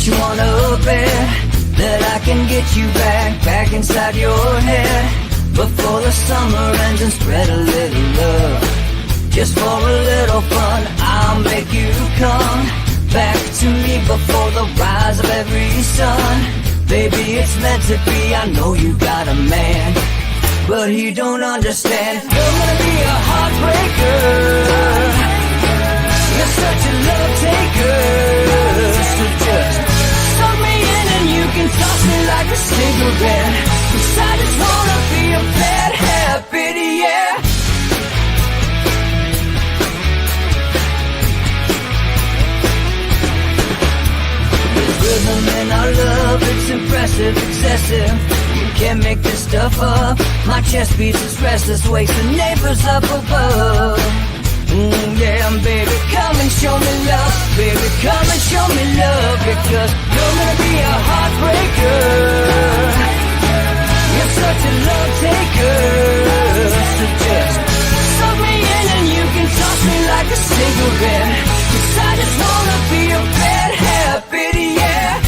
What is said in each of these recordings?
you wanna bet that I can get you back inside your head before the summer ends and spread a little love. Just for a little fun, I'll make you come back to me before the rise of every sun. Baby, it's meant to be, I know you got a man, but he don't understand. You're gonna be a heartbreaker, you're such a love taker. So just suck me in and you can toss me like a cigarette, 'cause I just wanna be a bad habit, yeah. There's rhythm in our love, it's impressive, excessive. You can't make this stuff up. My chest beats is restless, wakes the neighbors up above. Yeah, baby, come and show me love. Baby, come and show me love, because you're gonna be a heartbreaker, you're such a love taker. So just suck me in and you can toss me like a cigarette, 'cause I just wanna be a bad habit, yeah.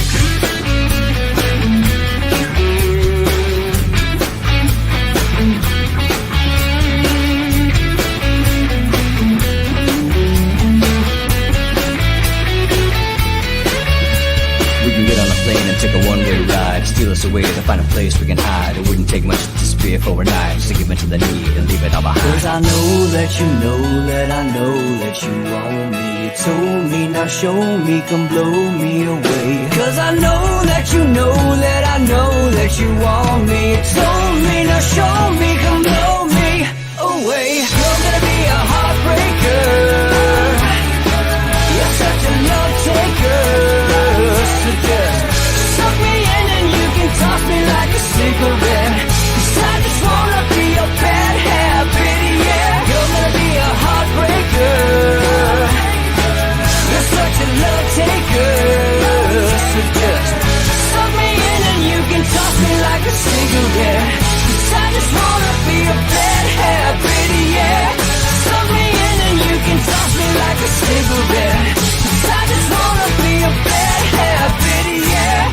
Take a one-way ride, steal us away to find a place we can hide. It wouldn't take much to disappear for a night, just to give into the need and leave it all behind. 'Cause I know that you know that I know that you want me. You told me, now show me, come blow me away. 'Cause I know that you know that I know that you want me. You told me, now show me, come blow me away. You're gonna be a heartbreaker, you're such a love taker. So just suck me in and you can toss me like a cigarette, 'cause I just wanna be a bad habit, yeah. You're gonna be a heartbreaker, you're such a love taker. So just suck me in and you can toss me like a cigarette, 'cause I just wanna be a bad habit, yeah. Suck me in and you can toss me like a cigarette, 'cause I just wanna be a bad habit, yeah.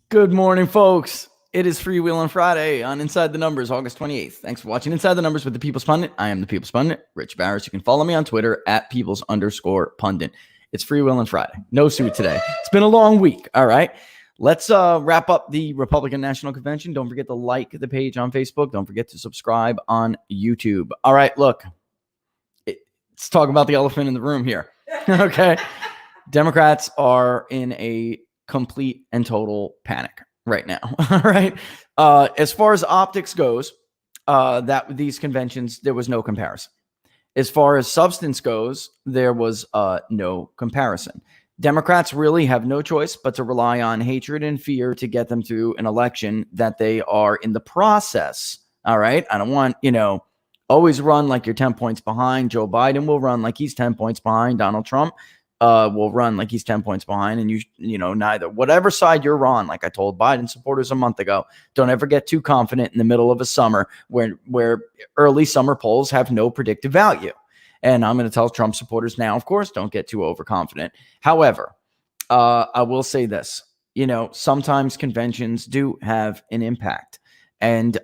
Good morning, folks. It is Freewheeling Friday on Inside the Numbers, August 28th. Thanks for watching Inside the Numbers with the People's Pundit. I am the People's Pundit, Rich Barris. You can follow me on Twitter at Peoples_Pundit. It's Freewheeling Friday. No suit today. It's been a long week. All right. Let's wrap up the Republican National Convention. Don't forget to like the page on Facebook. Don't forget to subscribe on YouTube. All right. Look, let's talk about the elephant in the room here. Okay. Democrats are in a complete and total panic right now. All right. As far as optics goes, that these conventions, there was no comparison. As far as substance goes, there was no comparison. Democrats really have no choice but to rely on hatred and fear to get them through an election that they are in the process. All right. I don't want, always run like you're 10 points behind. Joe Biden will run like he's 10 points behind. Donald Trump will run like he's 10 points behind. And neither, whatever side you're on, like I told Biden supporters a month ago, don't ever get too confident in the middle of a summer where early summer polls have no predictive value. And I'm going to tell Trump supporters now, of course, don't get too overconfident. However, I will say this, sometimes conventions do have an impact. And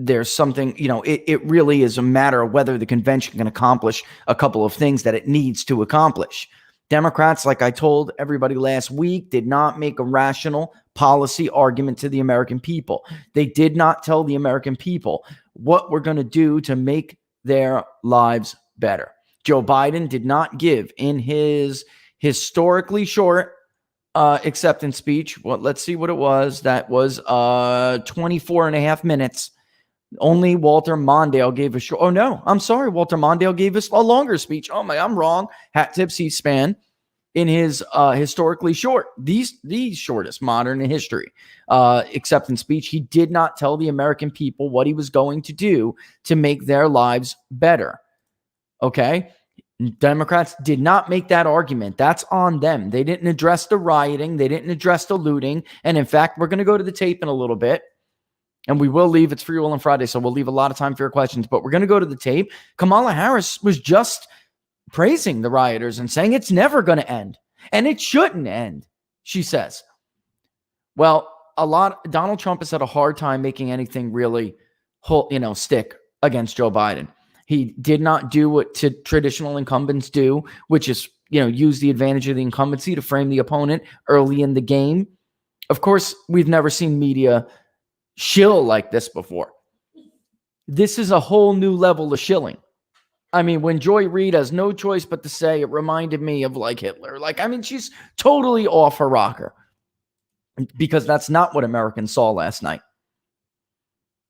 there's something, it really is a matter of whether the convention can accomplish a couple of things that it needs to accomplish. Democrats, like I told everybody last week, did not make a rational policy argument to the American people. They did not tell the American people what we're going to do to make their lives better. Joe Biden did not give in his historically short acceptance speech. Well, let's see what it was. That was 24 and a half minutes. Only Walter Mondale gave a short. Oh, no, I'm sorry. Walter Mondale gave us a longer speech. Oh, I'm wrong. Hat tip C-SPAN in his historically short, the shortest modern in history acceptance speech. He did not tell the American people what he was going to do to make their lives better. Okay. Democrats did not make that argument. That's on them. They didn't address the rioting. They didn't address the looting. And in fact, we're going to go to the tape in a little bit. And we will leave. It's Freewheeling Friday, so we'll leave a lot of time for your questions. But we're going to go to the tape. Kamala Harris was just praising the rioters and saying it's never going to end. And it shouldn't end, she says. Well, Donald Trump has had a hard time making anything really, stick against Joe Biden. He did not do what traditional incumbents do, which is, use the advantage of the incumbency to frame the opponent early in the game. Of course, we've never seen media shill like this before. This is a whole new level of shilling. I mean, when Joy Reid has no choice but to say, it reminded me of like Hitler. She's totally off her rocker, because that's not what Americans saw last night.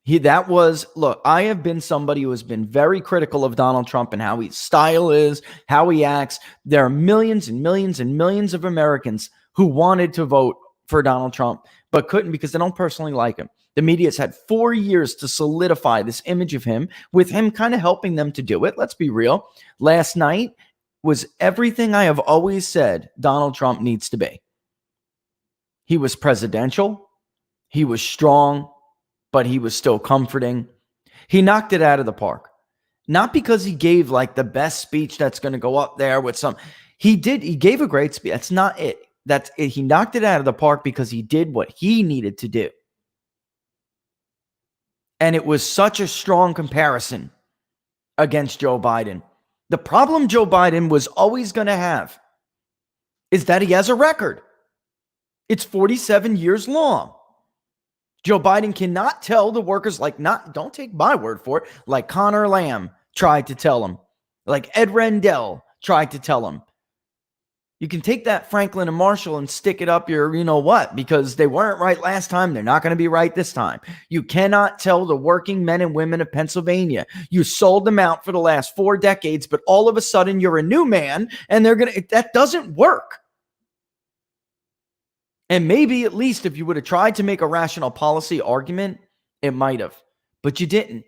Look, I have been somebody who has been very critical of Donald Trump and how his style is, how he acts. There are millions and millions and millions of Americans who wanted to vote for Donald Trump, but couldn't because they don't personally like him. The media's had 4 years to solidify this image of him, with him kind of helping them to do it. Let's be real. Last night was everything I have always said Donald Trump needs to be. He was presidential. He was strong, but he was still comforting. He knocked it out of the park. Not because he gave like the best speech that's going to go up there with some. He gave a great speech. That's not it. That's it. He knocked it out of the park because he did what he needed to do. And it was such a strong comparison against Joe Biden. The problem Joe Biden was always going to have is that he has a record. It's 47 years long. Joe Biden cannot tell the workers, don't take my word for it, like Connor Lamb tried to tell him, like Ed Rendell tried to tell him. You can take that Franklin and Marshall and stick it up your, because they weren't right last time. They're not going to be right this time. You cannot tell the working men and women of Pennsylvania, you sold them out for the last 4 decades, but all of a sudden you're a new man and that doesn't work. And maybe at least if you would have tried to make a rational policy argument, it might have, but you didn't.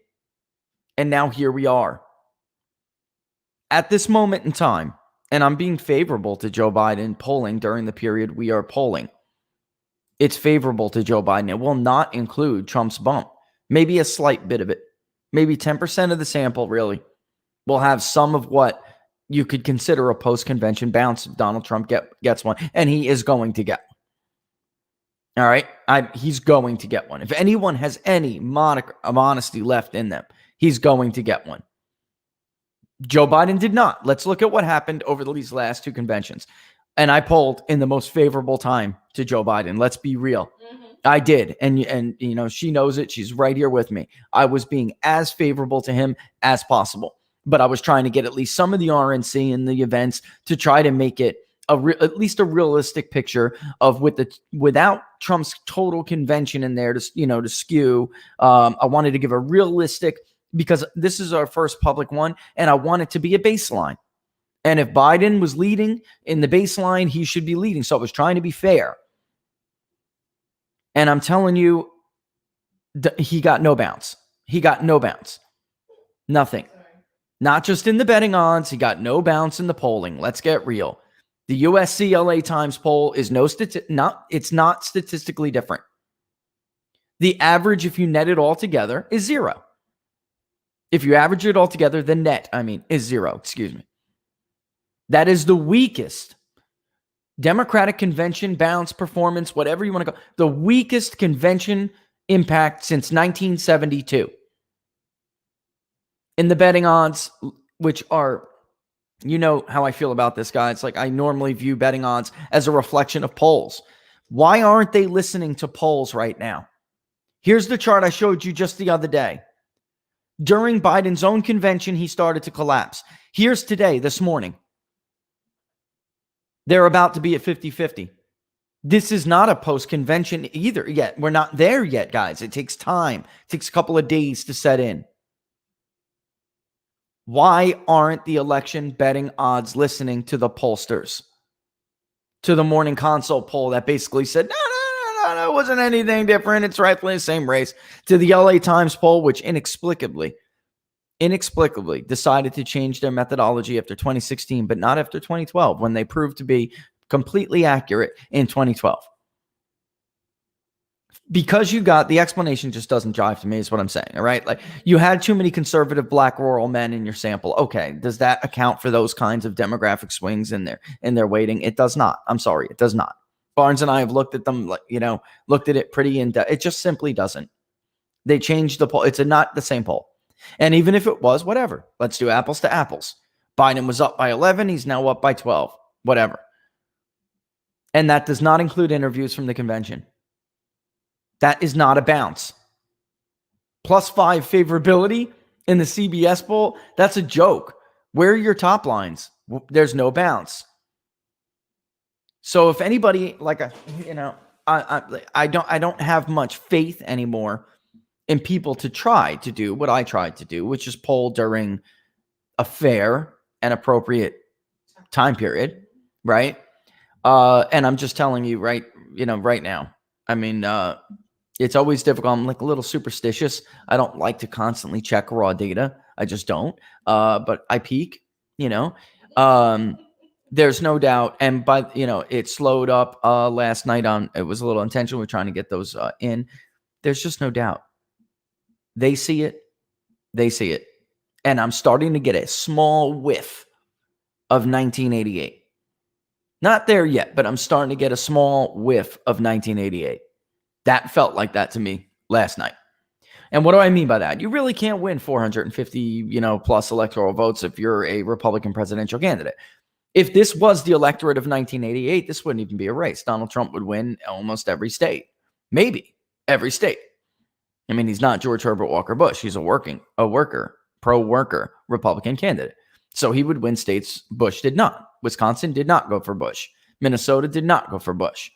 And now here we are. At this moment in time, and I'm being favorable to Joe Biden polling during the period we are polling. It's favorable to Joe Biden. It will not include Trump's bump. Maybe a slight bit of it. Maybe 10% of the sample really will have some of what you could consider a post-convention bounce if Donald Trump gets one. And he is going to get one. All right? He's going to get one. If anyone has any modicum of honesty left in them, he's going to get one. Joe Biden did not. Let's look at what happened over these last 2 conventions. And I polled in the most favorable time to Joe Biden. Let's be real. Mm-hmm. I did. And she knows it. She's right here with me. I was being as favorable to him as possible. But I was trying to get at least some of the RNC in the events to try to make it at least a realistic picture of without Trump's total convention in there to skew. I wanted to give a realistic, because this is our first public one, and I want it to be a baseline. And if Biden was leading in the baseline, he should be leading. So I was trying to be fair. And I'm telling you, he got no bounce. He got no bounce. Nothing. Not just in the betting odds. He got no bounce in the polling. Let's get real. The USC LA Times poll is it's not statistically different. The average, if you net it all together, is 0. If you average it all together, the net, is 0. Excuse me. That is the weakest Democratic convention bounce performance, whatever you want to go, the weakest convention impact since 1972. In the betting odds, which are, how I feel about this guy. It's like I normally view betting odds as a reflection of polls. Why aren't they listening to polls right now? Here's the chart I showed you just the other day. During Biden's own convention, he started to collapse. Here's today, this morning. They're about to be at 50-50. This is not a post-convention either yet. We're not there yet, guys. It takes time. It takes a couple of days to set in. Why aren't the election betting odds listening to the pollsters? To the morning consult poll that basically said, no, it wasn't anything different. It's rightfully the same race. To the LA Times poll, which inexplicably decided to change their methodology after 2016, but not after 2012, when they proved to be completely accurate in 2012. because you got the explanation just doesn't jive to me is what I'm saying. All right. Like you had too many conservative black rural men in your sample. Okay. Does that account for those kinds of demographic swings in their weighting? It does not. I'm sorry. It does not. Barnes and I have looked at them, like, looked at it pretty in depth. It just simply doesn't. They changed the poll. It's not the same poll. And even if it was, whatever, let's do apples to apples. Biden was up by 11. He's now up by 12, whatever. And that does not include interviews from the convention. That is not a bounce. +5 favorability in the CBS poll. That's a joke. Where are your top lines? There's no bounce. So if anybody I don't have much faith anymore in people to try to do what I tried to do, which is poll during a fair and appropriate time period, right? And I'm just telling you right now. I mean, it's always difficult. I'm like a little superstitious. I don't like to constantly check raw data. I just don't. But I peek, there's no doubt. And it slowed up last night it was a little intentional. We're trying to get those in. There's just no doubt. They see it. They see it. And I'm starting to get a small whiff of 1988. Not there yet, but I'm starting to get a small whiff of 1988. That felt like that to me last night. And what do I mean by that? You really can't win 450, plus electoral votes if you're a Republican presidential candidate. If this was the electorate of 1988, this wouldn't even be a race. Donald Trump would win almost every state. Maybe every state. I mean, he's not George Herbert Walker Bush. He's a worker, pro-worker Republican candidate. So he would win states Bush did not. Wisconsin did not go for Bush. Minnesota did not go for Bush.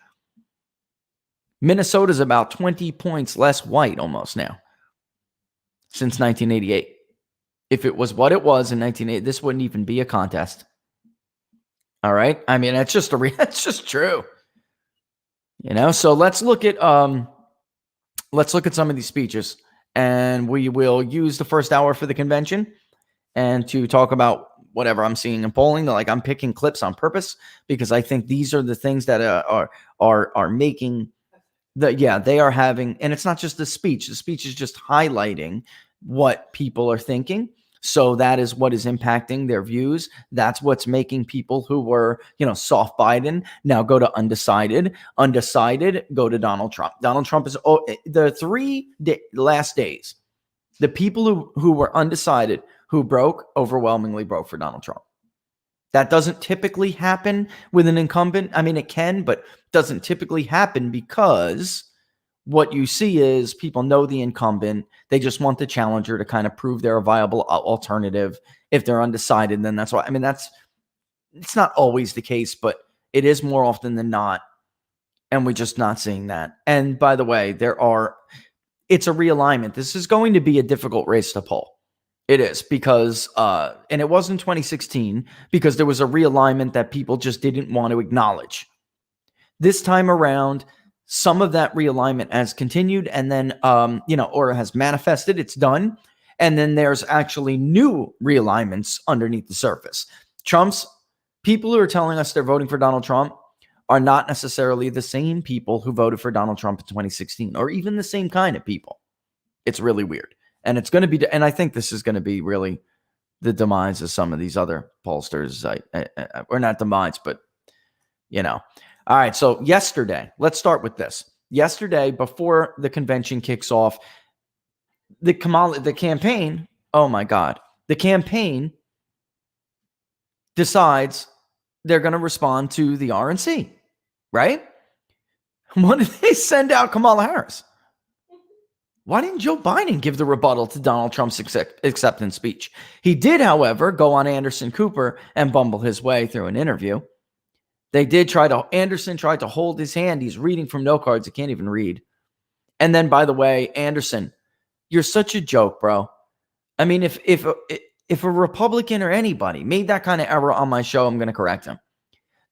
Minnesota's about 20 points less white almost now since 1988. If it was what it was in 1988, this wouldn't even be a contest. All right. I mean, that's just true. So let's look at some of these speeches, and we will use the first hour for the convention and to talk about whatever I'm seeing in polling. Like, I'm picking clips on purpose because I think these are the things that are making they are having, and it's not just the speech. The speech is just highlighting what people are thinking. So that is what is impacting their views. That's what's making people who were, soft Biden now go to undecided. Undecided go to Donald Trump. Donald Trump is the 3 last days. The people who were undecided, who overwhelmingly broke for Donald Trump. That doesn't typically happen with an incumbent. I mean, it can, but doesn't typically happen because what you see is people know the incumbent. They just want the challenger to kind of prove they're a viable alternative. If they're undecided, then that's why. I mean, it's not always the case, but it is more often than not. And we're just not seeing that. And by the way, it's a realignment. This is going to be a difficult race to poll. It is because, and it was in 2016 because there was a realignment that people just didn't want to acknowledge. This time around, some of that realignment has continued and then, or has manifested. It's done. And then there's actually new realignments underneath the surface. Trump's people who are telling us they're voting for Donald Trump are not necessarily the same people who voted for Donald Trump in 2016, or even the same kind of people. It's really weird. And it's going to be, and I think this is going to be really the demise of some of these other pollsters. Or not demise, but, All right, so yesterday, let's start with this. Yesterday, before the convention kicks off, the campaign, oh my God, the campaign decides they're going to respond to the RNC, right? What did they send out Kamala Harris? Why didn't Joe Biden give the rebuttal to Donald Trump's acceptance speech? He did, however, go on Anderson Cooper and bumble his way through an interview. Anderson tried to hold his hand. He's reading from note cards. He can't even read. And then, by the way, Anderson, you're such a joke, bro. I mean, if a Republican or anybody made that kind of error on my show, I'm going to correct him.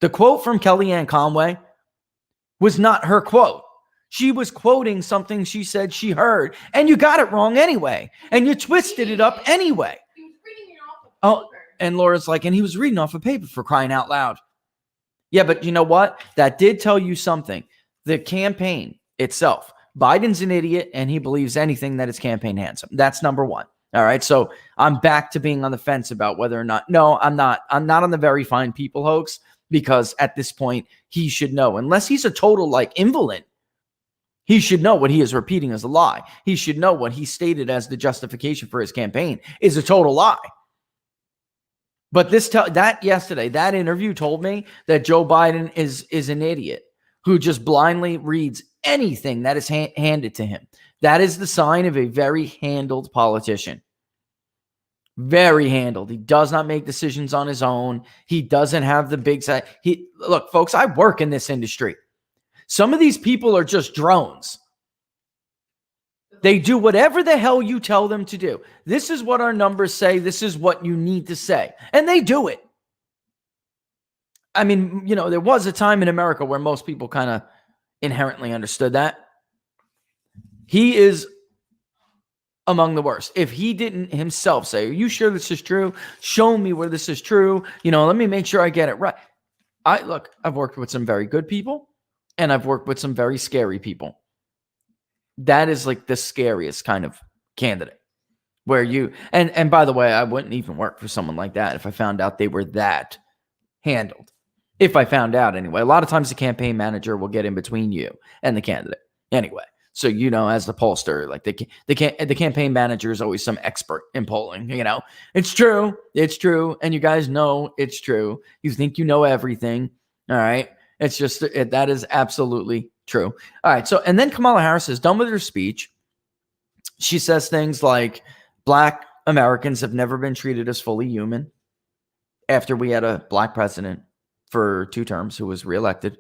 The quote from Kellyanne Conway was not her quote. She was quoting something she said she heard, and you got it wrong anyway, and you twisted it up anyway. He was reading it off of Oh, paper. and Laura's like, and he was reading off a paper, for crying out loud. Yeah, but you know what? That did tell you something. The campaign itself Biden's an idiot and he believes anything that his campaign hands him. That's number one. All right. So I'm back to being on the fence about whether or not. No, I'm not. I'm not on the very fine people hoax, because at this point he should know, unless he's a total like invalid. He should know what he is repeating as a lie. He should know what he stated as the justification for his campaign is a total lie. But that interview told me that Joe Biden is an idiot who just blindly reads anything that is handed to him. That is the sign of a very handled politician. Very handled. He does not make decisions on his own. He doesn't have the big side. Look, folks, I work in this industry. Some of these people are just drones. They do whatever the hell you tell them to do. This is what our numbers say. This is what you need to say. And they do it. I mean, there was a time in America where most people kind of inherently understood that. He is among the worst. If he didn't himself say, are you sure this is true? Show me where this is true. Let me make sure I get it right. I've worked with some very good people and I've worked with some very scary people. That is like the scariest kind of candidate where and by the way, I wouldn't even work for someone like that if I found out they were that handled. If I found out anyway. A lot of times the campaign manager will get in between you and the candidate anyway. So, as the pollster, like the campaign manager is always some expert in polling, It's true. It's true. And you guys know it's true. You think you know everything. All right. It's just, that is absolutely true. All right. So, and then Kamala Harris is done with her speech. She says things like Black Americans have never been treated as fully human after we had a Black president for 2 terms who was reelected.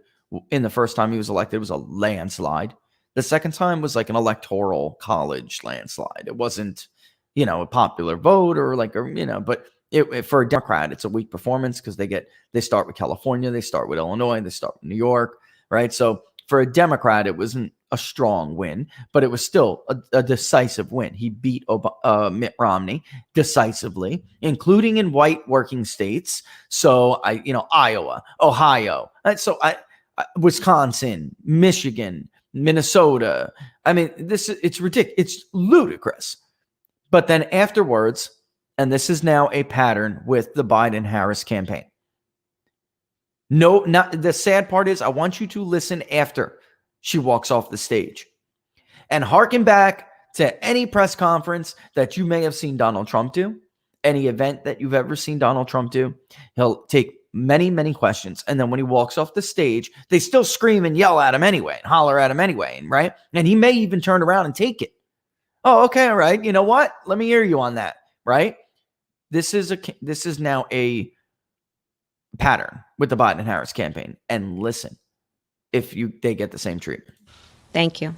In the first time he was elected, it was a landslide. The second time was like an electoral college landslide. It wasn't, a popular vote or but for a Democrat, it's a weak performance because they start with California, they start with Illinois, they start with New York, right? So for a Democrat, it wasn't a strong win, but it was still a decisive win. He beat Mitt Romney decisively, including in white working states. So Iowa, Ohio, Wisconsin, Michigan, Minnesota. I mean, it's ridiculous. It's ludicrous. But then afterwards, and this is now a pattern with the Biden-Harris campaign. No, not the sad part is I want you to listen after she walks off the stage and hearken back to any press conference that you may have seen Donald Trump do, any event that you've ever seen Donald Trump do. He'll take many, many questions. And then when he walks off the stage, they still scream and yell at him anyway and holler at him anyway. Right. And he may even turn around and take it. Oh, okay. All right. You know what? Let me hear you on that. Right. This is now a pattern with the Biden-Harris campaign. And listen, if they get the same treatment. Thank you.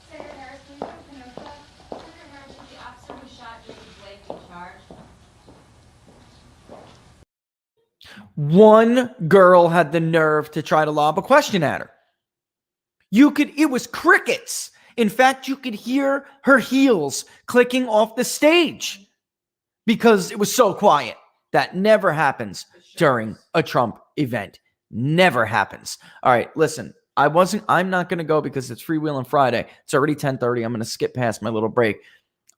Senator Harris, can you confirm that? Senator Harris, the officer who shot you is laid in charge? One girl had the nerve to try to lob a question at her. It was crickets. In fact, you could hear her heels clicking off the stage because it was so quiet. That never happens during a Trump event. Never happens. All right, listen, I'm not going to go because it's Freewheeling Friday. It's already 10:30. I'm going to skip past my little break.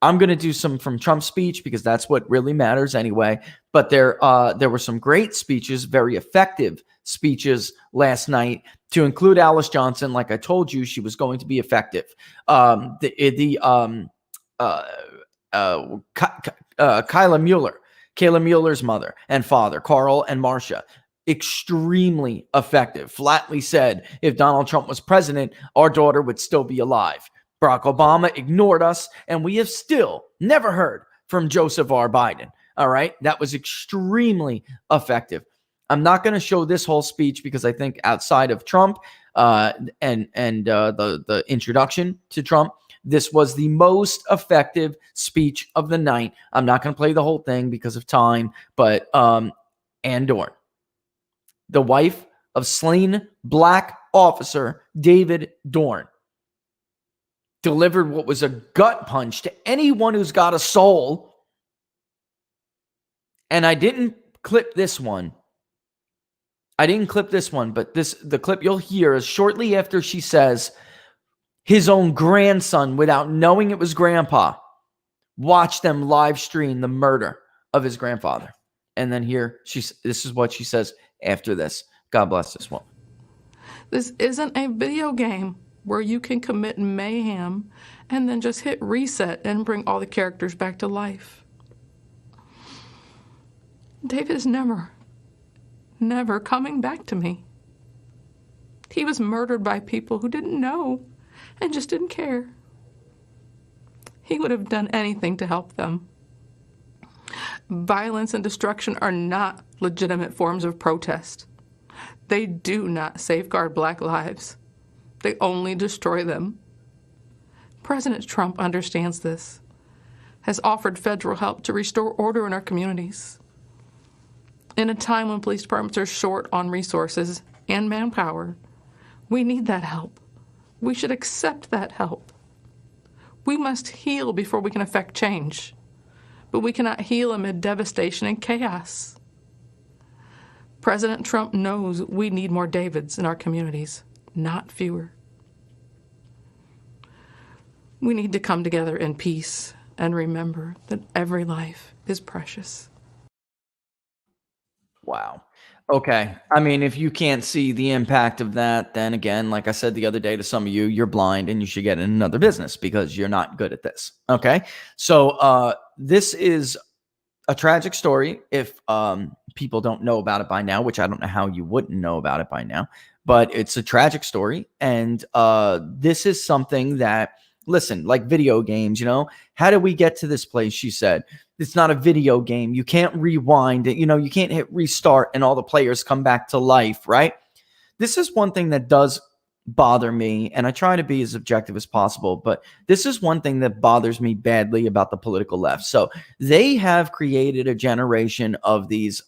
I'm going to do some from Trump's speech because that's what really matters anyway. But there were some great speeches, very effective speeches last night, to include Alice Johnson. Like I told you, she was going to be effective. Kayla Mueller's mother and father, Carl and Marcia, extremely effective. Flatly said, if Donald Trump was president, our daughter would still be alive. Barack Obama ignored us, and we have still never heard from Joseph R. Biden. All right. That was extremely effective. I'm not going to show this whole speech because I think outside of Trump and the introduction to Trump, this was the most effective speech of the night. I'm not going to play the whole thing because of time, but Ann Dorn, the wife of slain Black officer David Dorn, delivered what was a gut punch to anyone who's got a soul. And I didn't clip this one. I didn't clip this one, but the clip you'll hear is shortly after she says his own grandson, without knowing it was grandpa, watched them live stream the murder of his grandfather. And then this is what she says after this. God bless this woman. This isn't a video game where you can commit mayhem and then just hit reset and bring all the characters back to life. David is never coming back to me. He was murdered by people who didn't know and just didn't care. He would have done anything to help them. Violence and destruction are not legitimate forms of protest. They do not safeguard Black lives. They only destroy them. President Trump understands this, has offered federal help to restore order in our communities. In a time when police departments are short on resources and manpower, we need that help. We should accept that help. We must heal before we can affect change, but we cannot heal amid devastation and chaos. President Trump knows we need more Davids in our communities, not fewer. We need to come together in peace and remember that every life is precious. Wow. Okay. I mean, if you can't see the impact of that, then again, like I said the other day to some of you, you're blind and you should get in another business because you're not good at this. Okay. So this is a tragic story. If people don't know about it by now, which I don't know how you wouldn't know about it by now, but it's a tragic story. And this is something that, listen, like video games, you know, how did we get to this place? She said, it's not a video game. You can't rewind it. You know, you can't hit restart and all the players come back to life, right? This is one thing that does bother me, and I try to be as objective as possible, but this is one thing that bothers me badly about the political left. So they have created a generation of these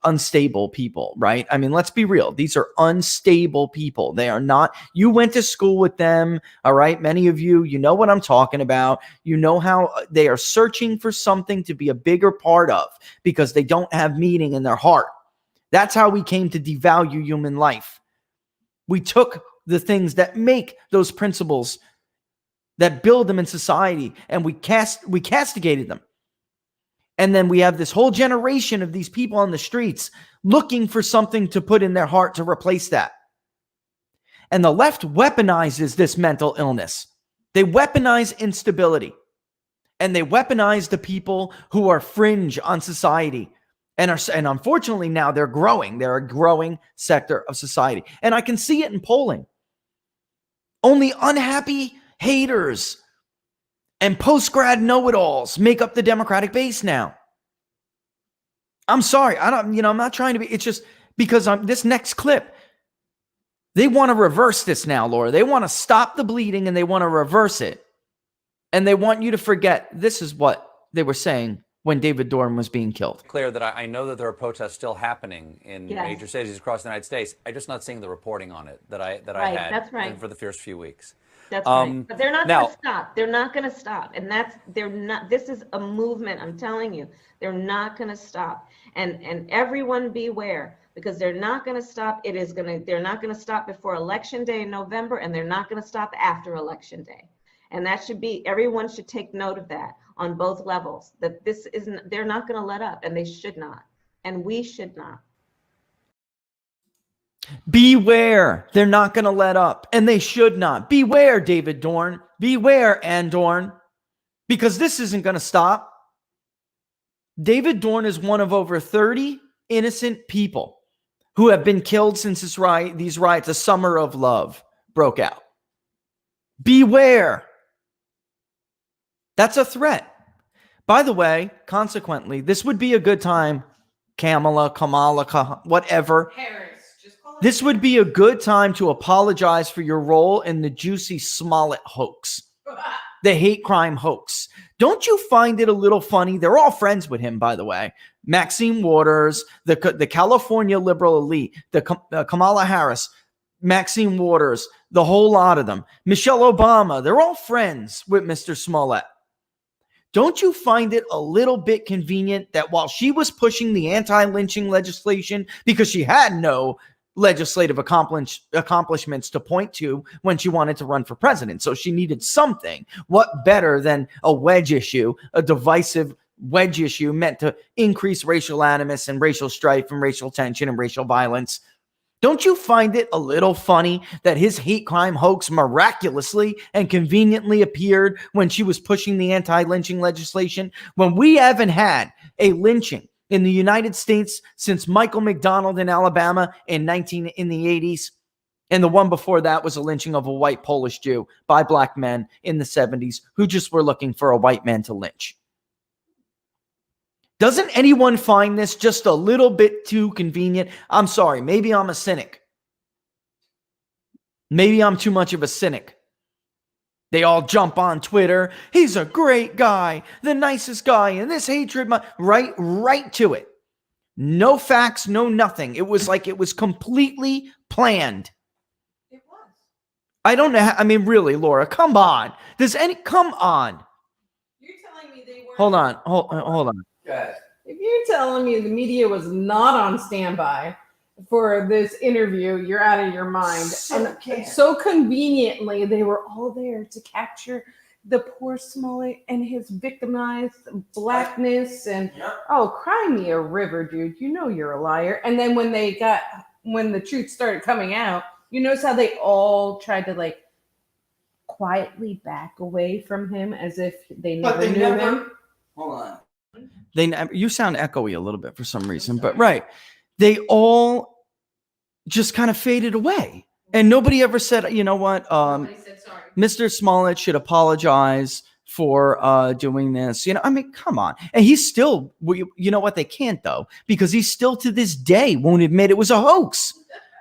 unstable people, right? I mean, let's be real. These are unstable people. They are not, you went to school with them, all right? Many of you, you know what I'm talking about. You know how they are searching for something to be a bigger part of because they don't have meaning in their heart. That's how we came to devalue human life. We took the things that make those principles that build them in society and we castigated them. And then we have this whole generation of these people on the streets looking for something to put in their heart to replace that. And the left weaponizes this mental illness. They weaponize instability. And they weaponize the people who are fringe on society. And unfortunately now they're growing. They're a growing sector of society. And I can see it in polling. Only unhappy haters and post-grad know-it-alls make up the Democratic base now. I'm sorry. I'm not trying to be, it's just because this next clip, they want to reverse this now, Laura. They want to stop the bleeding and they want to reverse it. And they want you to forget this is what they were saying when David Dorn was being killed. Clear that I know that there are protests still happening in major cities across the United States. I'm just not seeing the reporting on it that I had that's right. for the first few weeks. That's right. But they're not going to stop. They're not going to stop. And they're not, this is a movement. I'm telling you, they're not going to stop. And everyone beware, because they're not going to stop. They're not going to stop before Election Day in November, and they're not going to stop after Election Day. And that should be, everyone should take note of that on both levels, that they're not going to let up, and they should not. And we should not. Beware. They're not going to let up, and they should not. Beware, David Dorn. Beware, Ann Dorn, because this isn't going to stop. David Dorn is one of over 30 innocent people who have been killed since these riots, a summer of love, broke out. Beware. That's a threat. By the way, consequently, this would be a good time, Kamala, whatever. This would be a good time to apologize for your role in the juicy Smollett hoax, the hate crime hoax. Don't you find it a little funny? They're all friends with him, by the way. Maxine Waters, the California liberal elite, Kamala Harris, Maxine Waters, the whole lot of them. Michelle Obama, they're all friends with Mr. Smollett. Don't you find it a little bit convenient that while she was pushing the anti-lynching legislation, because she had no legislative accomplishments to point to when she wanted to run for president, so she needed something, what better than a wedge issue, a divisive wedge issue meant to increase racial animus and racial strife and racial tension and racial violence? Don't you find it a little funny that his hate crime hoax miraculously and conveniently appeared when she was pushing the anti-lynching legislation, when we haven't had a lynching in the United States since Michael McDonald in Alabama in the 80s? And the one before that was a lynching of a white Polish Jew by black men in the 70s who just were looking for a white man to lynch. Doesn't anyone find this just a little bit too convenient? I'm sorry, maybe I'm a cynic. Maybe I'm too much of a cynic. They all jump on Twitter. He's a great guy, the nicest guy, and this hatred, right to it. No facts, no nothing. It was like it was completely planned. It was. I don't know. I mean, really, Laura, come on. Come on. You're telling me they weren't. Hold on. If you're telling me the media was not on standby for this interview, you're out of your mind. And so conveniently, they were all there to capture the poor Smollett and his victimized blackness. And oh, cry me a river, dude. You know you're a liar. And then when the truth started coming out, you notice how they all tried to like quietly back away from him as if they never knew him. Hold on. You sound echoey a little bit for some reason, but right. They all just kind of faded away. And nobody ever said, you know what, Mr. Smollett should apologize for doing this. You know, I mean, come on. And he's still, you know what, they can't though, because he still to this day won't admit it was a hoax.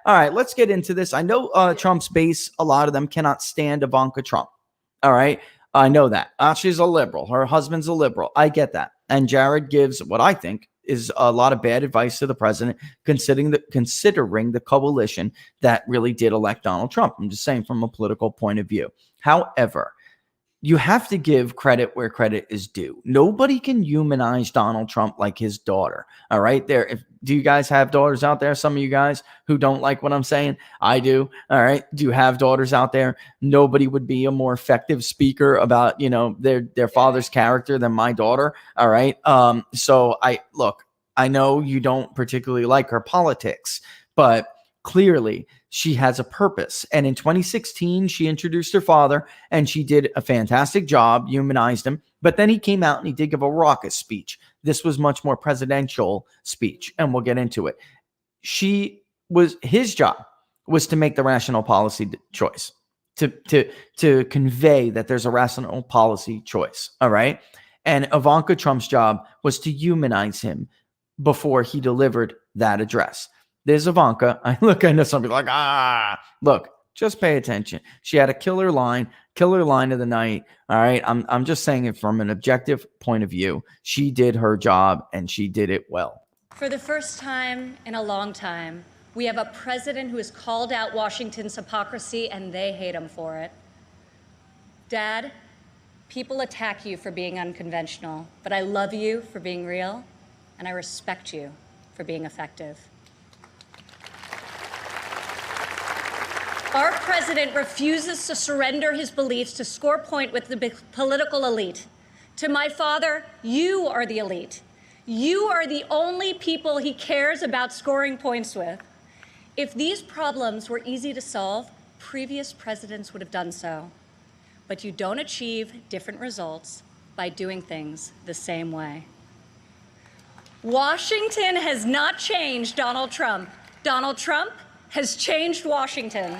All right, let's get into this. I know Trump's base, a lot of them cannot stand Ivanka Trump. All right, I know that. She's a liberal. Her husband's a liberal. I get that. And Jared gives what I think is a lot of bad advice to the president, considering the coalition that really did elect Donald Trump. I'm just saying from a political point of view. However, you have to give credit where credit is due. Nobody can humanize Donald Trump like his daughter. All right. Do you guys have daughters out there? Some of you guys who don't like what I'm saying? I do. All right. Do you have daughters out there? Nobody would be a more effective speaker about, you know, their father's character than my daughter. All right. So I know you don't particularly like her politics, but clearly she has a purpose. And in 2016, she introduced her father and she did a fantastic job, humanized him. But then he came out and he did give a raucous speech. This was much more presidential speech, and we'll get into it. His job was to make the rational policy choice, to convey that there's a rational policy choice. All right. And Ivanka Trump's job was to humanize him before he delivered that address. There's Ivanka. I know some people like, look, just pay attention. She had a killer line of the night. All right. I'm just saying it from an objective point of view. She did her job and she did it well. For the first time in a long time, we have a president who has called out Washington's hypocrisy and they hate him for it. Dad, people attack you for being unconventional, but I love you for being real and I respect you for being effective. Our president refuses to surrender his beliefs to score point with the political elite. To my father, you are the elite. You are the only people he cares about scoring points with. If these problems were easy to solve, previous presidents would have done so. But you don't achieve different results by doing things the same way. Washington has not changed Donald Trump. Donald Trump has changed Washington.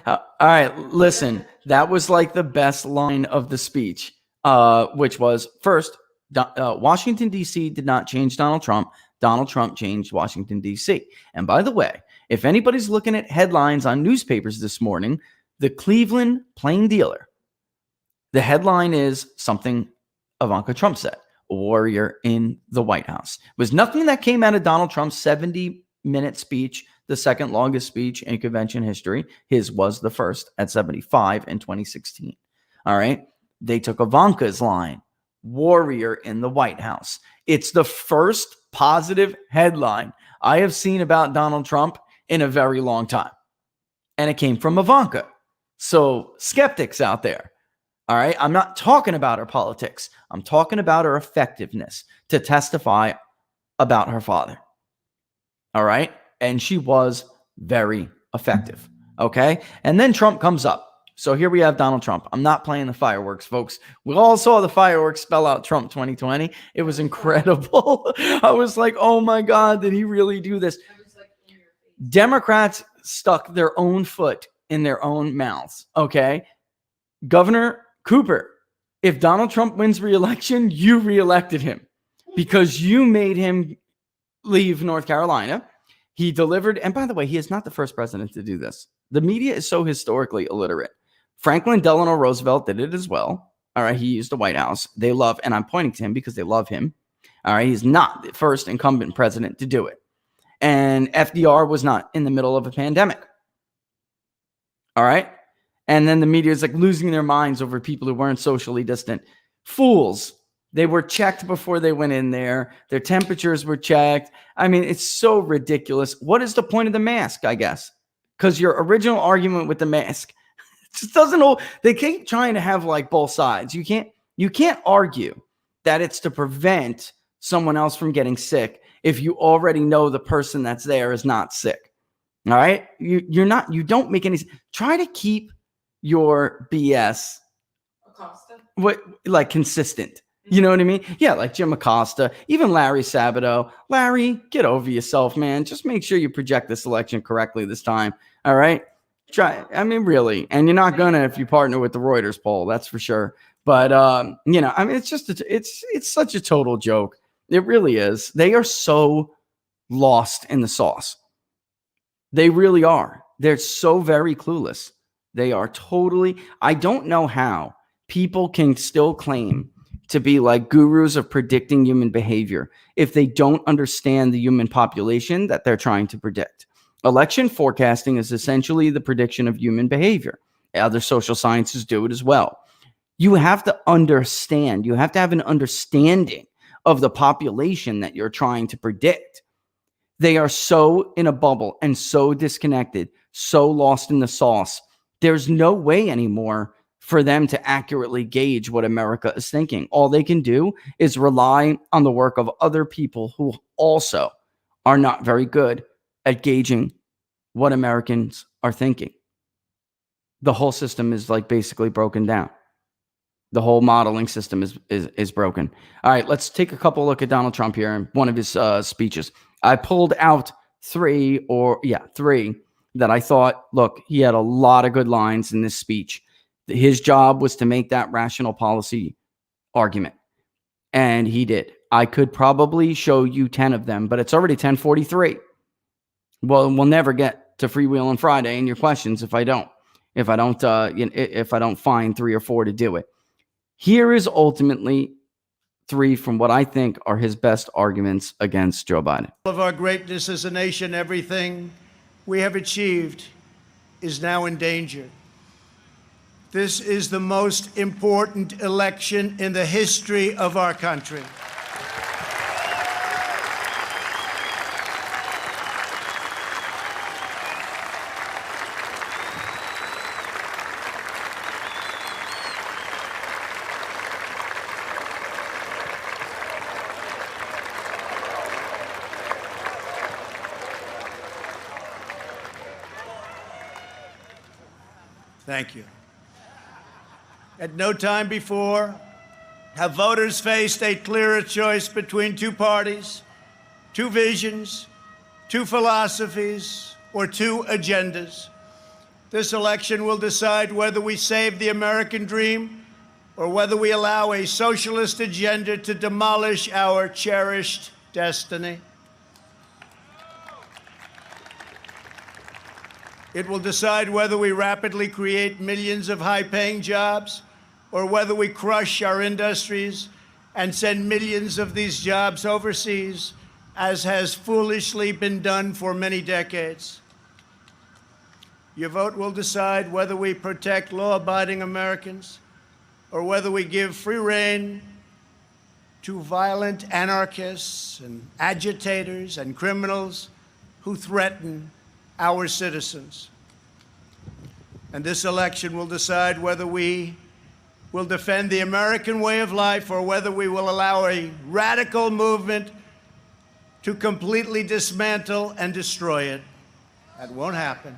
All right, listen, that was like the best line of the speech, which was first, Washington, D.C. did not change Donald Trump. Donald Trump changed Washington, D.C. And by the way, if anybody's looking at headlines on newspapers this morning, the Cleveland Plain Dealer, the headline is something Ivanka Trump said, warrior in the White House. It was nothing that came out of Donald Trump's 70-minute speech, the second longest speech in convention history. His was the first at 75 in 2016. All right. They took Ivanka's line, warrior in the White House. It's the first positive headline I have seen about Donald Trump in a very long time. And it came from Ivanka. So skeptics out there. All right. I'm not talking about her politics. I'm talking about her effectiveness to testify about her father. All right. And she was very effective. Okay. And then Trump comes up. So here we have Donald Trump. I'm not playing the fireworks, folks. We all saw the fireworks spell out Trump 2020. It was incredible. I was like, oh my God, did he really do this? Democrats stuck their own foot in their own mouths. Okay. Governor Cooper, if Donald Trump wins re-election, you re-elected him because you made him leave North Carolina. He delivered. And by the way, he is not the first president to do this. The media is so historically illiterate. Franklin Delano Roosevelt did it as well. All right. He used the White House. They love, and I'm pointing to him because they love him. All right. He's not the first incumbent president to do it. And FDR was not in the middle of a pandemic. All right. And then the media is like losing their minds over people who weren't socially distant. Fools. They were checked before they went in there. Their temperatures were checked. I mean, it's so ridiculous. What is the point of the mask, I guess? Because your original argument with the mask just doesn't. They keep trying to have like both sides. You can't argue that it's to prevent someone else from getting sick if you already know the person that's there is not sick. All right. You don't make any. Try to keep your BS consistent. You know what I mean? Yeah, like Jim Acosta, even Larry Sabato. Larry, get over yourself, man. Just make sure you project this election correctly this time. All right? Try. I mean, really. And you're not gonna if you partner with the Reuters poll, that's for sure. But I mean, it's just it's such a total joke. It really is. They are so lost in the sauce. They really are. They're so very clueless. They are totally. I don't know how people can still claim to be like gurus of predicting human behavior if they don't understand the human population that they're trying to predict. Election forecasting is essentially the prediction of human behavior. Other social sciences do it as well. You have to understand. You have to have an understanding of the population that you're trying to predict. They are so in a bubble and so disconnected, so lost in the sauce. There's no way anymore for them to accurately gauge what America is thinking. All they can do is rely on the work of other people who also are not very good at gauging what Americans are thinking. The whole system is like basically broken down. The whole modeling system is broken. All right, let's take a couple look at Donald Trump here in one of his speeches. I pulled out three that I thought, look, he had a lot of good lines in this speech. His job was to make that rational policy argument. And he did. I could probably show you 10 of them, but it's already 10:43. Well, we'll never get to Freewheeling Friday and your questions if I don't find 3 or 4 to do it. Here is ultimately 3 from what I think are his best arguments against Joe Biden. All of our greatness as a nation, everything we have achieved is now in danger. This is the most important election in the history of our country. Thank you. At no time before have voters faced a clearer choice between 2 parties, 2 visions, 2 philosophies, or 2 agendas. This election will decide whether we save the American dream or whether we allow a socialist agenda to demolish our cherished destiny. It will decide whether we rapidly create millions of high-paying jobs or whether we crush our industries and send millions of these jobs overseas, as has foolishly been done for many decades. Your vote will decide whether we protect law-abiding Americans or whether we give free rein to violent anarchists and agitators and criminals who threaten our citizens. And this election will decide whether we will defend the American way of life or whether we will allow a radical movement to completely dismantle and destroy it. That won't happen.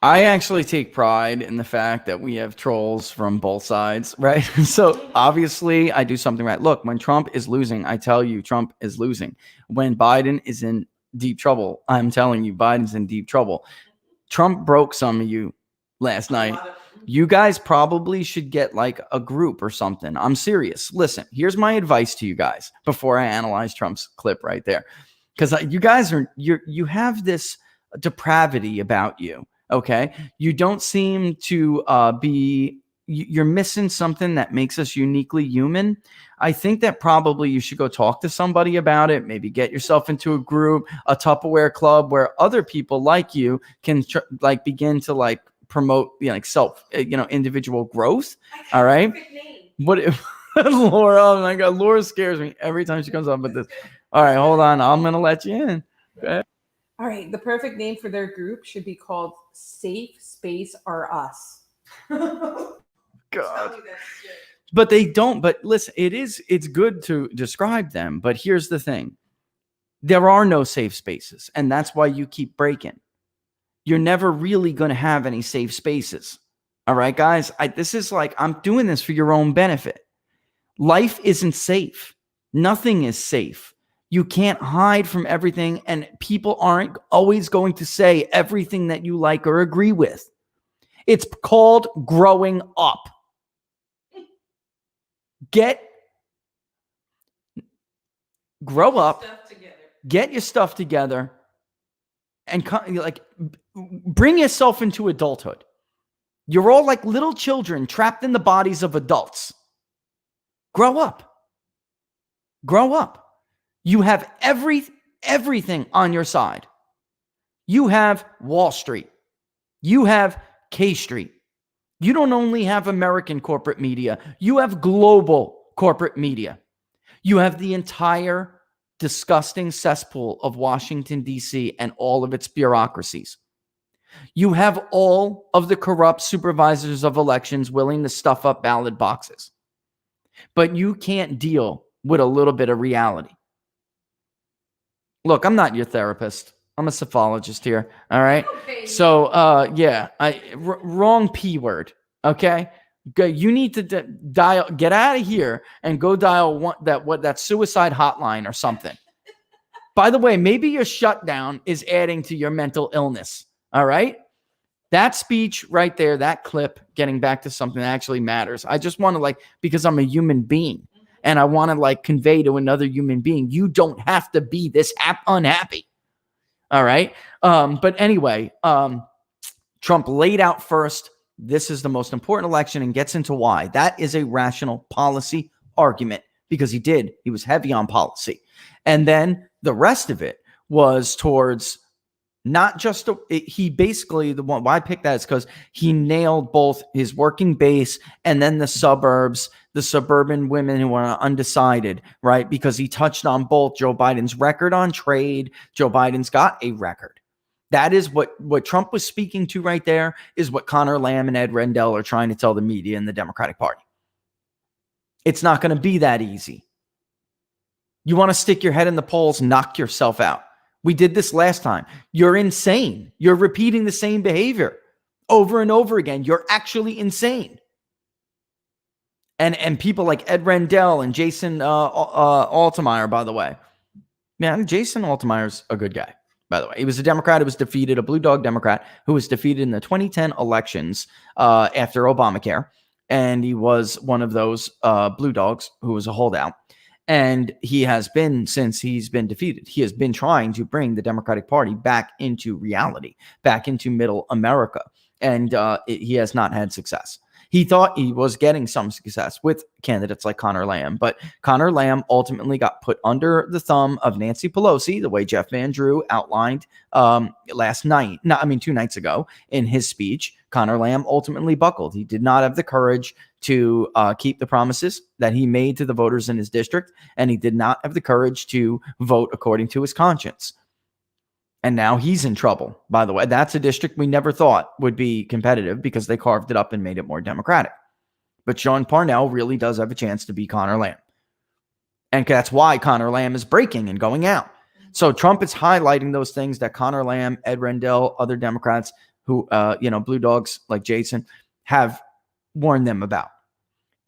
I actually take pride in the fact that we have trolls from both sides, right? So obviously I do something right. Look, when Trump is losing, I tell you Trump is losing. When Biden is in deep trouble, I'm telling you Biden's in deep trouble. Trump broke some of you last night. You guys probably should get like a group or something. I'm serious. Listen, here's my advice to you guys before I analyze Trump's clip right there. Because you guys you have this depravity about you. Okay. You don't seem to you're missing something that makes us uniquely human. I think that probably you should go talk to somebody about it. Maybe get yourself into a group, a Tupperware club where other people like you can begin to promote self, individual growth. All right. What if Laura? Oh my God. Laura scares me every time she comes up with this. All right, hold on. I'm going to let you in. Okay. All right, the perfect name for their group should be called Safe Space Are Us. God. But they don't. But listen, it's good to describe them. But here's the thing. There are no safe spaces. And that's why you keep breaking. You're never really going to have any safe spaces. All right, guys. This is I'm doing this for your own benefit. Life isn't safe. Nothing is safe. You can't hide from everything, and people aren't always going to say everything that you like or agree with. It's called growing up. Grow up, get your stuff together, and bring yourself into adulthood. You're all like little children trapped in the bodies of adults. Grow up. Grow up. You have everything on your side. You have Wall Street. You have K Street. You don't only have American corporate media. You have global corporate media. You have the entire disgusting cesspool of Washington, D.C. and all of its bureaucracies. You have all of the corrupt supervisors of elections willing to stuff up ballot boxes. But you can't deal with a little bit of reality. Look, I'm not your therapist. I'm a psephologist here. All right. Okay. So, wrong P word. Okay. You need to dial, get out of here and go dial that suicide hotline or something. By the way, maybe your shutdown is adding to your mental illness. All right. That speech right there, that clip, getting back to something that actually matters. I just want to because I'm a human being. And I want to convey to another human being, you don't have to be this unhappy. All right. But anyway, Trump laid out first, this is the most important election, and gets into why. That is a rational policy argument because he was heavy on policy. And then the rest of it was towards not just he basically, the one why I picked that is because he nailed both his working base and then the suburbs, the suburban women who are undecided, right? Because he touched on both Joe Biden's record on trade. Joe Biden's got a record. That is what Trump was speaking to right there, is what Connor Lamb and Ed Rendell are trying to tell the media and the Democratic Party. It's not going to be that easy. You want to stick your head in the polls, knock yourself out. We did this last time. You're insane. You're repeating the same behavior over and over again. You're actually insane. And people like Ed Rendell and Jason Altmaier, by the way. Man, Jason Altmaier's a good guy, by the way. He was a Democrat who was defeated, a blue dog Democrat who was defeated in the 2010 elections after Obamacare. And he was one of those blue dogs who was a holdout. And he has been, since he's been defeated, he has been trying to bring the Democratic Party back into reality, back into middle America. And he has not had success. He thought he was getting some success with candidates like Connor Lamb, but Connor Lamb ultimately got put under the thumb of Nancy Pelosi, the way Jeff Van Drew outlined 2 nights ago in his speech. Connor Lamb ultimately buckled. He did not have the courage to keep the promises that he made to the voters in his district, and he did not have the courage to vote according to his conscience. And now he's in trouble, by the way. That's a district we never thought would be competitive because they carved it up and made it more Democratic. But Sean Parnell really does have a chance to beat Connor Lamb. And that's why Connor Lamb is breaking and going out. So Trump is highlighting those things that Connor Lamb, Ed Rendell, other Democrats who, blue dogs like Jason have warned them about.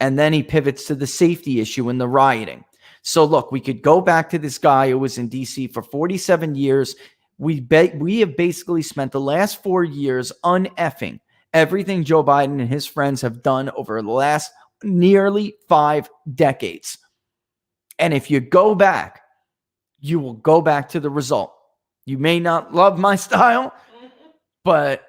And then he pivots to the safety issue and the rioting. So look, we could go back to this guy who was in D.C. for 47 years. We have basically spent the last 4 years uneffing everything Joe Biden and his friends have done over the last nearly 5 decades. And if you go back, you will go back to the result. You may not love my style, but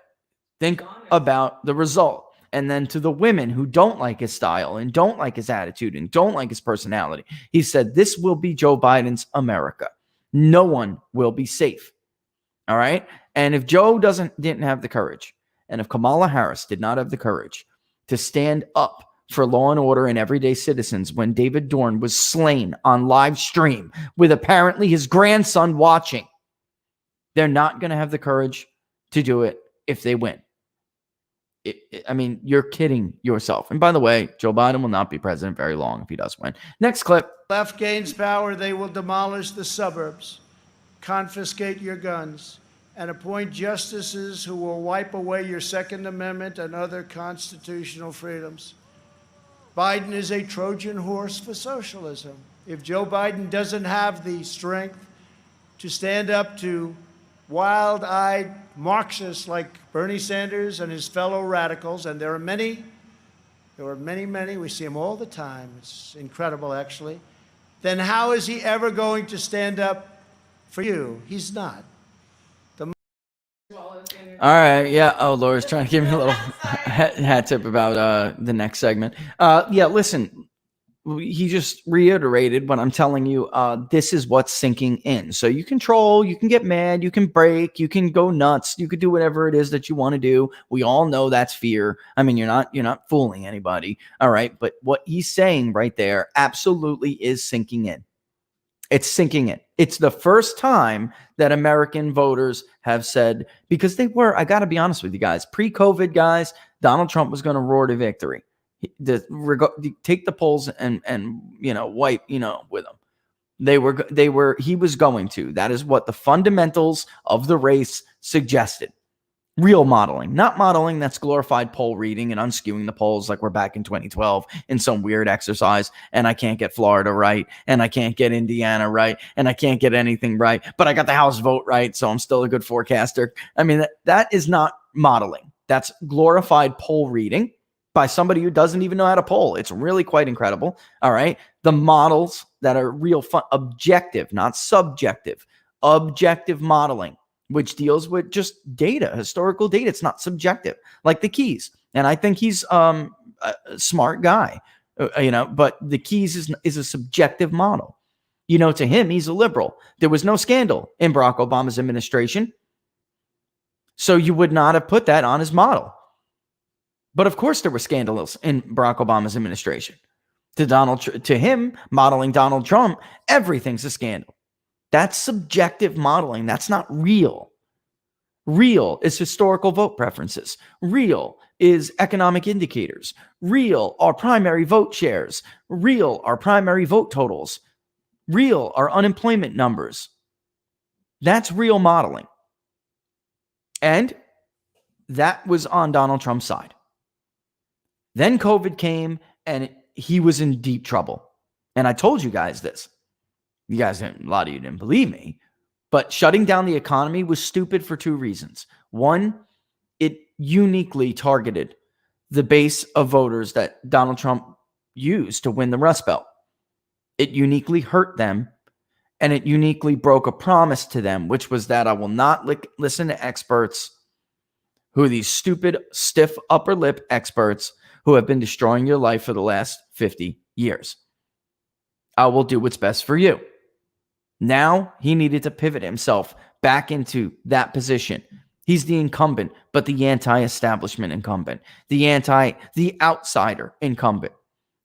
think about the result. And then to the women who don't like his style and don't like his attitude and don't like his personality, he said, this will be Joe Biden's America. No one will be safe. All right. And if Joe didn't have the courage, and if Kamala Harris did not have the courage to stand up for law and order and everyday citizens when David Dorn was slain on live stream with apparently his grandson watching, they're not going to have the courage to do it if they win. You're kidding yourself. And by the way, Joe Biden will not be president very long if he does win. Next clip. Left gains power, they will demolish the suburbs, confiscate your guns, and appoint justices who will wipe away your Second Amendment and other constitutional freedoms. Biden is a Trojan horse for socialism. If Joe Biden doesn't have the strength to stand up to wild-eyed Marxists like Bernie Sanders and his fellow radicals, and there are many, we see them all the time, it's incredible actually, then how is he ever going to stand up for you? He's not. All right. Yeah. Oh, Laura's trying to give me a little hat tip about the next segment. Listen, he just reiterated what I'm telling you. This is what's sinking in. So you can troll, you can get mad, you can break, you can go nuts, you could do whatever it is that you want to do. We all know that's fear. I mean, you're not fooling anybody. All right. But what he's saying right there absolutely is sinking in. It's sinking in. It's the first time that American voters have said, because they were, I got to be honest with you guys, pre-COVID guys, Donald Trump was going to roar to victory. Take the polls and wipe, with them. He was going to. That is what the fundamentals of the race suggested. Real modeling, not modeling that's glorified poll reading and unskewing the polls like we're back in 2012 in some weird exercise, and I can't get Florida right, and I can't get Indiana right, and I can't get anything right, but I got the House vote right, so I'm still a good forecaster. I mean, that is not modeling. That's glorified poll reading by somebody who doesn't even know how to poll. It's really quite incredible. All right. The models that are real fun, objective, not subjective, objective modeling, which deals with just data, historical data. It's not subjective, like the Keys. And I think he's a smart guy, but the Keys is a subjective model. To him, he's a liberal. There was no scandal in Barack Obama's administration, so you would not have put that on his model. But of course there were scandals in Barack Obama's administration. To him, modeling Donald Trump, everything's a scandal. That's subjective modeling. That's not real. Real is historical vote preferences. Real is economic indicators. Real are primary vote shares. Real are primary vote totals. Real are unemployment numbers. That's real modeling. And that was on Donald Trump's side. Then COVID came and he was in deep trouble. And I told you guys this. A lot of you didn't believe me, but shutting down the economy was stupid for 2 reasons. One, it uniquely targeted the base of voters that Donald Trump used to win the Rust Belt. It uniquely hurt them, and it uniquely broke a promise to them, which was that I will not listen to experts these stupid, stiff upper lip experts who have been destroying your life for the last 50 years. I will do what's best for you. Now he needed to pivot himself back into that position. He's the incumbent, but the anti-establishment incumbent, the outsider incumbent.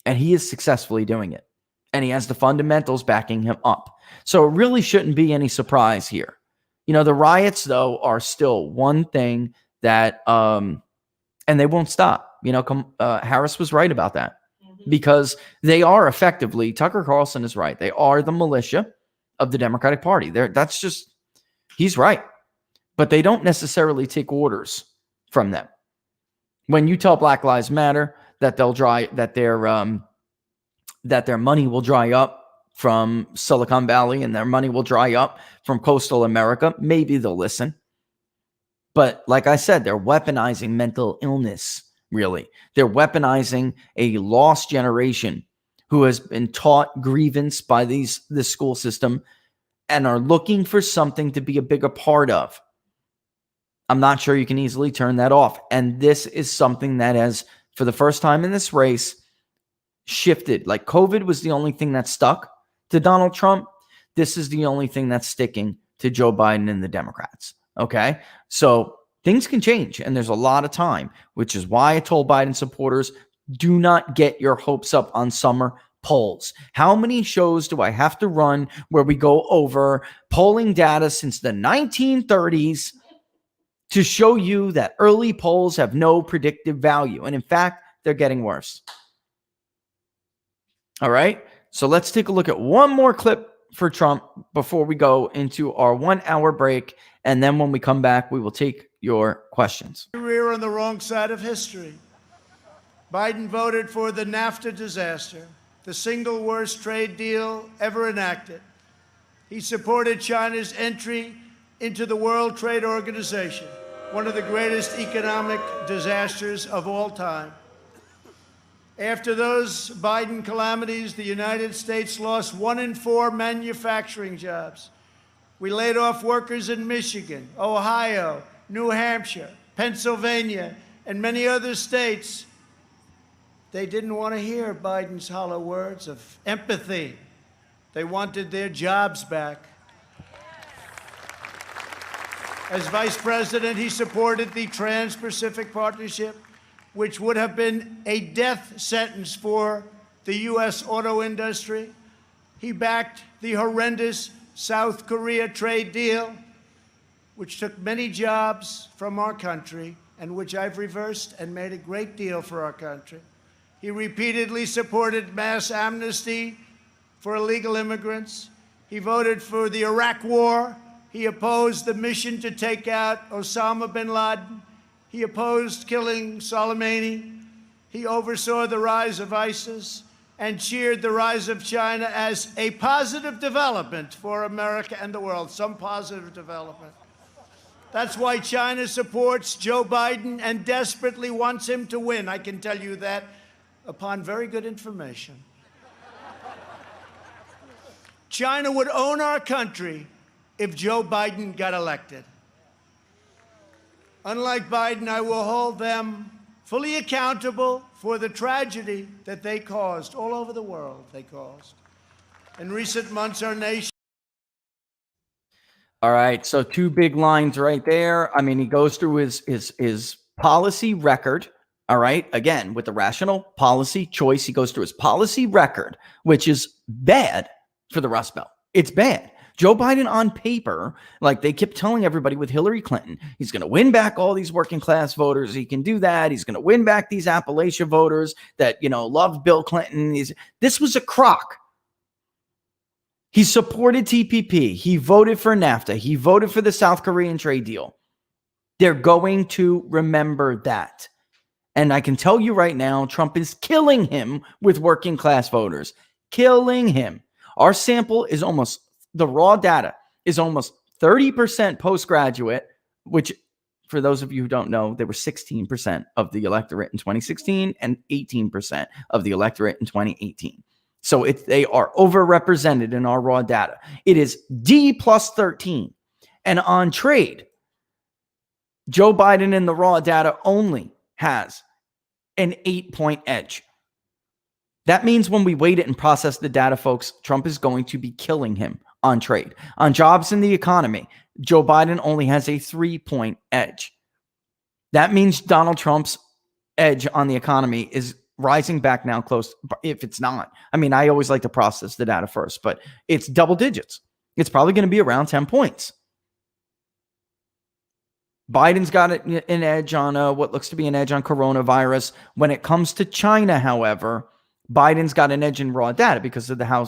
And he is successfully doing it. And he has the fundamentals backing him up. So it really shouldn't be any surprise here. You know, the riots, though, are still one thing that, and they won't stop. You know, Harris was right about that, because they are effectively, Tucker Carlson is right. They are the militia of the Democratic Party. That's just, he's right. But they don't necessarily take orders from them. When you tell Black Lives Matter that that their money will dry up from Silicon Valley and their money will dry up from coastal America, maybe they'll listen. But like I said, they're weaponizing mental illness, really. They're weaponizing a lost generation who has been taught grievance by the school system and are looking for something to be a bigger part of. I'm not sure you can easily turn that off. And this is something that has, for the first time in this race, shifted. Like COVID was the only thing that stuck to Donald Trump. This is the only thing that's sticking to Joe Biden and the Democrats. Okay? So things can change, and there's a lot of time, which is why I told Biden supporters, do not get your hopes up on summer polls. How many shows do I have to run where we go over polling data since the 1930s to show you that early polls have no predictive value? And in fact, they're getting worse. All right. So let's take a look at one more clip for Trump before we go into our 1 hour break. And then when we come back, we will take your questions. We're on the wrong side of history. Biden voted for the NAFTA disaster, the single worst trade deal ever enacted. He supported China's entry into the World Trade Organization, one of the greatest economic disasters of all time. After those Biden calamities, the United States lost 1 in 4 manufacturing jobs. We laid off workers in Michigan, Ohio, New Hampshire, Pennsylvania, and many other states. They didn't want to hear Biden's hollow words of empathy. They wanted their jobs back. As vice president, he supported the Trans-Pacific Partnership, which would have been a death sentence for the U.S. auto industry. He backed the horrendous South Korea trade deal, which took many jobs from our country and which I've reversed and made a great deal for our country. He repeatedly supported mass amnesty for illegal immigrants. He voted for the Iraq War. He opposed the mission to take out Osama bin Laden. He opposed killing Soleimani. He oversaw the rise of ISIS and cheered the rise of China as a positive development for America and the world, some positive development. That's why China supports Joe Biden and desperately wants him to win. I can tell you that upon very good information. China would own our country if Joe Biden got elected. Unlike Biden, I will hold them fully accountable for the tragedy that they caused all over the world. In recent months, our nation. All right. So 2 big lines right there. I mean, he goes through his policy record. All right. Again, with the rational policy choice, he goes through his policy record, which is bad for the Rust Belt. It's bad. Joe Biden on paper, like they kept telling everybody with Hillary Clinton, he's going to win back all these working class voters. He can do that. He's going to win back these Appalachia voters that, loved Bill Clinton. This was a crock. He supported TPP. He voted for NAFTA. He voted for the South Korean trade deal. They're going to remember that. And I can tell you right now, Trump is killing him with working class voters. Killing him. Our sample is the raw data is almost 30% postgraduate, which for those of you who don't know, they were 16% of the electorate in 2016 and 18% of the electorate in 2018. So they are overrepresented in our raw data. It is D plus 13. And on trade, Joe Biden in the raw data only has an 8-point edge. That means when we weight it and process the data, folks, Trump is going to be killing him on trade. On jobs in the economy, Joe Biden only has a 3-point edge. That means Donald Trump's edge on the economy is rising back now close, if it's not. I mean, I always like to process the data first, but it's double digits. It's probably going to be around 10 points. Biden's got an edge on what looks to be an edge on coronavirus. When it comes to China, however, Biden's got an edge in raw data because of how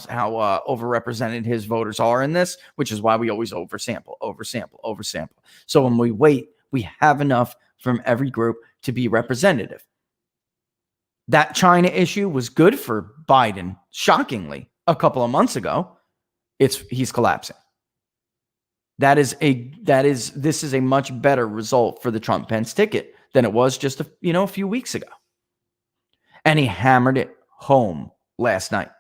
overrepresented his voters are in this, which is why we always oversample. So when we wait, we have enough from every group to be representative. That China issue was good for Biden, shockingly, a couple of months ago. He's collapsing. This is a much better result for the Trump-Pence ticket than it was just a few weeks ago. And he hammered it home last night.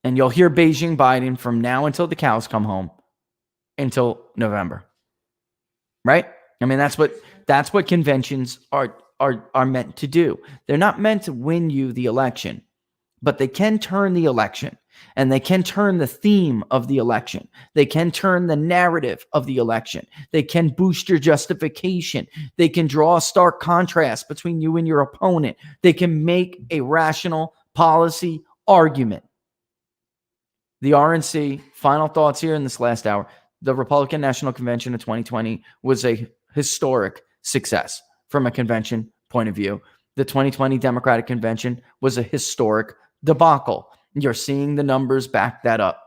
And you'll hear Beijing Biden from now until the cows come home until November. Right? I mean, that's what conventions are meant to do. They're not meant to win you the election, but they can turn the election, and they can turn the theme of the election. They can turn the narrative of the election. They can boost your justification. They can draw a stark contrast between you and your opponent. They can make a rational policy argument. The RNC, final thoughts here in this last hour. The Republican National Convention of 2020 was a historic success from a convention point of view. The 2020 Democratic Convention was a historic debacle. You're seeing the numbers back that up.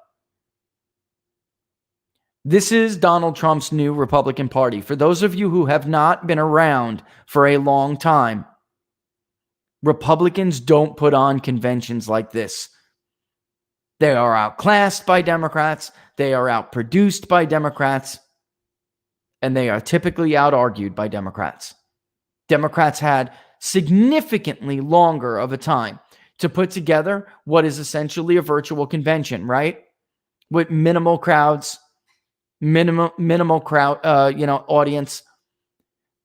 This is Donald Trump's new Republican Party. For those of you who have not been around for a long time, Republicans don't put on conventions like this. They are outclassed by Democrats. They are outproduced by Democrats. And they are typically out-argued by Democrats. Democrats had significantly longer of a time to put together what is essentially a virtual convention, right? With minimal crowds, minimal crowd, audience.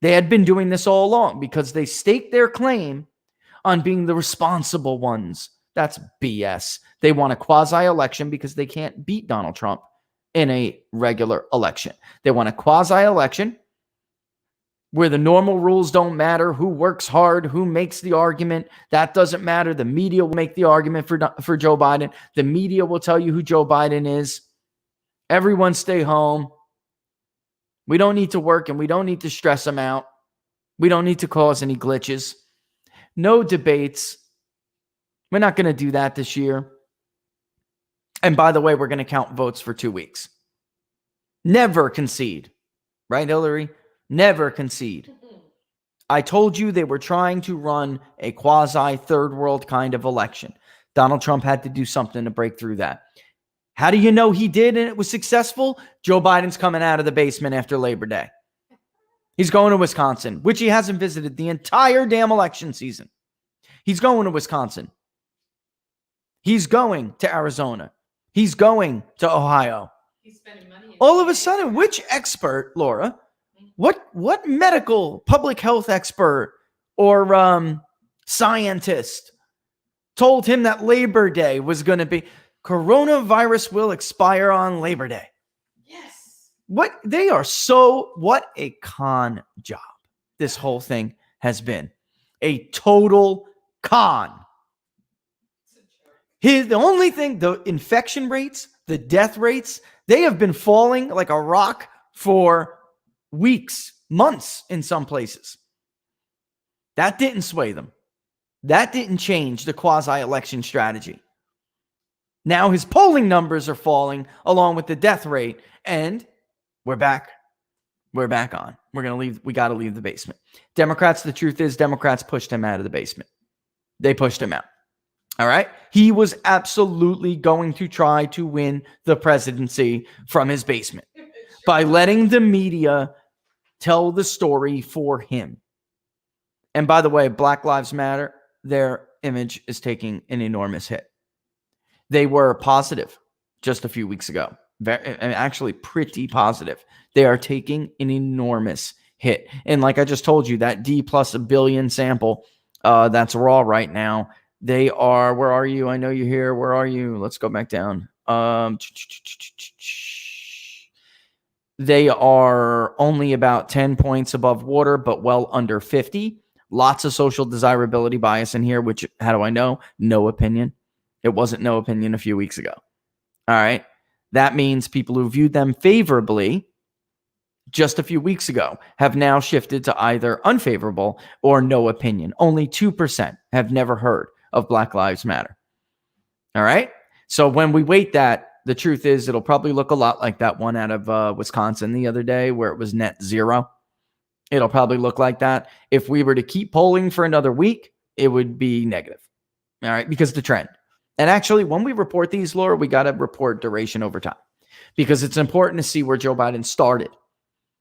They had been doing this all along because they staked their claim on being the responsible ones. That's BS. They want a quasi-election because they can't beat Donald Trump in a regular election. They want a quasi-election where the normal rules don't matter, who works hard, who makes the argument. That doesn't matter. The media will make the argument for Joe Biden. The media will tell you who Joe Biden is. Everyone stay home. We don't need to work and we don't need to stress them out. We don't need to cause any glitches. No debates. We're not going to do that this year. And by the way, we're going to count votes for 2 weeks. Never concede. Right, Hillary? Never concede. I told you they were trying to run a quasi third world kind of election. Donald Trump had to do something to break through that. How do you know he did and it was successful? Joe Biden's coming out of the basement after Labor Day. He's going to Wisconsin, which he hasn't visited the entire damn election season. He's going to Wisconsin. He's going to Arizona. He's going to Ohio. He's spending money. All of a sudden, which expert, Laura, what medical public health expert or scientist told him that Labor Day was going to be coronavirus will expire on Labor Day? Yes. What a con job this whole thing has been. A total con. The only thing, the infection rates, the death rates, they have been falling like a rock for weeks, months in some places. That didn't sway them. That didn't change the quasi-election strategy. Now his polling numbers are falling along with the death rate, and we're back. We're back on. We're going to leave. We got to leave the basement. Democrats, the truth is, Democrats pushed him out of the basement. They pushed him out. All right. He was absolutely going to try to win the presidency from his basement by letting the media tell the story for him. And by the way, Black Lives Matter, their image is taking an enormous hit. They were positive just a few weeks ago. Actually pretty positive. They are taking an enormous hit. And like I just told you, that D plus a billion sample That's Raw right now. They are, where are you? I know you're here. Where are you? Let's go back down. They are only about 10 points above water, but well under 50. Lots of social desirability bias in here, which, how do I know? No opinion. It wasn't no opinion a few weeks ago. All right. That means people who viewed them favorably just a few weeks ago have now shifted to either unfavorable or no opinion. Only 2% have never heard of Black Lives Matter. All right. So when we weight that, the truth is it'll probably look a lot like that one out of Wisconsin the other day where it was net zero. It'll probably look like that. If we were to keep polling for another week, it would be negative. All right. Because the trend. And actually, when we report these, Laura, we got to report duration over time because it's important to see where Joe Biden started.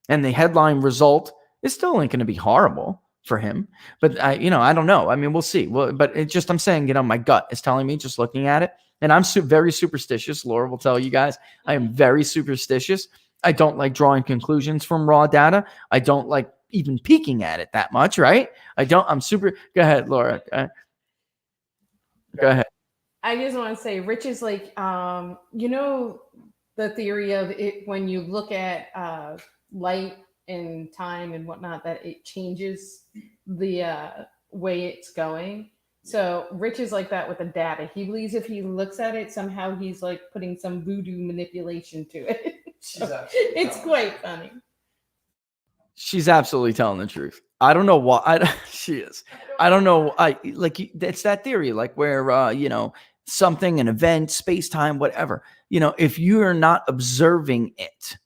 And the headline result is still going to be horrible for him. But I don't know. I mean, we'll see. Well, but it just, I'm saying, my gut is telling me just looking at it. And I'm very superstitious. Laura will tell you guys, I am very superstitious. I don't like drawing conclusions from raw data. I don't like even peeking at it that much, right? Go ahead, Laura. Go ahead. I just want to say, Rich is like, the theory of it when you look at light and time and whatnot, that it changes the way it's going. So Rich is like that with the data. He believes if he looks at it, somehow he's like putting some voodoo manipulation to it. So it's quite funny. She's absolutely telling the truth. I don't know why she is. I don't know. It's that theory, like where, something, an event, space, time, whatever, if you are not observing it,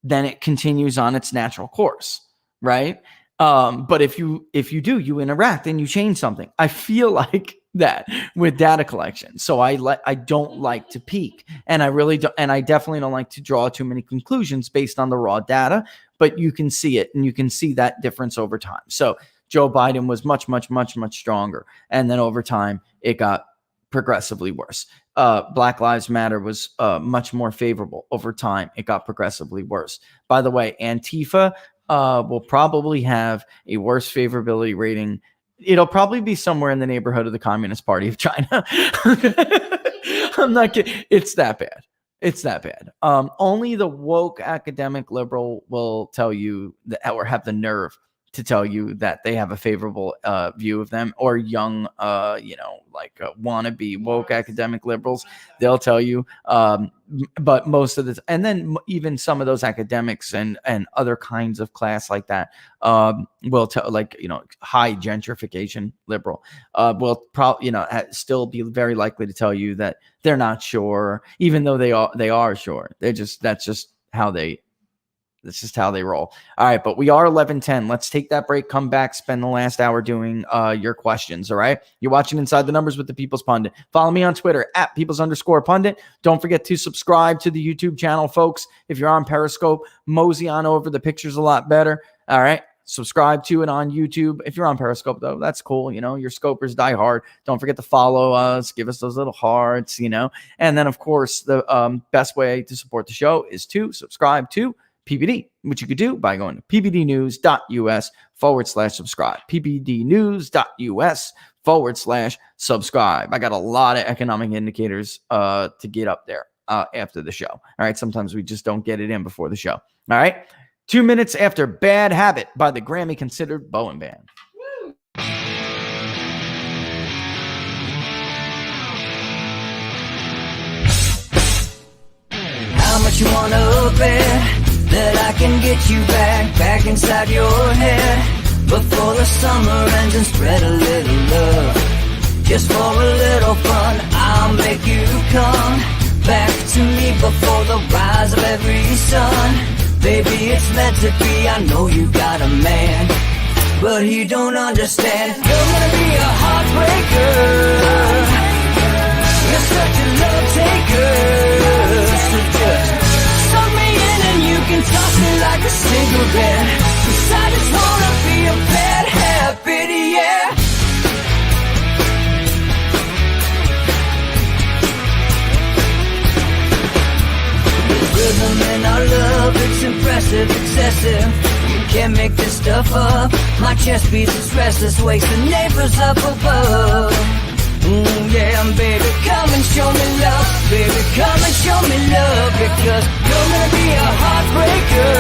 then it continues on its natural course. Right. But if you do, you interact and you change something. I feel like that with data collection. So I don't like to peek, and I really don't, and I definitely don't like to draw too many conclusions based on the raw data, but you can see it and you can see that difference over time. So Joe Biden was much, much, much, much stronger. And then over time, it got progressively worse. Black Lives Matter was much more favorable. Over time, it got progressively worse. By the way, Antifa will probably have a worse favorability rating. It'll probably be somewhere in the neighborhood of the Communist Party of China. I'm not kidding. It's that bad. It's that bad. Only the woke academic liberal will tell you that, or have the nerve to tell you that they have a favorable view of them, or young, wannabe woke academic liberals. They'll tell you, but most of the, and then even some of those academics and other kinds of class like that will tell, high gentrification liberal will probably, still be very likely to tell you that they're not sure, even though they are sure. That's just how they roll. All right, but we are 11:10. Let's take that break, come back, spend the last hour doing your questions, all right? You're watching Inside the Numbers with the People's Pundit. Follow me on Twitter, @Peoples_Pundit. Don't forget to subscribe to the YouTube channel, folks. If you're on Periscope, mosey on over. The picture's a lot better, all right? Subscribe to it on YouTube. If you're on Periscope, though, that's cool. Your scopers die hard. Don't forget to follow us. Give us those little hearts, And then, of course, the best way to support the show is to subscribe to PBD, which you could do by going to pbdnews.us/subscribe. pbdnews.us/subscribe. I got a lot of economic indicators to get up there after the show. All right. Sometimes we just don't get it in before the show. All right. 2 minutes after Bad Habit by the Grammy considered Bowen Band. How much you wanna bet that I can get you back inside your head before the summer ends, and spread a little love just for a little fun. I'll make you come back to me before the rise of every sun. Baby, it's meant to be. I know you got a man, but he don't understand. You're gonna be a heartbreaker. You're such a love taker. So just suck me in and you can toss me like a cigarette. 'Cause I just wanna be a bad habit, yeah. The rhythm in our love, it's impressive, excessive. You Can't make this stuff up. My chest beats, it's restless, wakes the neighbors up above. Yeah, baby, come and show me love. Baby, come and show me love. Because you're gonna be a heartbreaker.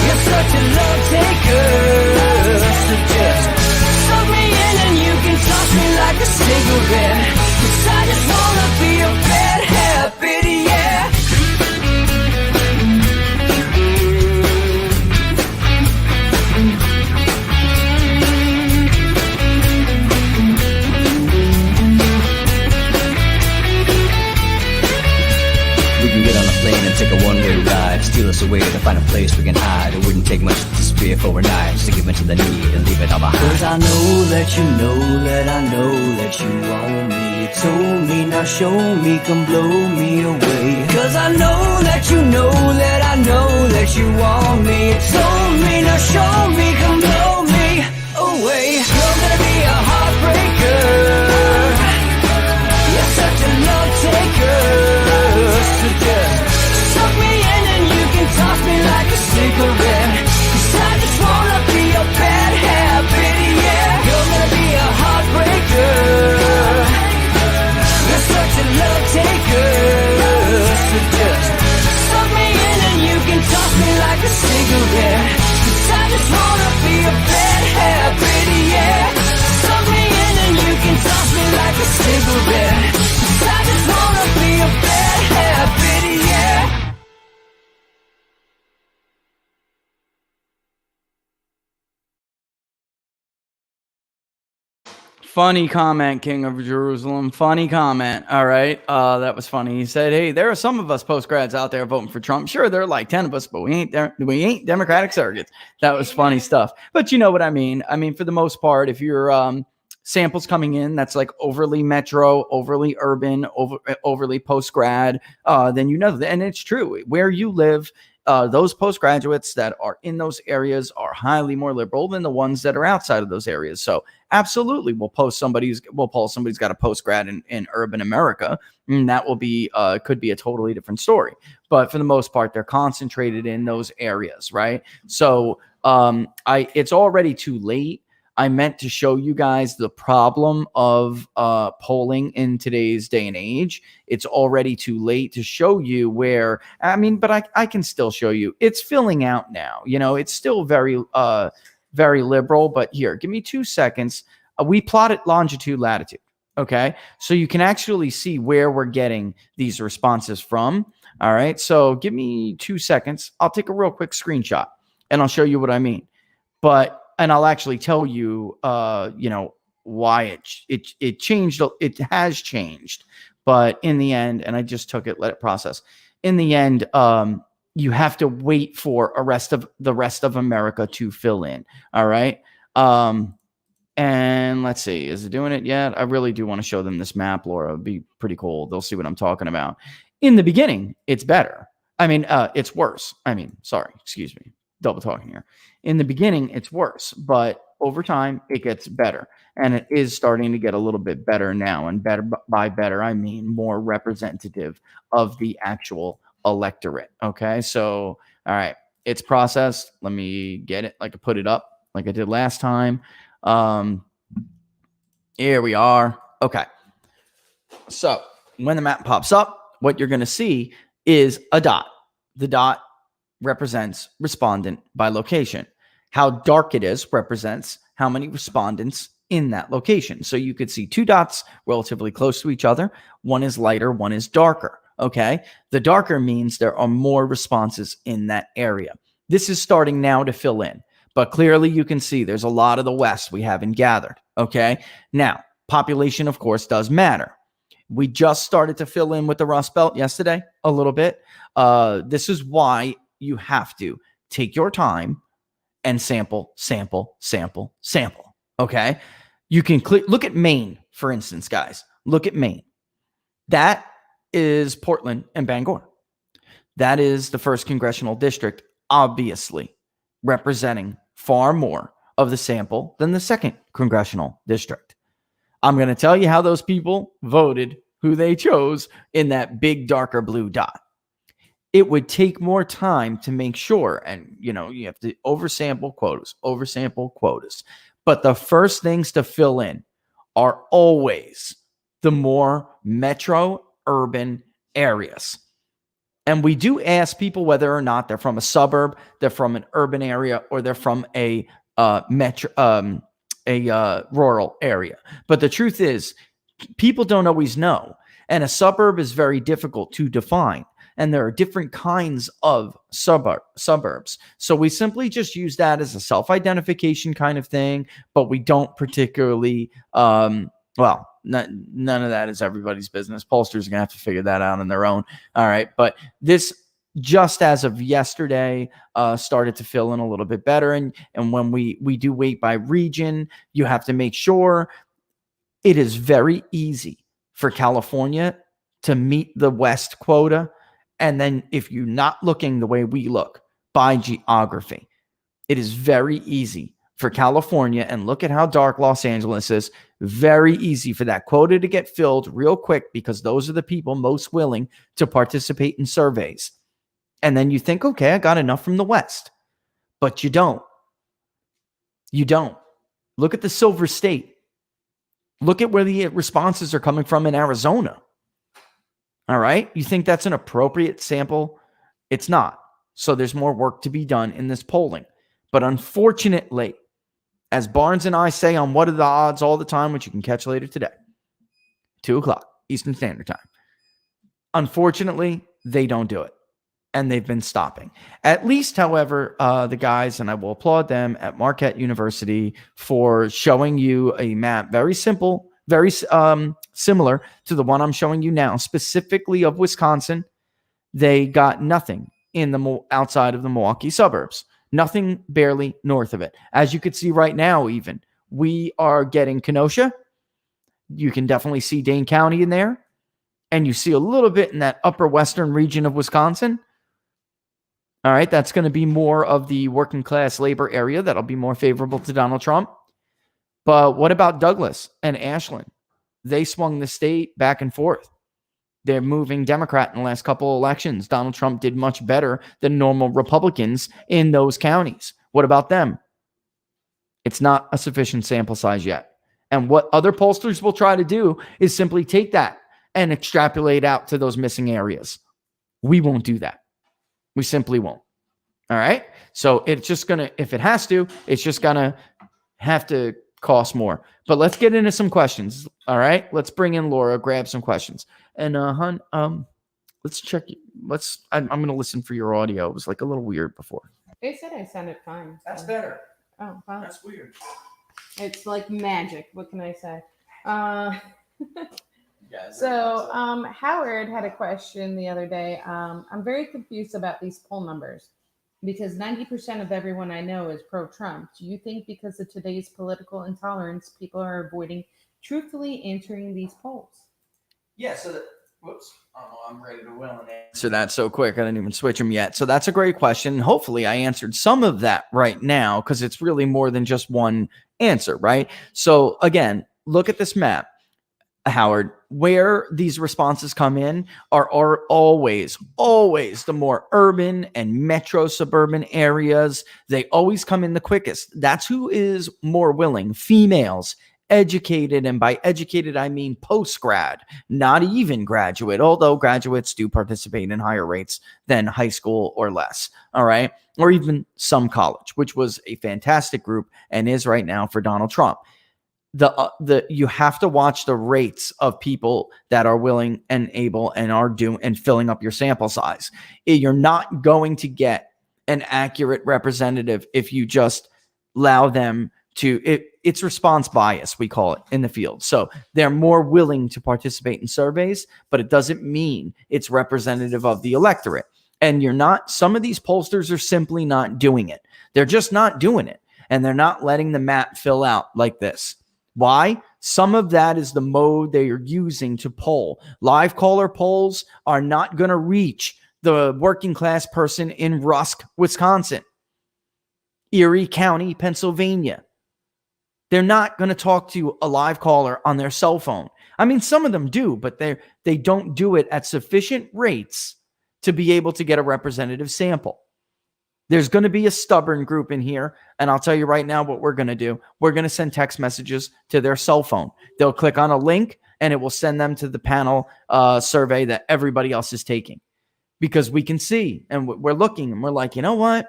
You're such a love taker. So just suck me in and you can toss me like a cigarette. 'Cause I just wanna be a bad habit, yeah. We can get on a plane and take a one-way ride. Steal us away to find a place we can hide. It wouldn't take much to spear for knives to give in to the need and leave it all behind. 'Cause I know that you know that I know that you want me. You told me, now show me, come blow me away. 'Cause I know that you know that I know that you want me. You told me, now show me, come blow me away. You're gonna be a heartbreaker. You're such a love taker. So just suck me in and you can toss me like a cigarette. 'Cause I just wanna be a bad habit, yeah. You're gonna be a heartbreaker. You're such a love taker. So just suck me in and you can toss me like a cigarette. 'Cause I just wanna be a bad habit, yeah. Suck me in and you can toss me like a cigarette. 'Cause I just wanna be a bad habit, yeah. Funny comment, King of Jerusalem. Funny comment. All right. That was funny. He said, hey, there are some of us post-grads out there voting for Trump. Sure, there are like 10 of us, but we ain't Democratic surrogates. That was funny stuff. But you know what I mean? I mean, for the most part, if you're samples coming in that's like overly metro, overly urban, overly post-grad, then you know that. And it's true. Where you live, those postgraduates that are in those areas are highly more liberal than the ones that are outside of those areas. So absolutely, we'll poll somebody's got a postgrad in urban America, and that will be could be a totally different story. But for the most part, they're concentrated in those areas, right? So it's already too late. I meant to show you guys the problem of polling in today's day and age. It's already too late to show you where, I mean, but I can still show you. It's filling out now. You know, it's still very liberal, but here, give me 2 seconds. We plotted longitude, latitude. Okay. So you can actually see where we're getting these responses from. All right. So give me 2 seconds. I'll take a real quick screenshot and I'll show you what I mean. And I'll actually tell you, why it changed. It has changed, but in the end, and I just took it, let it process. In the end, you have to wait for the rest of America to fill in. All right. And let's see, is it doing it yet? I really do want to show them this map, Laura. It'd be pretty cool. They'll see what I'm talking about. In the beginning, it's better. I mean, it's worse. Excuse me. Double talking here. In the beginning, it's worse, but over time, it gets better. And it is starting to get a little bit better now. And better by better, I mean more representative of the actual electorate. Okay, so, all right, it's processed. Let me get it, like I put it up like I did last time. Here we are. Okay, so when the map pops up, what you're going to see is a dot. The dot represents respondent by location. How dark it is represents how many respondents in that location. So you could see two dots relatively close to each other. One is lighter, one is darker. Okay. The darker means there are more responses in that area. This is starting now to fill in, but clearly you can see there's a lot of the West we haven't gathered. Okay. Now, population, of course, does matter. We just started to fill in with the Rust Belt yesterday a little bit. This is why you have to take your time and sample. Okay. You can look at Maine, for instance, guys. Look at Maine. That is Portland and Bangor. That is the 1st congressional district, obviously representing far more of the sample than the 2nd congressional district. I'm going to tell you how those people voted, who they chose in that big darker blue dot. it would take more time to make sure. And, you know, you have to oversample quotas. But the first things to fill in are always the more metro urban areas. And we do ask people whether or not they're from a suburb, they're from an urban area, or they're from a rural area. But the truth is, people don't always know. And a suburb is very difficult to define. And there are different kinds of suburbs. So we simply just use that as a self-identification kind of thing, but we don't particularly, none of that is everybody's business. Pollsters are going to have to figure that out on their own. All right. But this, just as of yesterday, started to fill in a little bit better. And when we do weight by region, you have to make sure it is very easy for California to meet the West quota. And then if you're not looking the way we look by geography, it is very easy for California, and look at how dark Los Angeles is, very easy for that quota to get filled real quick because those are the people most willing to participate in surveys. And then you think, okay, I got enough from the West. But you don't. You don't. Look at the Silver State. Look at where the responses are coming from in Arizona. All right. You think that's an appropriate sample? It's not. So there's more work to be done in this polling. But unfortunately, as Barnes and I say on What Are the Odds all the time, which you can catch later today, 2:00 Eastern Standard Time. Unfortunately, they don't do it. And they've been stopping. At least, however, the guys, and I will applaud them at Marquette University for showing you a map, very simple, very similar to the one I'm showing you now, specifically of Wisconsin. They got nothing in the outside of the Milwaukee suburbs, nothing barely north of it. As you can see right now, even we are getting Kenosha. You can definitely see Dane County in there, and you see a little bit in that upper western region of Wisconsin. All right, that's going to be more of the working class labor area. That'll be more favorable to Donald Trump. But what about Douglas and Ashland? They swung the state back and forth. They're moving Democrat in the last couple of elections. Donald Trump did much better than normal Republicans in those counties. What about them? It's not a sufficient sample size yet. And what other pollsters will try to do is simply take that and extrapolate out to those missing areas. We won't do that. We simply won't. All right. So it's just going to, if it has to, it's just going to have to cost more. But let's get into some questions. All right. Let's bring in Laura, grab some questions. And Hun, let's check. I'm going to listen for your audio. It was like a little weird before. They said I sounded fine. That's better. Oh, wow. That's weird. It's like magic. What can I say? Guys, So Howard had a question the other day. I'm very confused about these poll numbers because 90% of everyone I know is pro-Trump. Do you think because of today's political intolerance, people are avoiding truthfully answering these polls? Yeah, so whoops. Oh, I'm ready to will and answer that so quick. I didn't even switch them yet. So that's a great question. Hopefully I answered some of that right now because it's really more than just one answer, right? So again, look at this map, Howard. Where these responses come in are always the more urban and metro suburban areas. They always come in the quickest. That's who is more willing. Females, educated, and by educated, I mean post-grad, not even graduate, although graduates do participate in higher rates than high school or less, all right? Or even some college, which was a fantastic group and is right now for Donald Trump. You have to watch the rates of people that are willing and able and are doing and filling up your sample size. You're not going to get an accurate representative if you just allow them to. It's response bias, we call it in the field. So they're more willing to participate in surveys, but it doesn't mean it's representative of the electorate. And some of these pollsters are simply not doing it. They're just not doing it. And they're not letting the map fill out like this. Why? Some of that is the mode they are using to poll. Live caller polls are not going to reach the working class person in Rusk, Wisconsin, Erie County, Pennsylvania. They're not going to talk to a live caller on their cell phone. I mean, some of them do, but they don't do it at sufficient rates to be able to get a representative sample. There's going to be a stubborn group in here, and I'll tell you right now what we're going to do. We're going to send text messages to their cell phone. They'll click on a link, and it will send them to the panel survey that everybody else is taking, because we can see, and we're looking, and we're like, you know what?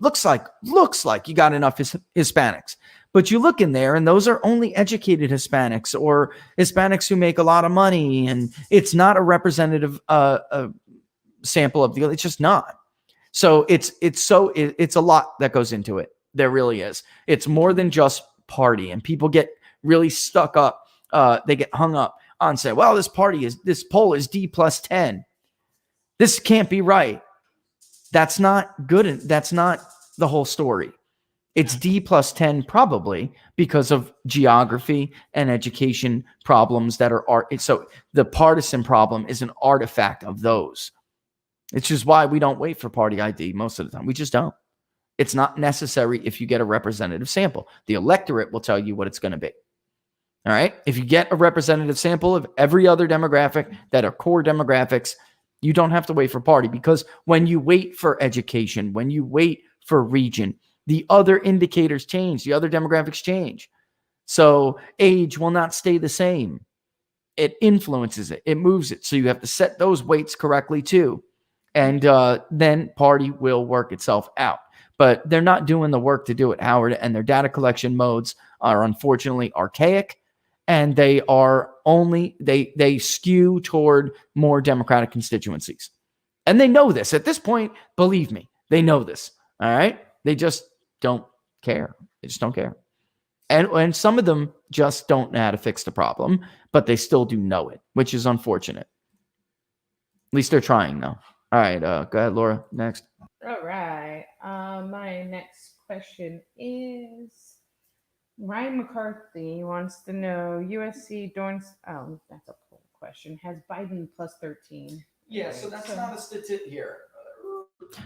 Looks like you got enough Hispanics. But you look in there, and those are only educated Hispanics or Hispanics who make a lot of money, and it's not a representative sample of the. It's just not. So it's a lot that goes into it. There really is. It's more than just party, and people get really stuck up. They get hung up on say, well, this poll is D plus 10. This can't be right. That's not good. That's not the whole story. It's D plus 10 probably because of geography and education problems that are so the partisan problem is an artifact of those. It's just why we don't wait for party ID most of the time. We just don't. It's not necessary if you get a representative sample. The electorate will tell you what it's going to be. All right? If you get a representative sample of every other demographic that are core demographics, you don't have to wait for party, because when you wait for education, when you wait for region, the other indicators change. The other demographics change. So age will not stay the same. It influences it. It moves it. So you have to set those weights correctly too. And then party will work itself out. But they're not doing the work to do it, Howard, and their data collection modes are unfortunately archaic, and they are they skew toward more Democratic constituencies. And they know this. At this point, believe me, they know this. All right? They just don't care. They just don't care. And some of them just don't know how to fix the problem, but they still do know it, which is unfortunate. At least they're trying, though. All right, go ahead, Laura. Next. All right. My next question is Ryan McCarthy wants to know USC Dorn's. Oh, that's a poll question. Has Biden plus 13? Yeah, so that's not a statistic here.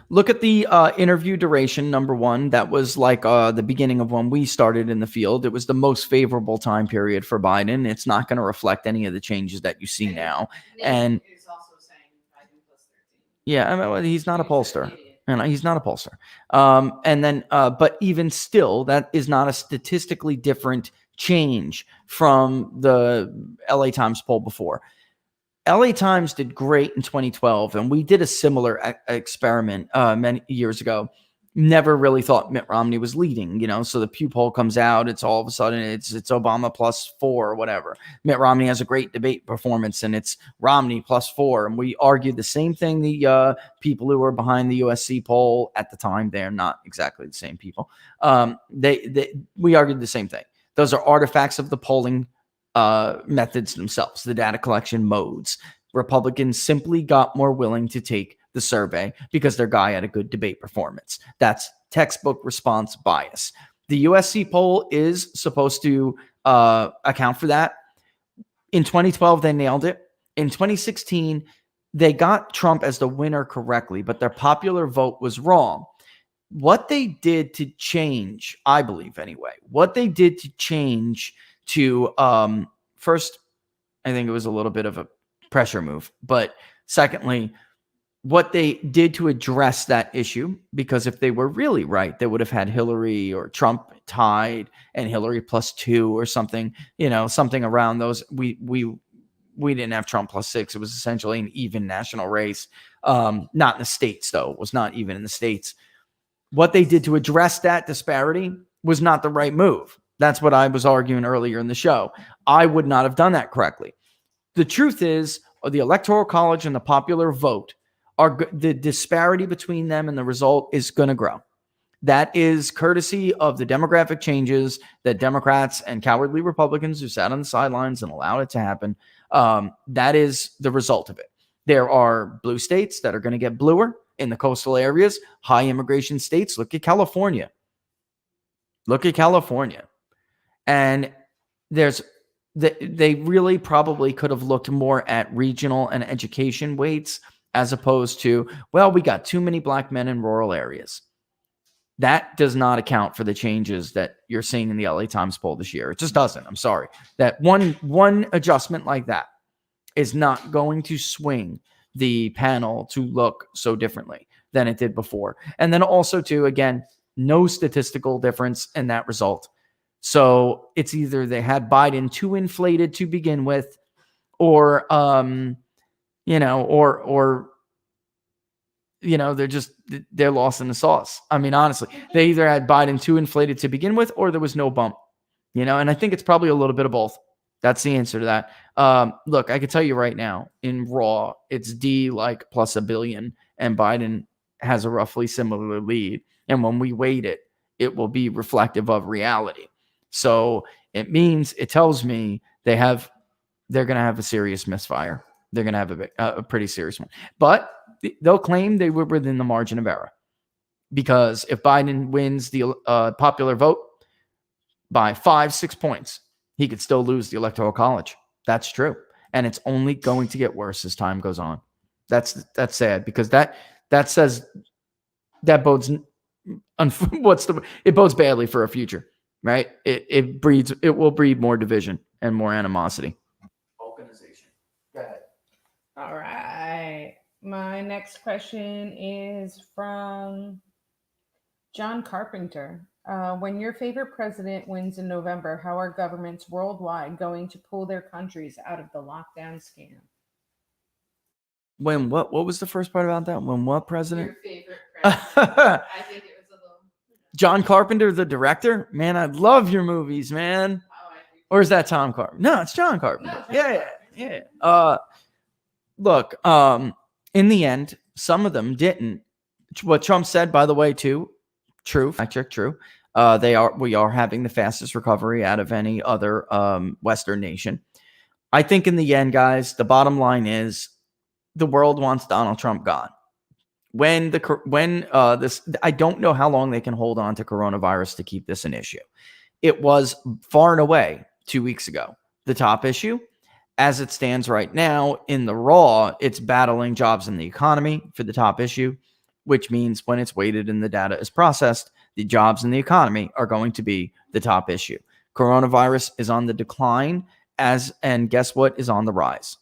Look at the interview duration, number one. That was like the beginning of when we started in the field. It was the most favorable time period for Biden. It's not going to reflect any of the changes that you see now. And is also saying Biden plus 13. Yeah, I mean, he's not a pollster. And he's not a pollster. And then, but even still, that is not a statistically different change from the LA Times poll before. LA Times did great in 2012, and we did a similar experiment many years ago. Never really thought Mitt Romney was leading, so the Pew poll comes out, it's all of a sudden it's Obama plus 4 or whatever. Mitt Romney has a great debate performance, and it's Romney plus 4. And we argued the same thing. The people who were behind the USC poll at the time, they're not exactly the same people. We argued the same thing. Those are artifacts of the polling methods themselves, the data collection modes. Republicans simply got more willing to take the survey because their guy had a good debate performance. That's textbook response bias. The USC poll is supposed to account for that. In 2012, they nailed it. In 2016, they got Trump as the winner correctly, but their popular vote was wrong. What they did to change, I believe anyway, what they did to change to first, I think it was a little bit of a pressure move, but secondly, what they did to address that issue, because if they were really right, they would have had Hillary or Trump tied and Hillary plus 2 or something, something around those. We didn't have Trump plus 6. It was essentially an even national race. Not in the states, though. It was not even in the states. What they did to address that disparity was not the right move. That's what I was arguing earlier in the show. I would not have done that correctly. The truth is, the Electoral College and the popular vote the disparity between them and the result is going to grow. That is courtesy of the demographic changes that Democrats and cowardly Republicans who sat on the sidelines and allowed it to happen. That is the result of it. There are blue states that are going to get bluer in the coastal areas, high immigration states. Look at California. And they really probably could have looked more at regional and education weights as opposed to, well, we got too many black men in rural areas. That does not account for the changes that you're seeing in the LA Times poll this year. It just doesn't. I'm sorry. That one adjustment like that is not going to swing the panel to look so differently than it did before. And then also, too, again, no statistical difference in that result. So it's either they had Biden too inflated to begin with, or they're lost in the sauce. I mean, honestly, they either had Biden too inflated to begin with, or there was no bump, and I think it's probably a little bit of both. That's the answer to that. Look, I can tell you right now, in raw, it's D like plus $1 billion, and Biden has a roughly similar lead. And when we weight it, it will be reflective of reality. So it tells me they're going to have a serious misfire. They're going to have a pretty serious one. But they'll claim they were within the margin of error. Because if Biden wins the popular vote by 5-6 points, he could still lose the Electoral College. That's true. And it's only going to get worse as time goes on. That's sad, because that says that bodes it bodes badly for a future, right? It will breed more division and more animosity. Organization. Go ahead. All right. My next question is from John Carpenter. When your favorite president wins in November, how are governments worldwide going to pull their countries out of the lockdown scam? When what was the first part about that? When what president? Your favorite president. I think it was a little... John Carpenter, the director? Man, I love your movies, man. Or is that Tom Carpenter? No, it's John Carpenter. No, yeah. Look, in the end, some of them didn't. What Trump said, by the way, too, true, fact check, true. We are having the fastest recovery out of any other Western nation. I think in the end, guys, the bottom line is the world wants Donald Trump gone. I don't know how long they can hold on to coronavirus to keep this an issue. It was far and away 2 weeks ago the top issue. As it stands right now, in the raw, it's battling jobs in the economy for the top issue, which means when it's weighted and the data is processed, the jobs in the economy are going to be the top issue. Coronavirus is on the decline, and guess what is on the rise?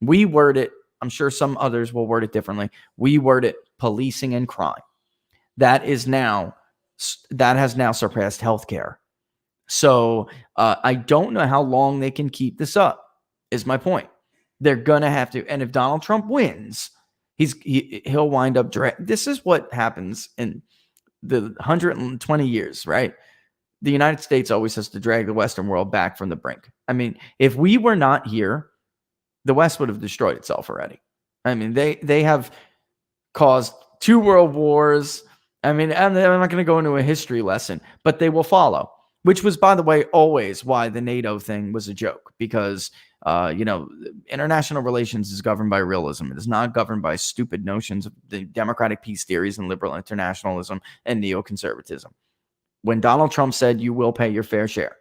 We word it, I'm sure some others will word it differently. We word it policing and crime. That has now surpassed healthcare. So I don't know how long they can keep this up, is my point. They're going to have to. And if Donald Trump wins, he'll wind up. This is what happens in the 120 years, right? The United States always has to drag the Western world back from the brink. I mean, if we were not here, the West would have destroyed itself already. I mean, they have caused 2 world wars. I mean, I'm not going to go into a history lesson, but they will follow, which was, by the way, always why the NATO thing was a joke, because, international relations is governed by realism. It is not governed by stupid notions of the democratic peace theories and liberal internationalism and neoconservatism. When Donald Trump said you will pay your fair share,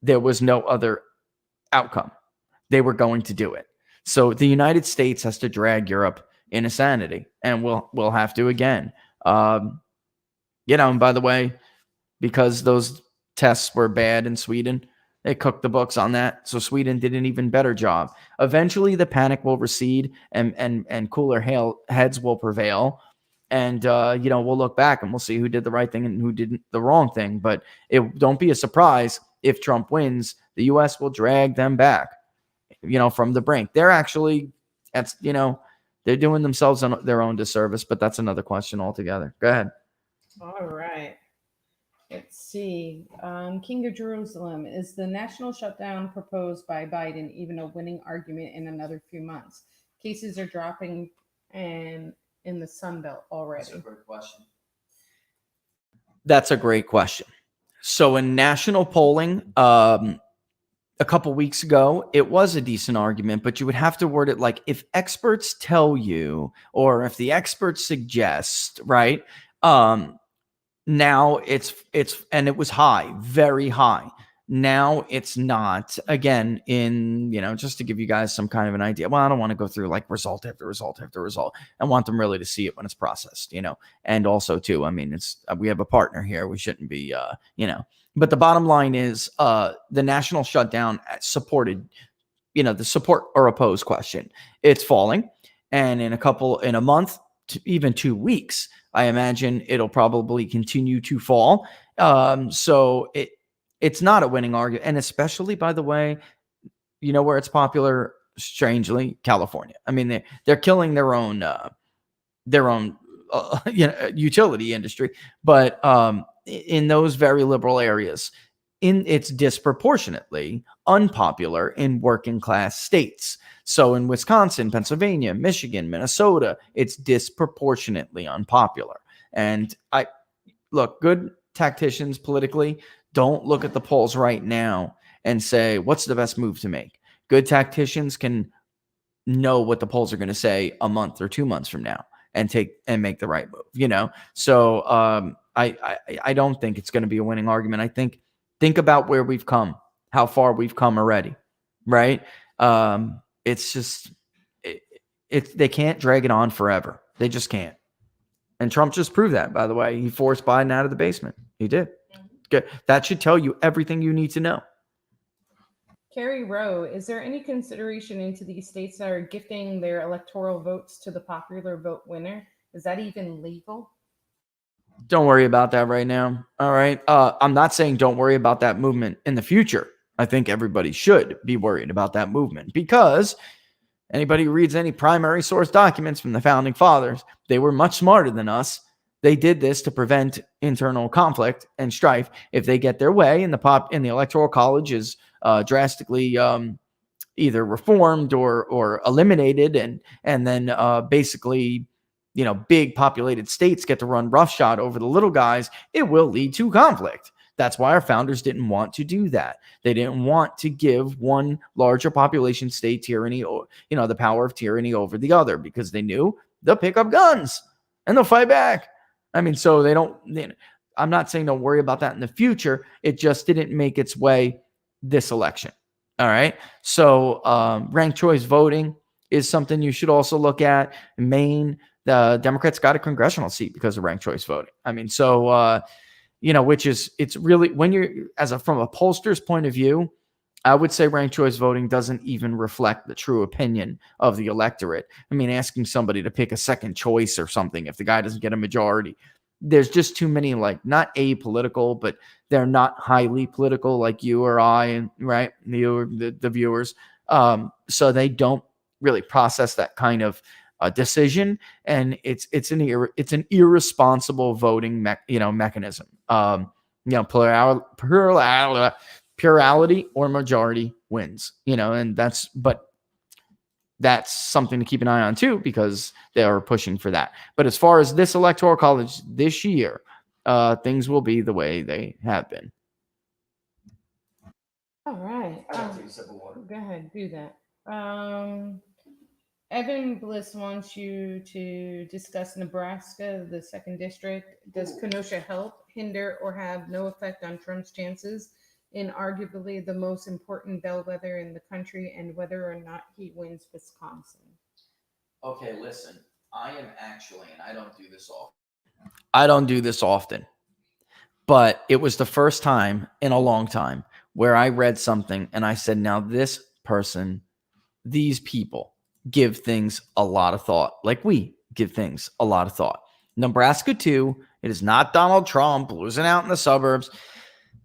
there was no other outcome. They were going to do it. So the United States has to drag Europe into sanity, and we'll have to again. And by the way, because those tests were bad in Sweden, they cooked the books on that. So Sweden did an even better job. Eventually, the panic will recede, and cooler heads will prevail. And we'll look back and we'll see who did the right thing and who did the wrong thing. But don't be a surprise if Trump wins. The U.S. will drag them back, from the brink. They're actually, they're doing themselves their own disservice. But that's another question altogether. Go ahead. All right. Let's see. King of Jerusalem, is the national shutdown proposed by Biden even a winning argument in another few months? Cases are dropping in the Sun Belt already. That's a great question. That's a great question. So in national polling, a couple weeks ago, it was a decent argument, but you would have to word it like, if experts tell you, or if the experts suggest, right? Now it's and it was high, very high. Now it's not. Again, just to give you guys some kind of an idea. Well, I don't want to go through like result after result after result. I want them really to see it when it's processed, And also too, I mean, we have a partner here. We shouldn't be, But the bottom line is, the national shutdown supported, the support or oppose question. It's falling. And in a month, to even 2 weeks, I imagine it'll probably continue to fall. So it's not a winning argument. And especially, by the way, you know where it's popular, strangely, California. I mean, they're killing their own utility industry, but in those very liberal areas, it's disproportionately unpopular in working class states. So in Wisconsin, Pennsylvania, Michigan, Minnesota, it's disproportionately unpopular. And good tacticians politically don't look at the polls right now and say, what's the best move to make? Good tacticians can know what the polls are going to say a month or 2 months from now and make the right move, So I don't think it's going to be a winning argument. I think about where we've come, how far we've come already, right? It's just they can't drag it on forever. They just can't. And Trump just proved that, by the way. He forced Biden out of the basement. He did. Good. That should tell you everything you need to know. Carrie Rowe, is there any consideration into these states that are gifting their electoral votes to the popular vote winner? Is that even legal? Don't worry about that right now. All right. I'm not saying don't worry about that movement in the future. I think everybody should be worried about that movement, because anybody who reads any primary source documents from the founding fathers, they were much smarter than us. They did this to prevent internal conflict and strife. If they get their way and the electoral college is drastically either reformed or eliminated, and then basically, big populated states get to run roughshod over the little guys, it will lead to conflict. That's why our founders didn't want to do that. They didn't want to give one larger population state tyranny, or the power of tyranny over the other, because they knew they'll pick up guns and they'll fight back. I mean, so they don't. I'm not saying don't worry about that in the future. It just didn't make its way this election. All right. So ranked choice voting is something you should also look at. In Maine, the Democrats got a congressional seat because of ranked choice voting. I mean, so it's really, when you're from a pollster's point of view, I would say ranked choice voting doesn't even reflect the true opinion of the electorate. I mean, asking somebody to pick a second choice or something if the guy doesn't get a majority, there's just too many, not apolitical, but they're not highly political like you or I, and right, you or the viewers. So they don't really process that kind of decision, and it's an irresponsible voting mechanism. Plurality or majority wins, and that's something to keep an eye on too, because they are pushing for that. But as far as this electoral college this year, things will be the way they have been. All right. Go ahead, do that. Evan Bliss wants you to discuss Nebraska, the 2nd district. Does Kenosha help, hinder, or have no effect on Trump's chances in arguably the most important bellwether in the country, and whether or not he wins Wisconsin? Okay, listen, I am actually, and I don't do this often, but it was the first time in a long time where I read something and I said, now this person, these people give things a lot of thought. Like we give things a lot of thought. Nebraska 2, it is not Donald Trump losing out in the suburbs.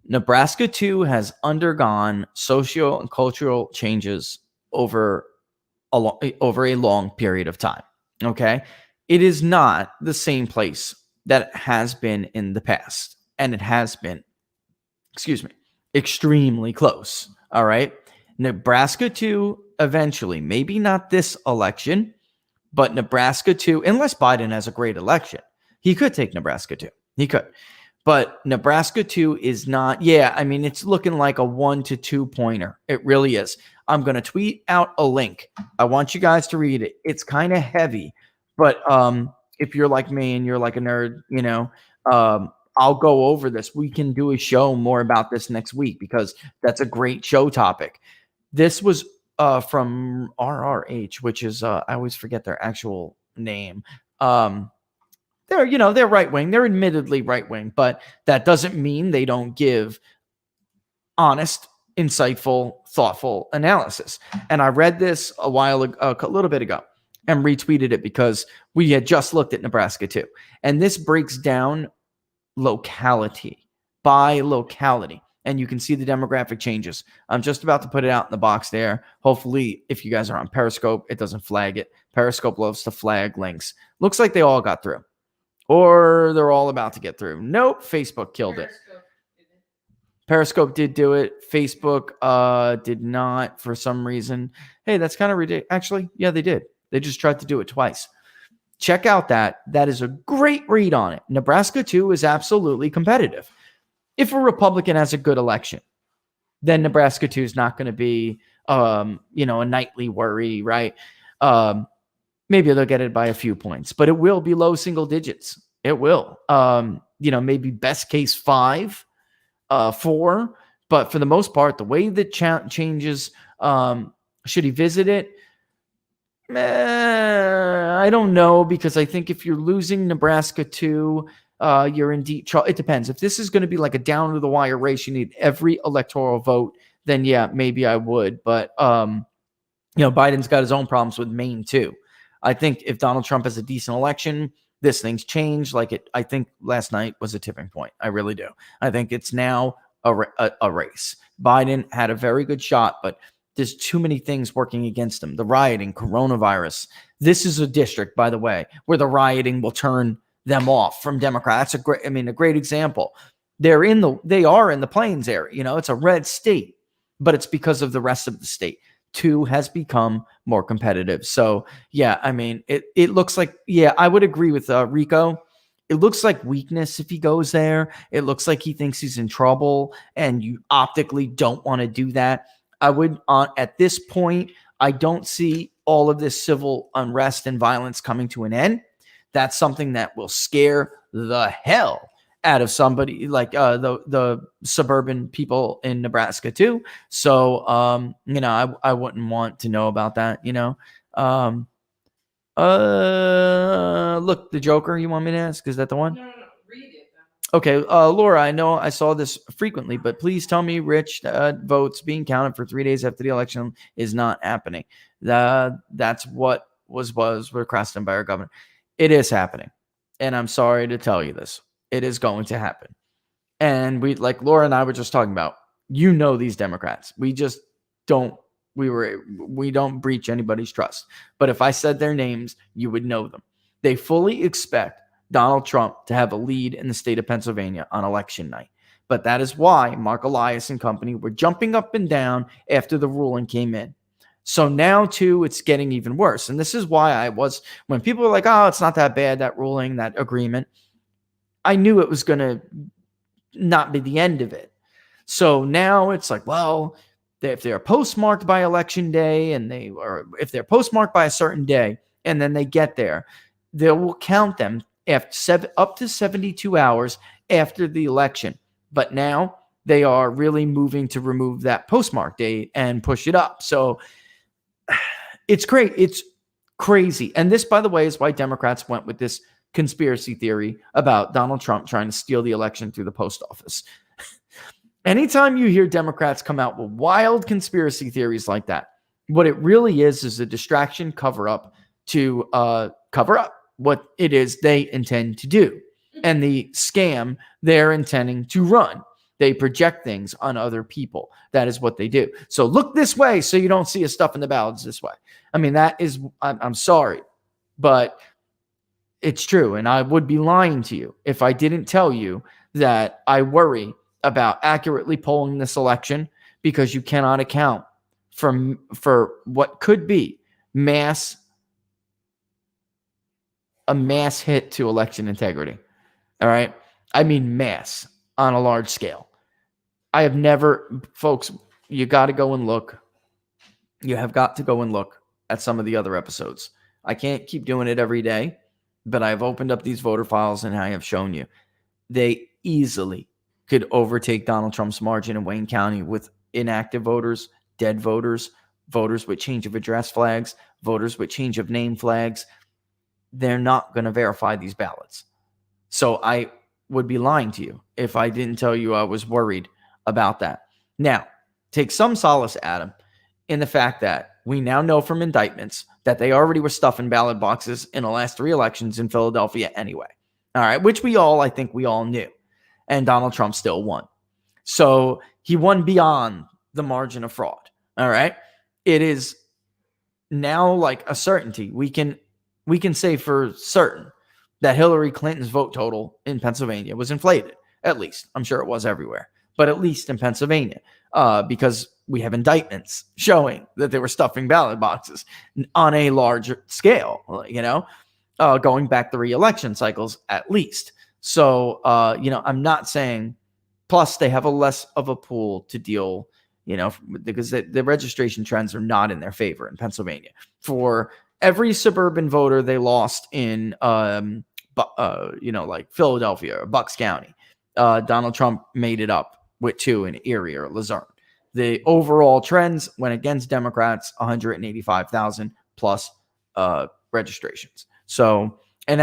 Nebraska 2 has undergone social and cultural changes over a long period of time. Okay. It is not the same place that it has been in the past. And it has been, extremely close. All right. Nebraska 2 eventually, maybe not this election, but Nebraska 2, unless Biden has a great election, he could take Nebraska 2. He could. But Nebraska 2 is not, it's looking like a 1 to 2 pointer. It really is. I'm going to tweet out a link. I want you guys to read it. It's kind of heavy, but if you're like me and you're like a nerd, I'll go over this. We can do a show more about this next week, because that's a great show topic. This was from RRH, which is, I always forget their actual name. They're right wing. They're admittedly right wing, but that doesn't mean they don't give honest, insightful, thoughtful analysis. And I read this a little bit ago, and retweeted it because we had just looked at Nebraska too. And this breaks down locality by locality. And you can see the demographic changes. I'm just about to put it out in the box there. Hopefully, if you guys are on Periscope, it doesn't flag it. Periscope loves to flag links. Looks like they all got through. Or they're all about to get through. Nope, Facebook killed it. Periscope did do it. Facebook did not for some reason. Hey, that's kind of ridiculous. Actually, yeah, they did. They just tried to do it twice. Check out that. That is a great read on it. Nebraska, too, is absolutely competitive. If a Republican has a good election, then Nebraska 2 is not going to be, a nightly worry, right? Maybe they'll get it by a few points, but it will be low single digits. It will. Maybe best case 5, 4. But for the most part, the way that changes, should he visit it? I don't know, because I think if you're losing Nebraska 2, you're in deep trouble. It depends. If this is going to be like a down to the wire race, you need every electoral vote, then yeah, maybe I would. But, Biden's got his own problems with Maine too. I think if Donald Trump has a decent election, this thing's changed. I think last night was a tipping point. I really do. I think it's now a race. Biden had a very good shot, but there's too many things working against him. The rioting, coronavirus. This is a district, by the way, where the rioting will turn them off from Democrats. That's a great example. They are in the Plains area. It's a red state, but it's because of the rest of the state. 2 has become more competitive. So yeah, it looks like, I would agree with Rico. It looks like weakness if he goes there. It looks like he thinks he's in trouble, and you optically don't want to do that. I would, at this point, I don't see all of this civil unrest and violence coming to an end. That's something that will scare the hell out of somebody like the suburban people in Nebraska too. So, I wouldn't want to know about that, Look, the Joker, you want me to ask? Is that the one? No, read it. Okay, Laura, I know I saw this frequently, but please tell me Rich votes being counted for 3 days after the election is not happening. That's what was requested by our governor. It is happening, and I'm sorry to tell you this. It is going to happen. And like Laura and I were just talking about, these Democrats. We just don't, we don't breach anybody's trust. But if I said their names, you would know them. They fully expect Donald Trump to have a lead in the state of Pennsylvania on election night. But that is why Mark Elias and company were jumping up and down after the ruling came in. So now, too, it's getting even worse. And this is why when people were like, oh, it's not that bad, that ruling, that agreement, I knew it was going to not be the end of it. So now it's like, well, if they're postmarked by election day or if they're postmarked by a certain day and then they get there, they will count them up to 72 hours after the election. But now they are really moving to remove that postmark date and push it up. So it's great. It's crazy. And this, by the way, is why Democrats went with this conspiracy theory about Donald Trump trying to steal the election through the post office. Anytime you hear Democrats come out with wild conspiracy theories like that, what it really is a distraction cover up to cover up what it is they intend to do and the scam they're intending to run. They project things on other people. That is what they do. So look this way so you don't see us stuff in the ballots this way. I'm sorry, but it's true. And I would be lying to you if I didn't tell you that I worry about accurately polling this election, because you cannot account for what could be a mass hit to election integrity. All right. Mass on a large scale. I have never, folks, you got to go and look. You have got to go and look at some of the other episodes. I can't keep doing it every day, but I've opened up these voter files and I have shown you they easily could overtake Donald Trump's margin in Wayne County with inactive voters, dead voters, voters with change of address flags, voters with change of name flags. They're not going to verify these ballots. So I would be lying to you if I didn't tell you I was worried about that. Now, take some solace, Adam, in the fact that We now know from indictments that they already were stuffing ballot boxes in the last 3 elections in Philadelphia anyway. All right, which I think we all knew. And Donald Trump still won. So he won beyond the margin of fraud. All right. It is now like a certainty. We can say for certain that Hillary Clinton's vote total in Pennsylvania was inflated. At least. I'm sure it was everywhere. But at least in Pennsylvania. Because we have indictments showing that they were stuffing ballot boxes on a large scale, going back 3 election cycles at least. So, I'm not saying, plus they have a less of a pool to deal, because the registration trends are not in their favor in Pennsylvania. For every suburban voter they lost in, like Philadelphia or Bucks County, Donald Trump made it up with 2 in Erie or Luzerne. The overall trends went against Democrats, 185,000 plus registrations. So, and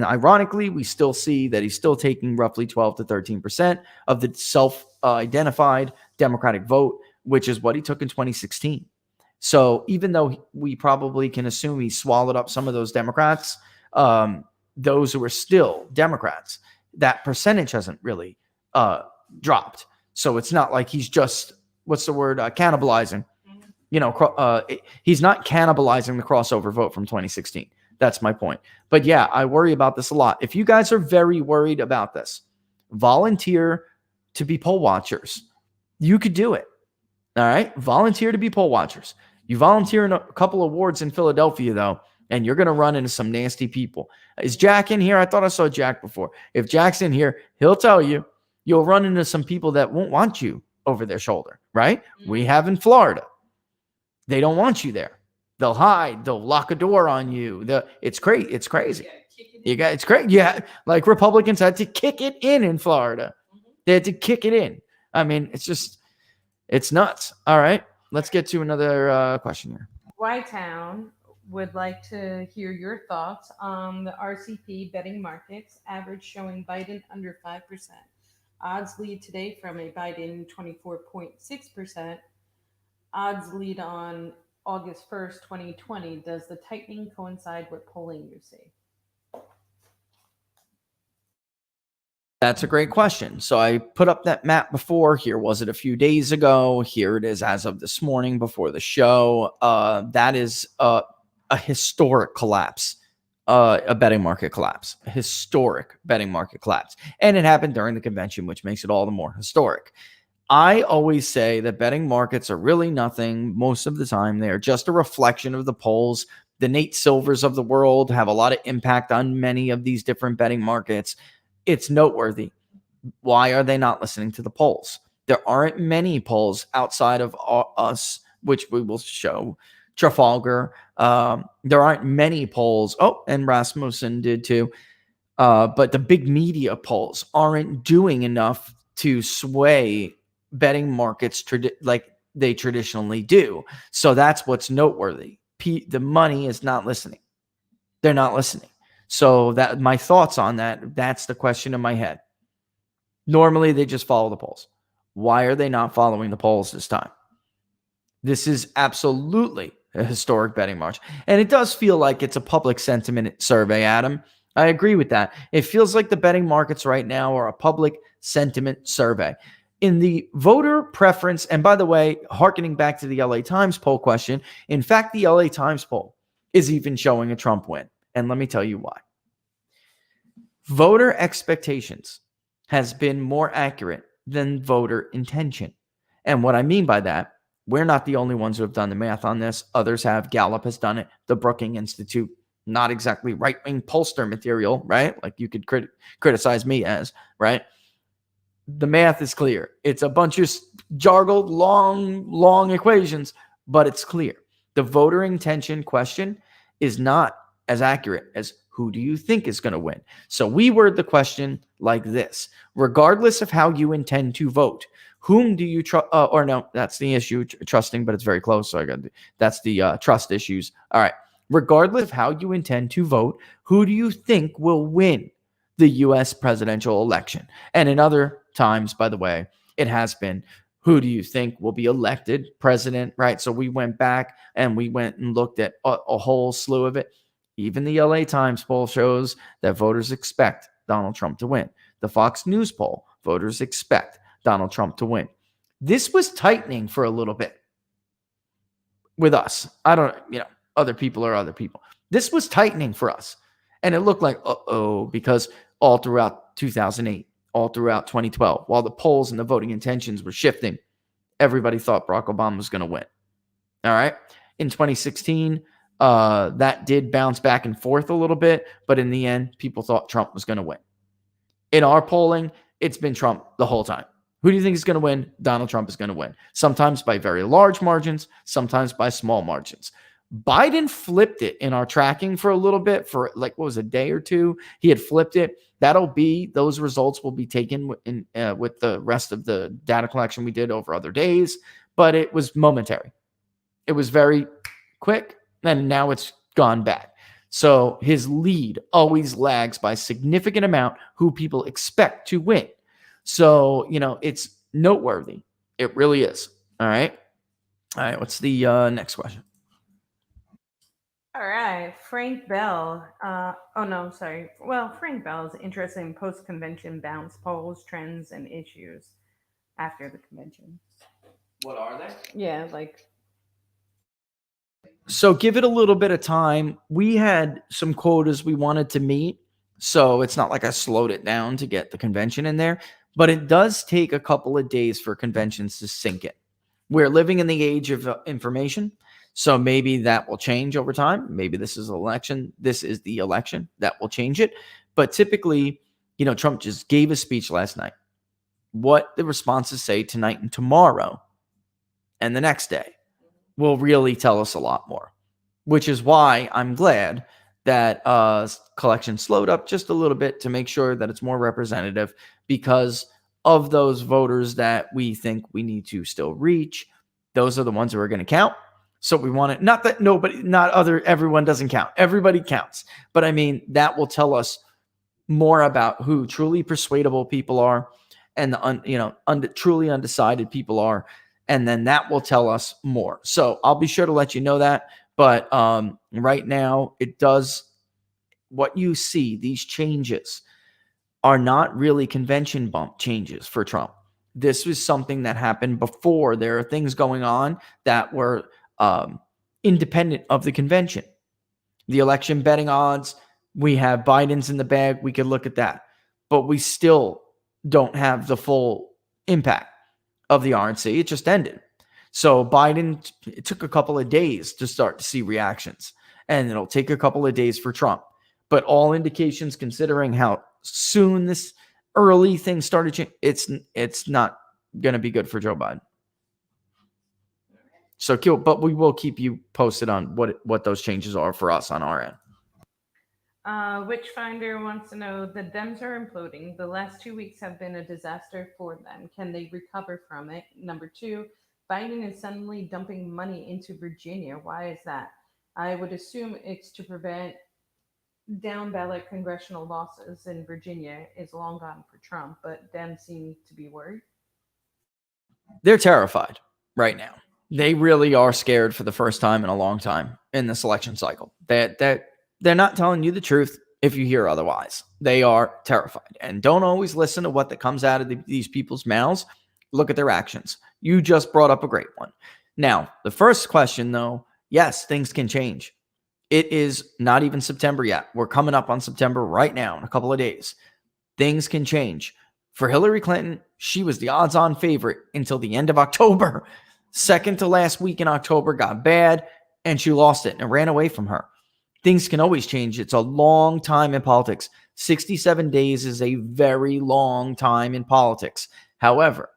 ironically, we still see that he's still taking roughly 12 to 13% of the self-identified Democratic vote, which is what he took in 2016. So even though we probably can assume he swallowed up some of those Democrats, those who are still Democrats, that percentage hasn't really dropped. So it's not like he's just, cannibalizing. He's not cannibalizing the crossover vote from 2016. That's my point. But yeah, I worry about this a lot. If you guys are very worried about this, volunteer to be poll watchers. You could do it. All right? Volunteer to be poll watchers. You volunteer in a couple of wards in Philadelphia, though, and you're going to run into some nasty people. Is Jack in here? I thought I saw Jack before. If Jack's in here, he'll tell you you'll run into some people that won't want you over their shoulder, right? Mm-hmm. We have in Florida. They don't want you there. They'll hide. They'll lock a door on you. It's crazy. It's crazy. It's crazy. Yeah, like Republicans had to kick it in Florida. They had to kick it in. I mean, it's nuts. All right, let's get to another question here. Y-Town would like to hear your thoughts on the RCP betting markets average showing Biden under 5%. Odds lead today from a Biden 24.6%. Odds lead on August 1st, 2020. Does the tightening coincide with polling you see? That's a great question. So I put up that map before. Here was it a few days ago. Here it is as of this morning before the show. That is a historic collapse, a betting market collapse, a historic betting market collapse. And it happened during the convention, which makes it all the more historic. I always say that betting markets are really nothing most of the time. They are just a reflection of the polls. The Nate Silvers of the world have a lot of impact on many of these different betting markets. It's noteworthy. Why are they not listening to the polls? There aren't many polls outside of us, which we will show. Trafalgar. There aren't many polls. Oh, and Rasmussen did too. But the big media polls aren't doing enough to sway betting markets like they traditionally do. So that's what's noteworthy. The money is not listening. They're not listening. So that my thoughts on that's the question in my head. Normally they just follow the polls. Why are they not following the polls this time? This is absolutely a historic betting march. And it does feel like it's a public sentiment survey, Adam. I agree with that. It feels like the betting markets right now are a public sentiment survey. In the voter preference, and by the way, hearkening back to the LA Times poll question, in fact, the LA Times poll is even showing a Trump win. And let me tell you why. Voter expectations has been more accurate than voter intention. And what I mean by that, we're not the only ones who have done the math on this. Others have. Gallup has done it. The Brookings Institute, not exactly right-wing pollster material, right? Like you could criticize me as, right? The math is clear. It's a bunch of jargled, long equations, but it's clear. The voter intention question is not as accurate as who do you think is going to win. So we word the question like this. Regardless of how you intend to vote, whom do you trust? Or no, that's the issue, trusting, but it's very close. So that's the trust issues. All right. Regardless of how you intend to vote, who do you think will win the U.S. presidential election? And in other times, by the way, it has been who do you think will be elected president, right? So we went back and we went and looked at a whole slew of it. Even the LA Times poll shows that voters expect Donald Trump to win. The Fox News poll, voters expect Donald Trump to win. This was tightening for a little bit with us. I don't, other people are other people. This was tightening for us. And it looked like, because all throughout 2008, all throughout 2012, while the polls and the voting intentions were shifting, everybody thought Barack Obama was going to win. All right. In 2016, that did bounce back and forth a little bit, but in the end, people thought Trump was going to win. In our polling, it's been Trump the whole time. Who do you think is going to win? Donald Trump is going to win. Sometimes by very large margins, sometimes by small margins. Biden flipped it in our tracking for a little bit, for like, what was it, a day or two? He had flipped it. Those results will be taken in with the rest of the data collection we did over other days, but it was momentary. It was very quick, and now it's gone back. So his lead always lags by a significant amount who people expect to win. So, it's noteworthy. It really is. All right. What's the next question? All right, Frank Bell. Frank Bell is interested in post-convention bounce polls, trends, and issues after the convention. What are they? Yeah, So give it a little bit of time. We had some quotas we wanted to meet, so it's not like I slowed it down to get the convention in there, but it does take a couple of days for conventions to sink in. We're living in the age of information. So maybe that will change over time. Maybe this is the election that will change it. But typically, Trump just gave a speech last night. What the responses say tonight and tomorrow and the next day will really tell us a lot more, which is why I'm glad that collection slowed up just a little bit to make sure that it's more representative, because of those voters that we think we need to still reach. Those are the ones who are going to count. So we want it, not that everyone doesn't count. Everybody counts. But I mean, that will tell us more about who truly persuadable people are and the truly undecided people are. And then that will tell us more. So I'll be sure to let you know that. But right now, what you see, these changes are not really convention bump changes for Trump. This was something that happened before. There are things going on that were independent of the convention. The election betting odds, we have Biden's in the bag. We could look at that, but we still don't have the full impact of the RNC. It just ended. So Biden, it took a couple of days to start to see reactions, and it'll take a couple of days for Trump. But all indications, considering how soon this early thing started changing, it's not going to be good for Joe Biden. So, but we will keep you posted on what those changes are for us on our end. Witchfinder wants to know, the Dems are imploding. The last 2 weeks have been a disaster for them. Can they recover from it? Number 2, Biden is suddenly dumping money into Virginia. Why is that? I would assume it's to prevent down ballot congressional losses in Virginia is long gone for Trump, but Dems seem to be worried. They're terrified right now. They really are scared for the first time in a long time in this election cycle. They're not telling you the truth if you hear otherwise. They are terrified. And don't always listen to what comes out of these people's mouths. Look at their actions. You just brought up a great one. Now, the first question, though, yes, things can change. It is not even September yet. We're coming up on September right now in a couple of days. Things can change. For Hillary Clinton, she was the odds-on favorite until the end of October. Second to last week in October got bad, and she lost it and ran away from her. Things can always change. It's a long time in politics. 67 days is a very long time in politics. However,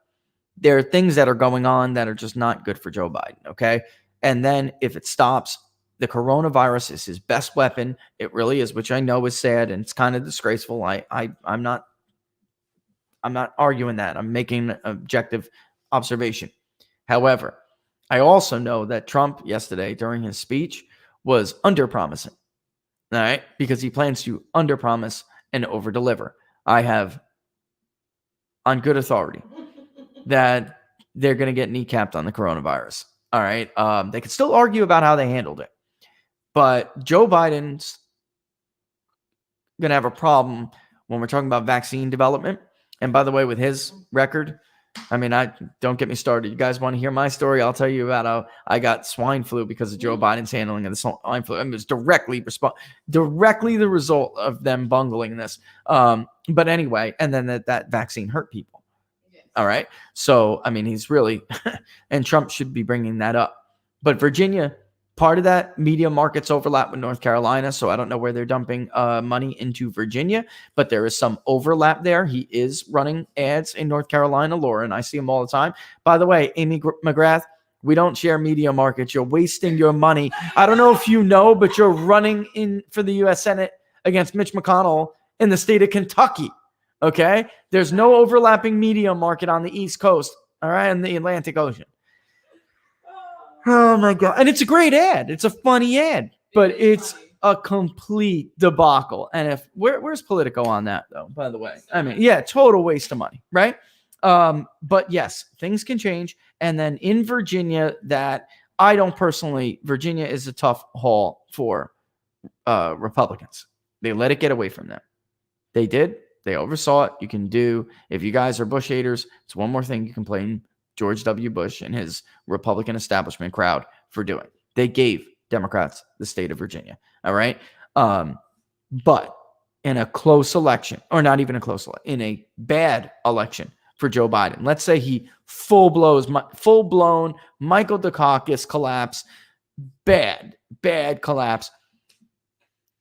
there are things that are going on that are just not good for Joe Biden, okay? And then if it stops, the coronavirus is his best weapon. It really is, which I know is sad and it's kind of disgraceful. I'm not arguing that. I'm making an objective observation. However, I also know that Trump yesterday during his speech was under-promising, all right, because he plans to under-promise and over-deliver. I have on good authority that they're going to get kneecapped on the coronavirus. All right. They could still argue about how they handled it, but Joe Biden's going to have a problem when we're talking about vaccine development. And by the way, with his record, I mean, don't get me started. You guys want to hear my story? I'll tell you about how I got swine flu because of Joe Biden's handling of the swine flu. I mean, it was directly the result of them bungling this. But anyway, and then that vaccine hurt people. Yes. All right. So, I mean, he's really, and Trump should be bringing that up. But Virginia, part of that media markets overlap with North Carolina, so I don't know where they're dumping money into Virginia, but there is some overlap there. He is running ads in North Carolina, Laura, and I see him all the time. By the way, Amy McGrath, we don't share media markets. You're wasting your money. I don't know if you know, but you're running in for the U.S. Senate against Mitch McConnell in the state of Kentucky, okay? There's no overlapping media market on the East Coast, all right, in the Atlantic Ocean. Oh my God. And it's a great ad. It's a funny ad, but it's a complete debacle. And where's Politico on that though, by the way? I mean, yeah, total waste of money, right? But yes, things can change. And then in Virginia, Virginia is a tough haul for Republicans. They let it get away from them. They did. They oversaw it. You can do, if you guys are Bush haters, it's one more thing you can blame George W. Bush and his Republican establishment crowd for doing. They gave Democrats the state of Virginia. All right. But in a close election, or not even a close election, in a bad election for Joe Biden, let's say he full-blown Michael Dukakis collapse, bad collapse,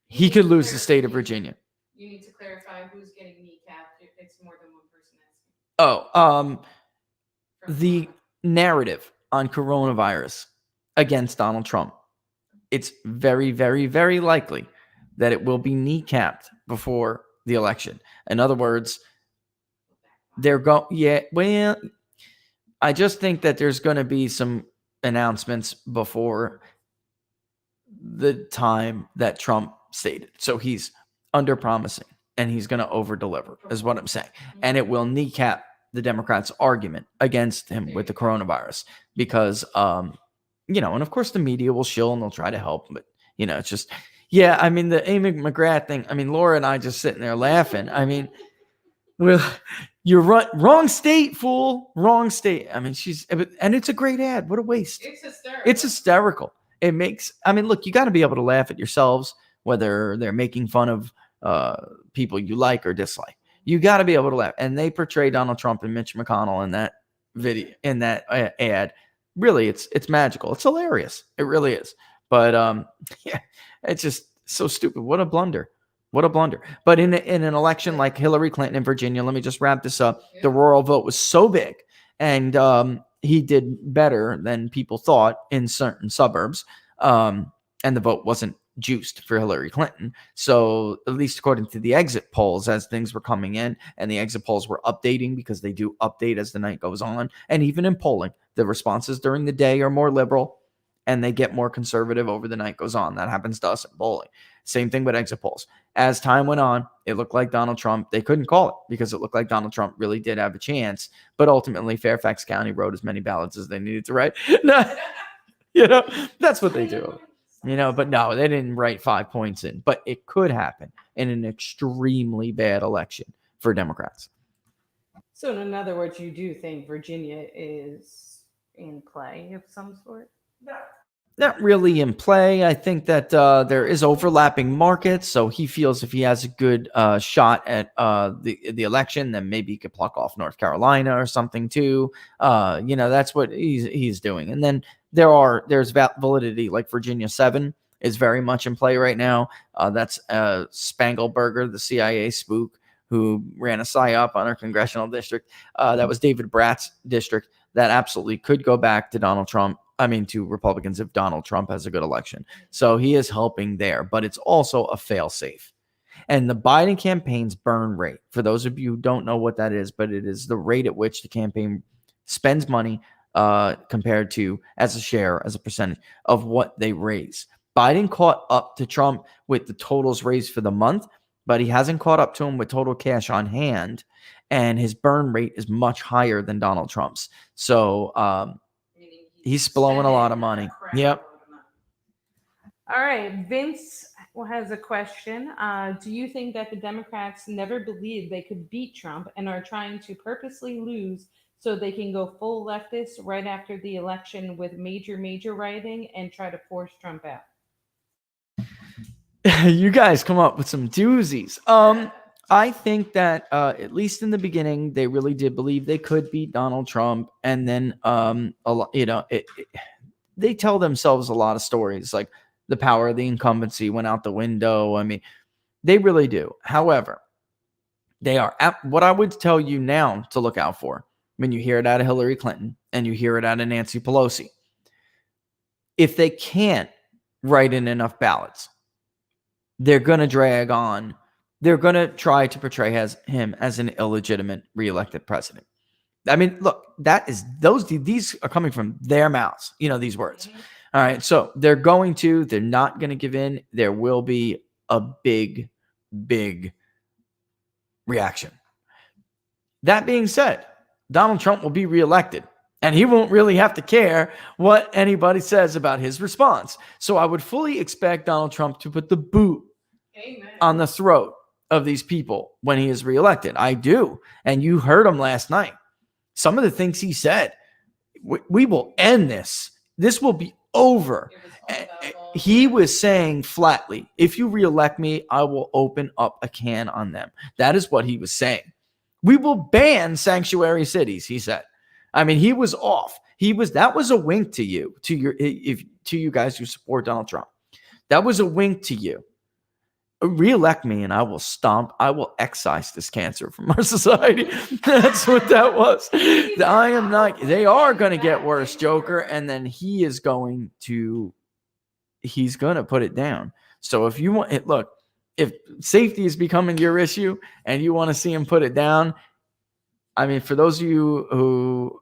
he could lose the state of Virginia. You need to clarify who's getting kneecapped if it's more than one person asking. The narrative on coronavirus against Donald Trump, it's very, very, very likely that it will be kneecapped before the election. In other words, I just think that there's going to be some announcements before the time that Trump stated. So he's under promising and he's going to over deliver is what I'm saying. And it will kneecap the Democrats' argument against him with the coronavirus because, and of course the media will shill and they'll try to help, but it's just, yeah, I mean, the Amy McGrath thing, I mean, Laura and I just sitting there laughing. I mean, you're wrong state, fool, wrong state. I mean, and it's a great ad. What a waste. It's hysterical. It makes, I mean, look, you got to be able to laugh at yourselves, whether they're making fun of people you like or dislike. You got to be able to laugh. And they portray Donald Trump and Mitch McConnell in that video, in that ad. Really, it's magical. It's hilarious. It really is. But yeah, it's just so stupid. What a blunder. What a blunder. But in an election like Hillary Clinton in Virginia, let me just wrap this up. The rural vote was so big. And he did better than people thought in certain suburbs. And the vote wasn't juiced for Hillary Clinton. So at least according to the exit polls, as things were coming in, and the exit polls were updating because they do update as the night goes on. And even in polling, the responses during the day are more liberal and they get more conservative over the night goes on. That happens to us in polling. Same thing with exit polls. As time went on, it looked like Donald Trump, they couldn't call it because it looked like Donald Trump really did have a chance. But ultimately, Fairfax County wrote as many ballots as they needed to write. That's what they do. But no, they didn't write 5 points in. But it could happen in an extremely bad election for Democrats. So in other words, you do think Virginia is in play of some sort? Not really in play. I think that there is overlapping markets. So he feels if he has a good shot at the election, then maybe he could pluck off North Carolina or something too. That's what he's doing. And then there's validity, like Virginia 7 is very much in play right now. That's Spangelberger, the CIA spook who ran a PSYOP on our congressional district. That was David Bratt's district. That absolutely could go back to Donald Trump. To Republicans if Donald Trump has a good election. So he is helping there, but it's also a fail-safe. And the Biden campaign's burn rate, for those of you who don't know what that is, but it is the rate at which the campaign spends money compared to as a percentage of what they raise. Biden caught up to Trump with the totals raised for the month, but he hasn't caught up to him with total cash on hand. and his burn rate is much higher than Donald Trump's. So he's blowing a lot of money. Yep. All right, Vince has a question. Do you think that the Democrats never believed they could beat Trump and are trying to purposely lose so they can go full leftist right after the election with major rioting and try to force Trump out? You guys come up with some doozies. I think that at least in the beginning, they really did believe they could beat Donald Trump, and then they tell themselves a lot of stories, like the power of the incumbency went out the window. I mean, they really do. However, they are what I would tell you now to look out for when you hear it out of Hillary Clinton and you hear it out of Nancy Pelosi. If they can't write in enough ballots, they're going to drag on. They're going to try to portray him as an illegitimate reelected president. I mean, look, these are coming from their mouths, these words. All right. So they're not going to give in. There will be a big reaction. That being said, Donald Trump will be reelected, and he won't really have to care what anybody says about his response. So I would fully expect Donald Trump to put the boot on the throat of these people when he is reelected. I do. And you heard him last night. Some of the things he said, we will end this. This will be over. He was saying flatly, if you reelect me, I will open up a can on them. That is what he was saying. We will ban sanctuary cities, he said. I mean, he was off. That was a wink to you, to you guys who support Donald Trump. That was a wink to you. Reelect me and I will excise this cancer from our society. That's what that was. They are going to get worse, Joker. And then he's going to put it down. So if you want it, look, if safety is becoming your issue and you want to see him put it down, I mean, for those of you who,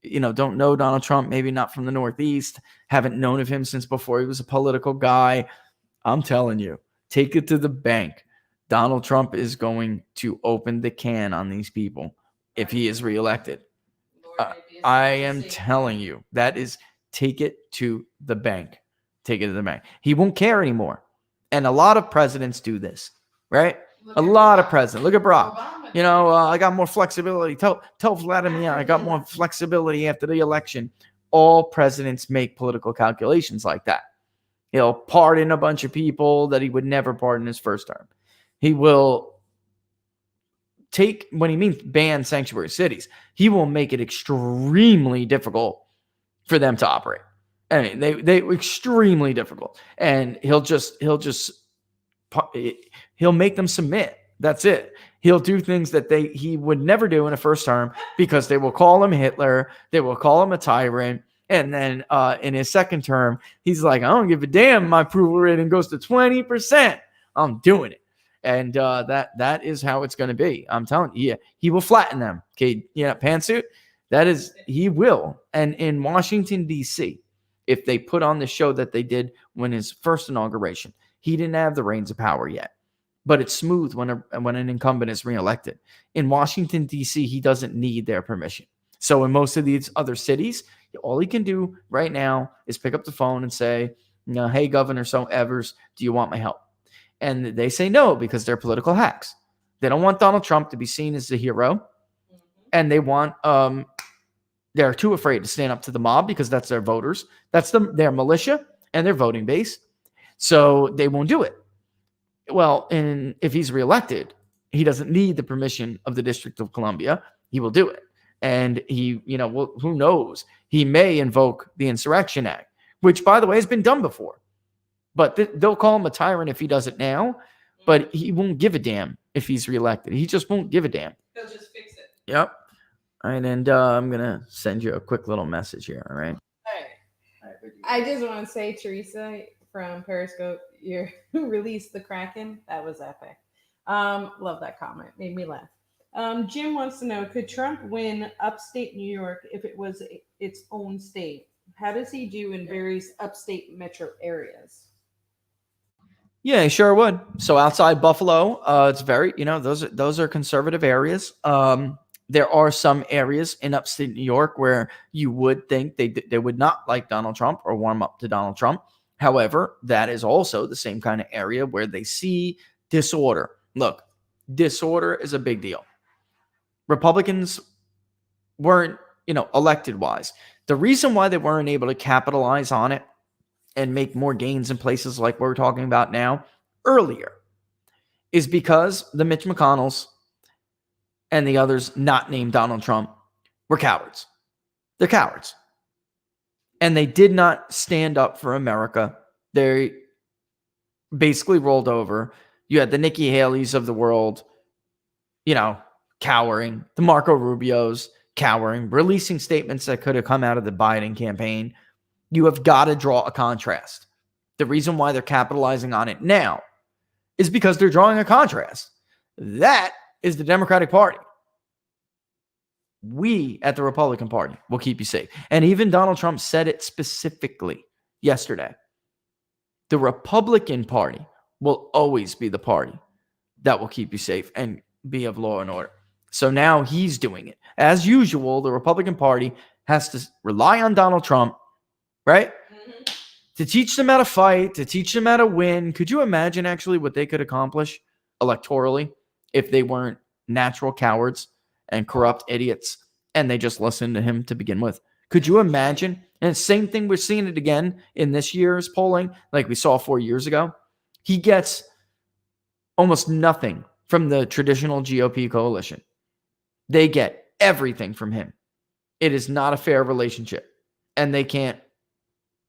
don't know Donald Trump, maybe not from the Northeast, haven't known of him since before he was a political guy, I'm telling you, take it to the bank. Donald Trump is going to open the can on these people if he is reelected. I am telling you, take it to the bank. Take it to the bank. He won't care anymore. And a lot of presidents do this, right? A lot of presidents. Look at Barack. I got more flexibility. Tell Vladimir I got more flexibility after the election. All presidents make political calculations like that. He'll pardon a bunch people that he would never pardon his first term. He will when he means ban sanctuary cities, he will make it extremely difficult for them to operate. I mean, they extremely difficult. And he'll make them submit. That's it. He'll do things that he would never do in a first term because they will call him Hitler. They will call him a tyrant. And then in his second term, he's like, I don't give a damn. My approval rating goes to 20%. I'm doing it. And that is how it's going to be. I'm telling you, he will flatten them. Okay, pantsuit. He will. And in Washington, D.C., if they put on the show that they did when his first inauguration, he didn't have the reins of power yet. But it's smooth when an incumbent is reelected. In Washington, D.C., he doesn't need their permission. So in most of these other cities, all he can do right now is pick up the phone and say, hey, Governor Evers, do you want my help? And they say no because they're political hacks. They don't want Donald Trump to be seen as the hero. And they want, they're too afraid to stand up to the mob because that's their voters. That's their militia and their voting base. So they won't do it. Well, and if he's reelected, he doesn't need the permission of the District of Columbia. He will do it. And he, who knows? He may invoke the Insurrection Act, which, by the way, has been done before. But they'll call him a tyrant if he does it now, but he won't give a damn if he's reelected. He just won't give a damn. He'll just fix it. Yep. All right, and I'm going to send you a quick little message here, all right? All right. I just want to say, Teresa from Periscope, you released the Kraken. That was epic. Love that comment. Made me laugh. Jim wants to know, could Trump win upstate New York if it was its own state? How does he do in various upstate metro areas? Yeah, he sure would. So outside Buffalo, it's very, those are conservative areas. There are some areas in upstate New York where you would think they would not like Donald Trump or warm up to Donald Trump. However, that is also the same kind of area where they see disorder. Look, disorder is a big deal. Republicans weren't, elected wise. The reason why they weren't able to capitalize on it and make more gains in places like we're talking about now earlier is because the Mitch McConnells and the others not named Donald Trump were cowards. They're cowards. And they did not stand up for America. They basically rolled over. You had the Nikki Haley's of the world, cowering. The Marco Rubios cowering, releasing statements that could have come out of the Biden campaign. You have got to draw a contrast. The reason why they're capitalizing on it now is because they're drawing a contrast. That is the Democratic Party. We at the Republican Party will keep you safe. And even Donald Trump said it specifically yesterday. The Republican Party will always be the party that will keep you safe and be of law and order. So now he's doing it. As usual, the Republican Party has to rely on Donald Trump, right? Mm-hmm. To teach them how to fight, to teach them how to win. Could you imagine actually what they could accomplish electorally if they weren't natural cowards and corrupt idiots and they just listened to him to begin with? Could you imagine? And same thing, we're seeing it again in this year's polling, like we saw 4 years ago. He gets almost nothing from the traditional GOP coalition. They get everything from him. It is not a fair relationship. And they can't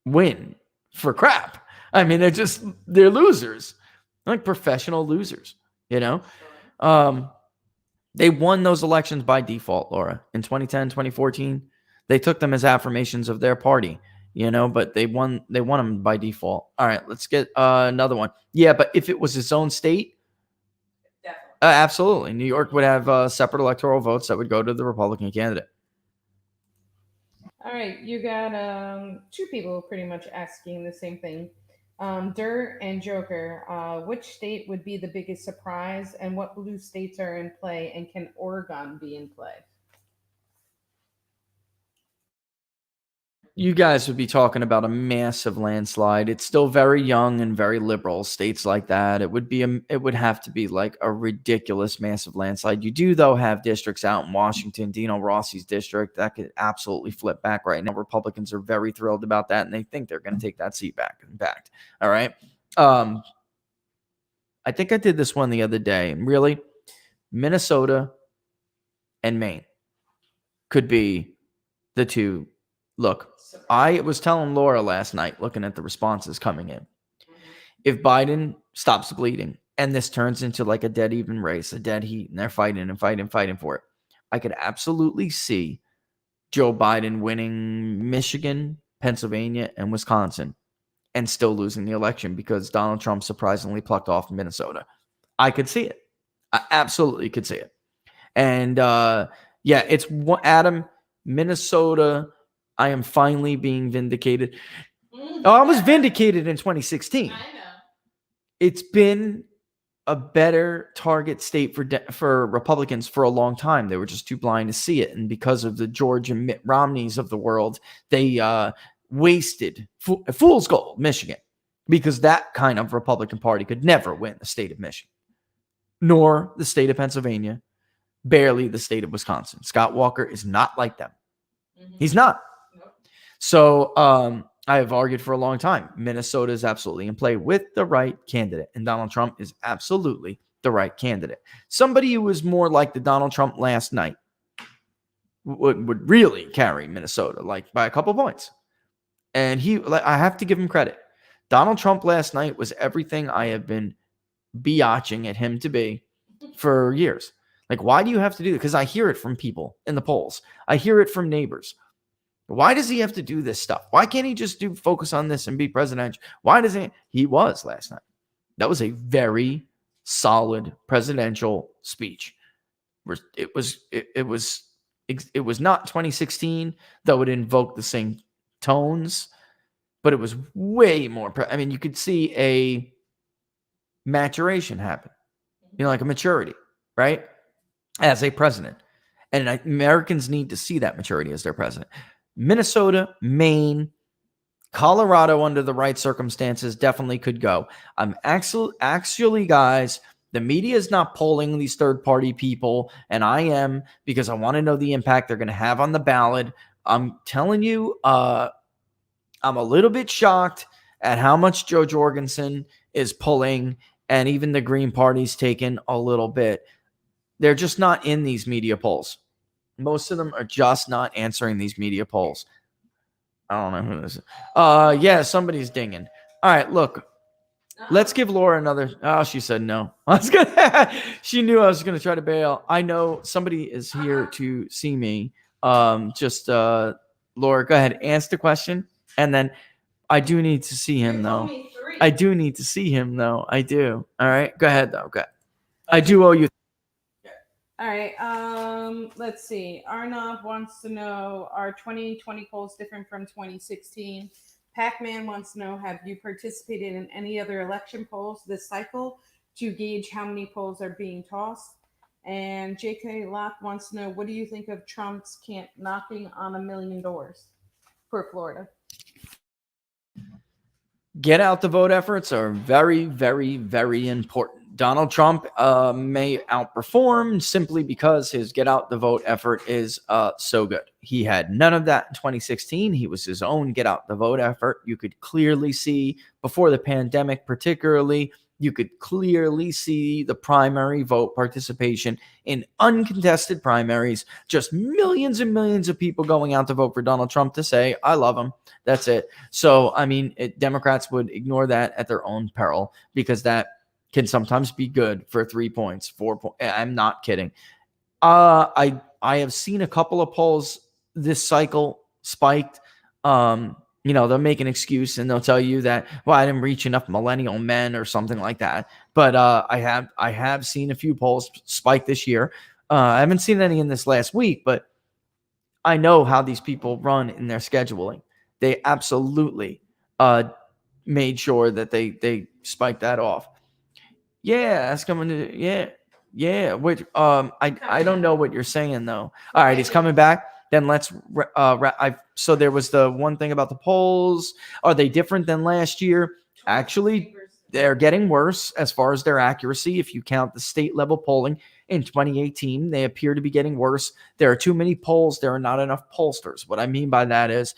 win for crap. I mean, they're losers. They're like professional losers, They won those elections by default, Laura. In 2010, 2014, they took them as affirmations of their party, but they won them by default. All right, let's get another one. Yeah, but if it was its own state, absolutely. New York would have separate electoral votes that would go to the Republican candidate. All right, you got two people pretty much asking the same thing. Dirt and Joker, which state would be the biggest surprise, and what blue states are in play, and can Oregon be in play? You guys would be talking about a massive landslide. It's still very young and very liberal, states like that. It would have to be like a ridiculous massive landslide. You do, though, have districts out in Washington, Dino Rossi's district, that could absolutely flip back right now. Republicans are very thrilled about that, and they think they're going to take that seat back. In fact, all right. I think I did this one the other day, and really, Minnesota and Maine could be the two. Look, I was telling Laura last night, looking at the responses coming in, if Biden stops bleeding and this turns into like a dead even race, a dead heat, and they're fighting for it, I could absolutely see Joe Biden winning Michigan, Pennsylvania, and Wisconsin and still losing the election because Donald Trump surprisingly plucked off Minnesota. I could see it. I absolutely could see it. And it's Adam, Minnesota. I am finally being vindicated. Oh, I was vindicated in 2016. I know. It's been a better target state for Republicans for a long time. They were just too blind to see it. And because of the George and Mitt Romneys of the world, they wasted fool's gold, Michigan, because that kind of Republican Party could never win the state of Michigan, nor the state of Pennsylvania, barely the state of Wisconsin. Scott Walker is not like them. Mm-hmm. He's not. So I have argued for a long time. Minnesota is absolutely in play with the right candidate, and Donald Trump is absolutely the right candidate. Somebody who was more like the Donald Trump last night would really carry Minnesota, like by a couple points. And I have to give him credit. Donald Trump last night was everything I have been biatching at him to be for years. Like, why do you have to do that? Because I hear it from people in the polls. I hear it from neighbors. Why does he have to do this stuff? Why can't he just focus on this and be presidential? Why does he was last night. That was a very solid presidential speech. It was not 2016, though it invoked the same tones, but it was way more. You could see maturation happen, like a maturity, right? As a president. And Americans need to see that maturity as their president. Minnesota, Maine, Colorado, under the right circumstances, definitely could go. I'm actually, guys, the media is not polling these third-party people, and I am, because I want to know the impact they're going to have on the ballot. I'm telling you, I'm a little bit shocked at how much Joe Jorgensen is pulling, and even the Green Party's taken a little bit. They're just not in these media polls. Most of them are just not answering these media polls. I don't know who this is. Yeah, somebody's dinging. All right, look. Let's give Laura another. Oh, she said no. She knew I was gonna try to bail. I know somebody is here to see me. Laura, go ahead, answer the question, and then I do need to see him though. I do need to see him though. I do. All right, go ahead though. Okay. I do owe you. All right. Let's see. Arnav wants to know, are 2020 polls different from 2016? Pac-Man wants to know, have you participated in any other election polls this cycle to gauge how many polls are being tossed? And JK Locke wants to know, what do you think of Trump's camp knocking on $1 million doors for Florida? Get out the vote efforts are very, very, very important. Donald Trump may outperform simply because his get out the vote effort is so good. He had none of that in 2016. He was his own get out the vote effort. You could clearly see before the pandemic, particularly, you could clearly see the primary vote participation in uncontested primaries, just millions and millions of people going out to vote for Donald Trump to say, I love him. That's it. So, I mean, Democrats would ignore that at their own peril because that can sometimes be good for 3 points, 4 points. I'm not kidding. I have seen a couple of polls this cycle spiked. They'll make an excuse and they'll tell you that, well, I didn't reach enough millennial men or something like that. But I have seen a few polls spike this year. I haven't seen any in this last week, but I know how these people run in their scheduling. They absolutely made sure that they spiked that off. Yeah, that's coming to yeah. Which I don't know what you're saying though. All right, he's coming back. Then let's. So there was the one thing about the polls. Are they different than last year? Actually, they're getting worse as far as their accuracy. If you count the state level polling in 2018, they appear to be getting worse. There are too many polls. There are not enough pollsters. What I mean by that is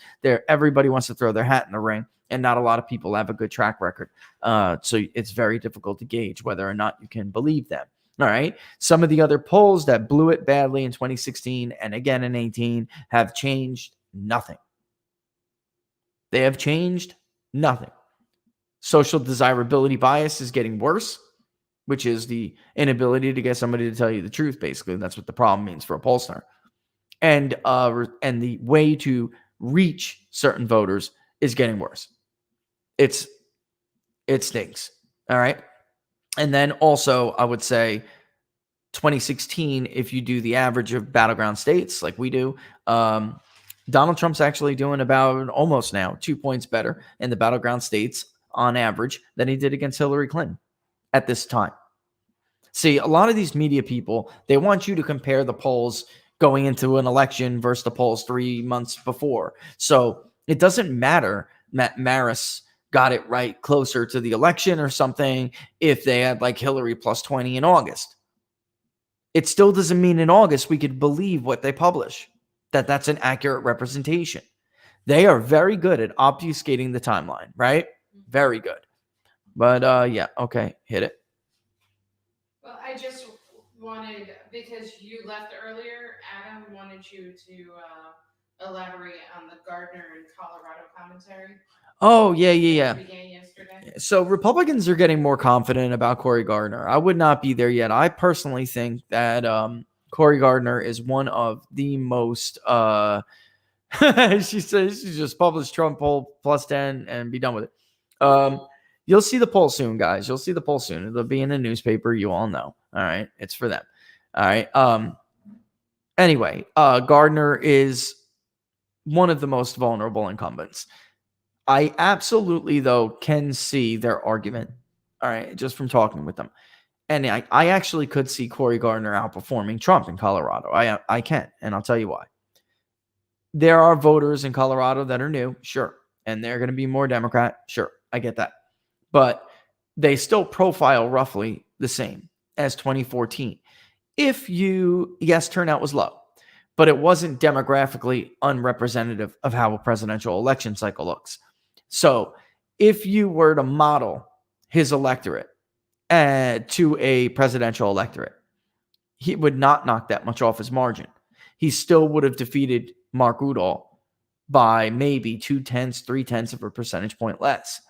everybody wants to throw their hat in the ring, and not a lot of people have a good track record. So it's very difficult to gauge whether or not you can believe them. All right. Some of the other polls that blew it badly in 2016 and again in 18 have changed nothing. They have changed nothing. Social desirability bias is getting worse, which is the inability to get somebody to tell you the truth. Basically, that's what the problem means for a pollster. And the way to reach certain voters is getting worse. It stinks. All right. And then also, I would say 2016, if you do the average of battleground states like we do, Donald Trump's actually doing about almost now 2 points better in the battleground states on average than he did against Hillary Clinton at this time. See, a lot of these media people, they want you to compare the polls going into an election versus the polls 3 months before. So it doesn't matter Matt Maris got it right closer to the election or something if they had like Hillary plus 20 in August. It still doesn't mean in August we could believe what they publish, that's an accurate representation. They are very good at obfuscating the timeline, right? Very good. But yeah, okay, hit it. Well, I just wanted, because you left earlier, Adam wanted you to elaborate on the Gardner and Colorado commentary. Oh, yeah. Began yesterday. So Republicans are getting more confident about Cory Gardner. I would not be there yet. I personally think that Cory Gardner is one of the most she says she just published Trump poll plus 10 and be done with it. You'll see the poll soon, guys. You'll see the poll soon. It'll be in the newspaper. You all know. All right. It's for them. All right. Anyway, Gardner is one of the most vulnerable incumbents. I absolutely, though, can see their argument. All right, just from talking with them. And I actually could see Cory Gardner outperforming Trump in Colorado. I can, and I'll tell you why. There are voters in Colorado that are new, sure, and they're going to be more Democrat, sure, I get that. But they still profile roughly the same as 2014. Yes, turnout was low, but it wasn't demographically unrepresentative of how a presidential election cycle looks. So if you were to model his electorate to a presidential electorate, he would not knock that much off his margin. He still would have defeated Mark Udall by maybe 0.2, 0.3 of a percentage point less.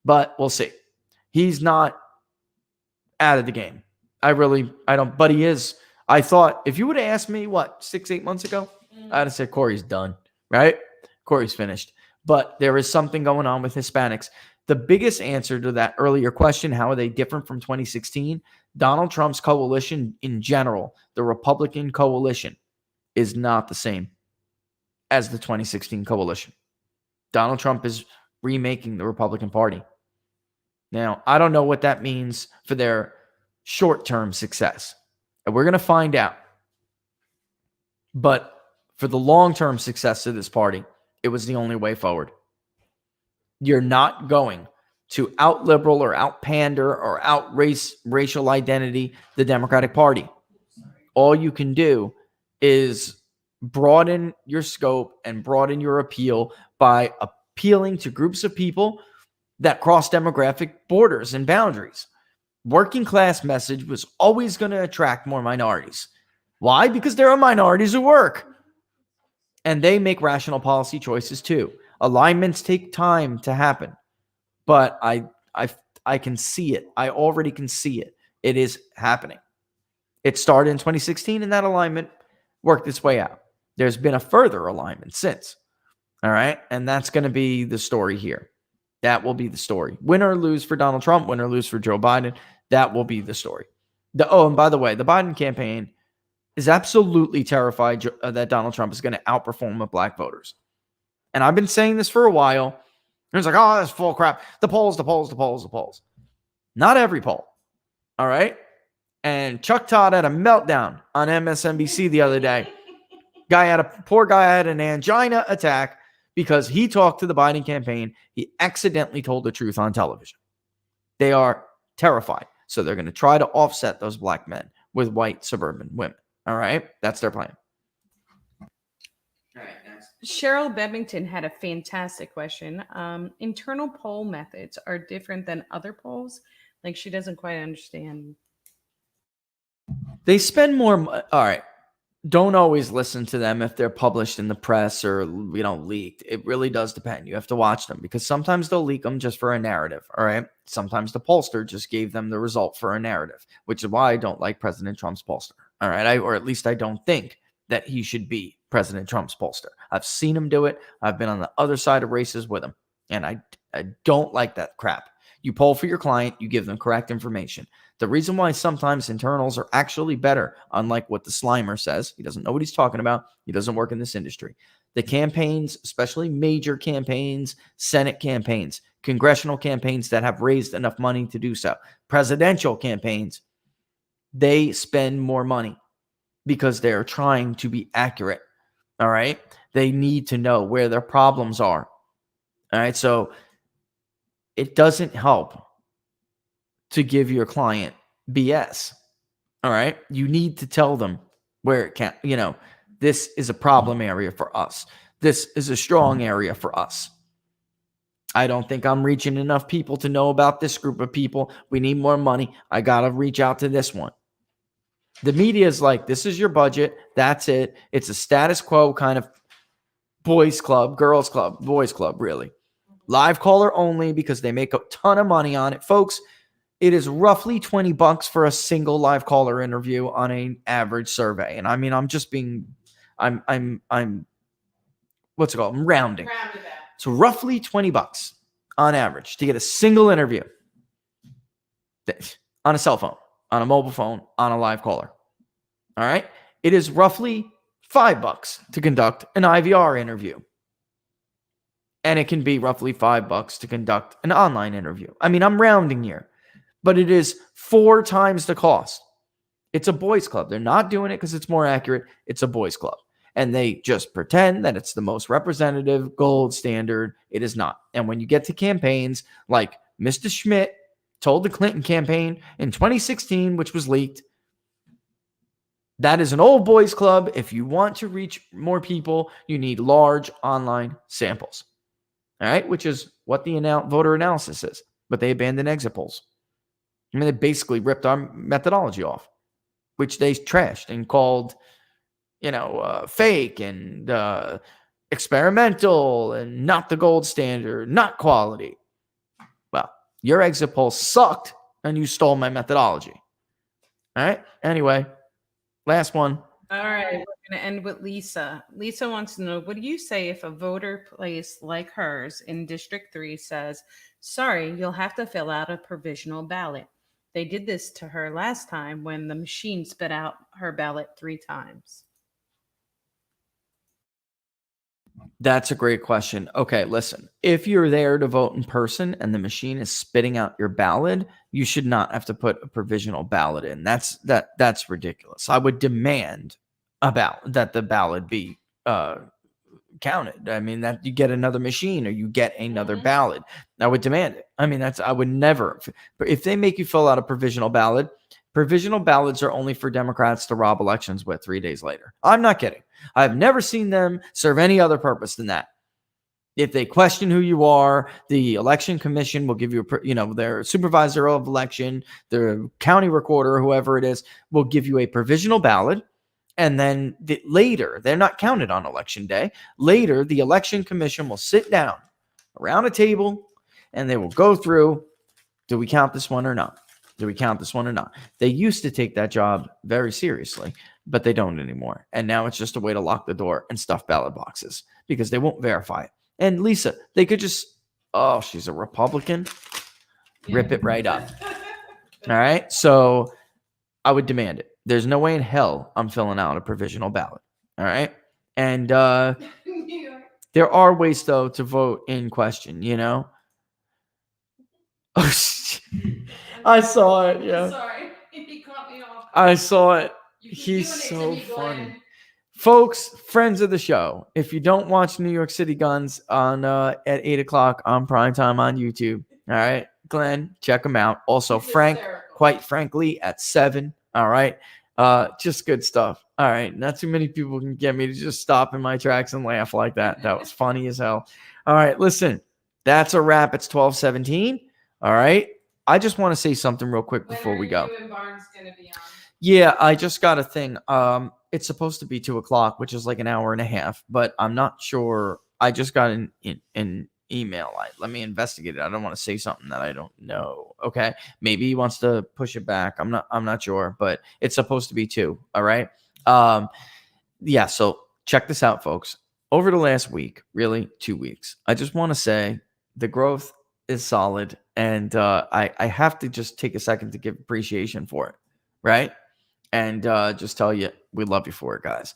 But we'll see. He's not out of the game. I don't, but he is. I thought if you would have asked me, 6-8 months ago, I'd have said Cory's done, right? Cory's finished. But there is something going on with Hispanics. The biggest answer to that earlier question, how are they different from 2016? Donald Trump's coalition in general, the Republican coalition, is not the same as the 2016 coalition. Donald Trump is remaking the Republican Party. Now, I don't know what that means for their short-term success. And we're going to find out. But for the long-term success of this party, it was the only way forward. You're not going to out-liberal or out-pander or out-racial identity the Democratic Party. All you can do is broaden your scope and broaden your appeal by appealing to groups of people that cross demographic borders and boundaries. Working class message was always going to attract more minorities. Why? Because there are minorities who work. And they make rational policy choices too. Alignments take time to happen. But I can see it. I already can see it. It is happening. It started in 2016 and that alignment worked its way out. There's been a further alignment since. All right. And that's going to be the story here. That will be the story. Win or lose for Donald Trump, win or lose for Joe Biden. That will be the story. And by the way, the Biden campaign is absolutely terrified that Donald Trump is going to outperform with black voters. And I've been saying this for a while. It's like, oh, that's full crap. The polls. Not every poll. All right. And Chuck Todd had a meltdown on MSNBC the other day. Poor guy had an angina attack because he talked to the Biden campaign. He accidentally told the truth on television. They are terrified. So they're going to try to offset those black men with white suburban women. All right. That's their plan. All right, next. Cheryl Bevington had a fantastic question. Internal poll methods are different than other polls. Like she doesn't quite understand. They spend more. All right. Don't always listen to them if they're published in the press or, leaked. It really does depend. You have to watch them because sometimes they'll leak them just for a narrative. All right. Sometimes the pollster just gave them the result for a narrative, which is why I don't like President Trump's pollster. All right. Or at least I don't think that he should be President Trump's pollster. I've seen him do it. I've been on the other side of races with him. And I don't like that crap. You poll for your client. You give them correct information. The reason why sometimes internals are actually better, unlike what the Slimer says, he doesn't know what he's talking about. He doesn't work in this industry. The campaigns, especially major campaigns, Senate campaigns, congressional campaigns that have raised enough money to do so, presidential campaigns, they spend more money because they're trying to be accurate. All right. They need to know where their problems are. All right. So it doesn't help to give your client BS. All right. You need to tell them where it can, this is a problem area for us. This is a strong area for us. I don't think I'm reaching enough people to know about this group of people. We need more money. I got to reach out to this one. The media is like, this is your budget. That's it. It's a status quo kind of boys club, girls club, boys club, really. Live caller only because they make a ton of money on it. Folks, it is roughly $20 for a single live caller interview on an average survey. And I mean, I'm just being, I'm what's it called? I'm rounding. So roughly $20 on average to get a single interview on a cell phone, on a mobile phone, on a live caller. All right. It is roughly $5 to conduct an IVR interview. And it can be roughly $5 to conduct an online interview. I mean, I'm rounding here. but it is 4 times the cost. It's a boys club. They're not doing it because it's more accurate. It's a boys club. And they just pretend that it's the most representative gold standard. It is not. And when you get to campaigns like Mr. Schmidt told the Clinton campaign in 2016, which was leaked, that is an old boys club. If you want to reach more people, you need large online samples. All right, which is what the voter analysis is. But they abandoned exit polls. I mean, they basically ripped our methodology off, which they trashed and called, fake and experimental and not the gold standard, not quality. Well, your exit poll sucked and you stole my methodology. All right. Anyway, last one. All right. We're going to end with Lisa. Lisa wants to know, what do you say if a voter place like hers in District 3 says, sorry, you'll have to fill out a provisional ballot? They did this to her last time when the machine spit out her ballot 3 times. That's a great question. Okay, listen. If you're there to vote in person and the machine is spitting out your ballot, you should not have to put a provisional ballot in. That's ridiculous. I would demand that the ballot be counted. I mean, that you get another machine or you get another ballot. I would demand it. I mean, I would never. If they make you fill out a provisional ballot, provisional ballots are only for Democrats to rob elections with 3 days later. I'm not kidding. I've never seen them serve any other purpose than that. If they question who you are, the election commission will give you, their supervisor of election, their county recorder, whoever it is, will give you a provisional ballot. And then later, they're not counted on election day. Later, the election commission will sit down around a table and they will go through, do we count this one or not? Do we count this one or not? They used to take that job very seriously, but they don't anymore. And now it's just a way to lock the door and stuff ballot boxes because they won't verify it. And Lisa, they could just, she's a Republican, rip it right up. All right. So I would demand it. There's no way in hell I'm filling out a provisional ballot. All right. And there are ways, though, to vote in question, I saw it. Yeah. Sorry. He caught me off. I saw it. He's so funny. Folks, friends of the show, if you don't watch New York City Guns on at 8 o'clock on primetime on YouTube, all right, Glenn, check him out. Also, Frank, quite frankly, at 7. All right. Just good stuff. All right. Not too many people can get me to just stop in my tracks and laugh like that. That was funny as hell. All right. Listen, that's a wrap. It's 12:17. All right. I just want to say something real quick before we go. Yeah, I just got a thing. It's supposed to be 2 o'clock, which is like an hour and a half, but I'm not sure. I just got an email. Let me investigate it. I don't want to say something that I don't know. Okay, maybe he wants to push it back. I'm not sure, but it's supposed to be 2. All right. Yeah. So check this out, folks. Over the last week, really 2 weeks, I just want to say the growth is solid, and I have to just take a second to give appreciation for it, right? And just tell you we love you for it, guys.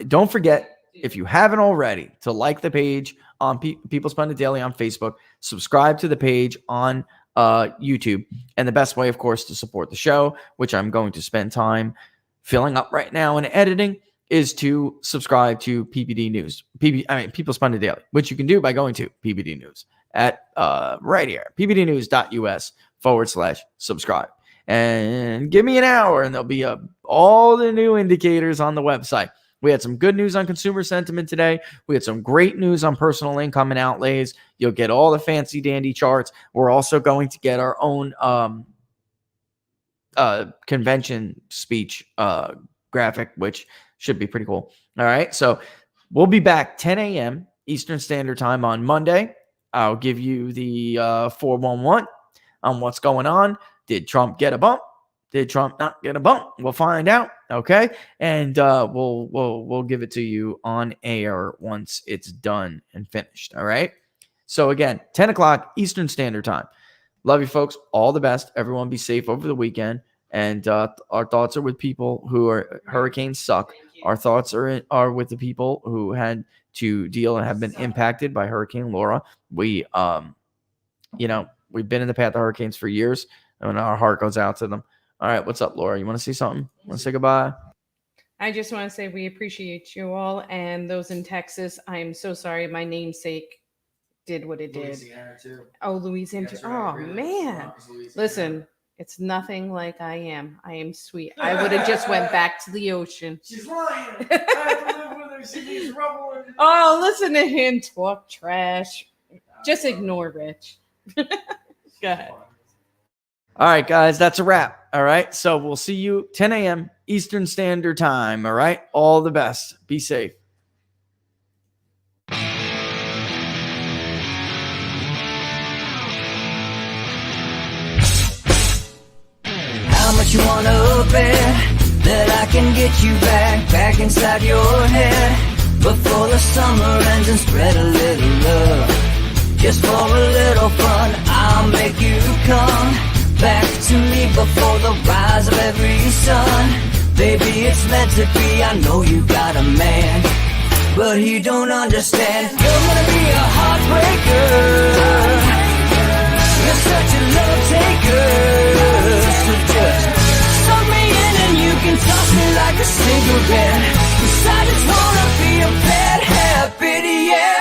Don't forget, if you haven't already, to like the page on People's Pundit Daily on Facebook, subscribe to the page on YouTube, and the best way, of course, to support the show, which I'm going to spend time filling up right now and editing, is to subscribe to PPD News, People's Pundit Daily, which you can do by going to PPD News at right here, ppdnews.us/subscribe. And give me an hour and there'll be all the new indicators on the website. We had some good news on consumer sentiment today. We had some great news on personal income and outlays. You'll get all the fancy dandy charts. We're also going to get our own convention speech graphic, which should be pretty cool. All right. So we'll be back 10 a.m. Eastern Standard Time on Monday. I'll give you the 411 on what's going on. Did Trump get a bump? Did Trump not get a bump? We'll find out. Okay. And we'll give it to you on air once it's done and finished. All right. So again, 10 o'clock Eastern Standard Time. Love you folks. All the best. Everyone be safe over the weekend. And our thoughts are with people who are hurricanes suck. Our thoughts are with the people who had to deal and have been impacted by Hurricane Laura. We've been in the path of hurricanes for years. And our heart goes out to them. All right, what's up, Laura? You want to say something? Want to say goodbye? I just want to say we appreciate you all, and those in Texas. I'm so sorry. My namesake did what it did. Louisiana too. Oh, Louisiana. That's Too. right, Oh, really. man. Louisiana. Listen, it's nothing like I am. I am sweet. I would have just went back to the ocean. She's lying. I have to live with her. She needs rubble. Oh, listen to him talk trash. Just ignore Rich. Go ahead. All right, guys, that's a wrap. All right, so we'll see you 10 a.m. Eastern Standard Time. All right, all the best. Be safe. How much you wanna bet that I can get you back inside your head before the summer ends and spread a little love. Just for a little fun, I'll make you come back to me before the rise of every sun. Baby, it's meant to be. I know you got a man, but he don't understand. You're gonna be a heartbreaker. You're such a love taker. So just suck me in and you can toss me like a cigarette. 'Cause I just wanna be a bad habit, yeah.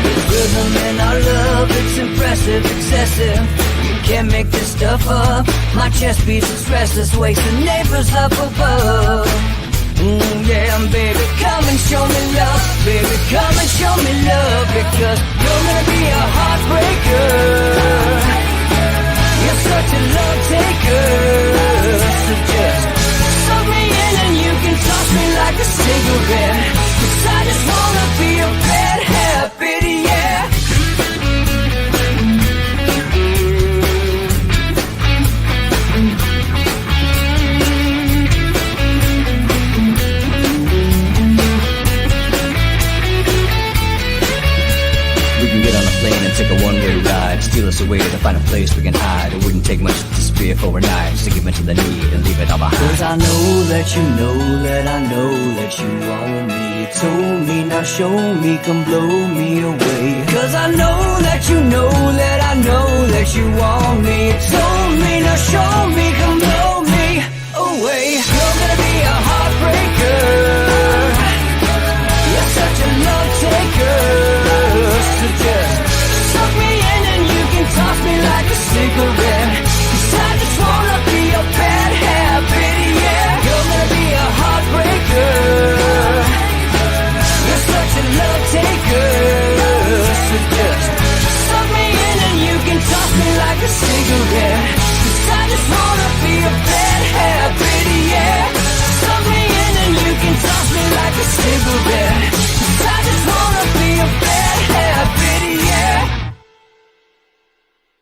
There's rhythm in our love, it's impressive, excessive. You can't make this stuff up. My chest beats, it's restless, wakes the neighbors up above. Yeah, baby, come and show me love. Baby, come and show me love. Because you're gonna be a heartbreaker. You're such a love taker. So just suck me in and you can toss me like a cigarette. 'Cause I just wanna be a bad habit, yeah. Take a one-way ride, steal us away to find a place we can hide. It wouldn't take much to spear for a knife, just to give in to the need and leave it all behind. 'Cause I know that you know that I know that you want me. You told me, now show me, come blow me away. 'Cause I know that you know that I know that you want me. You told me, now show me, come blow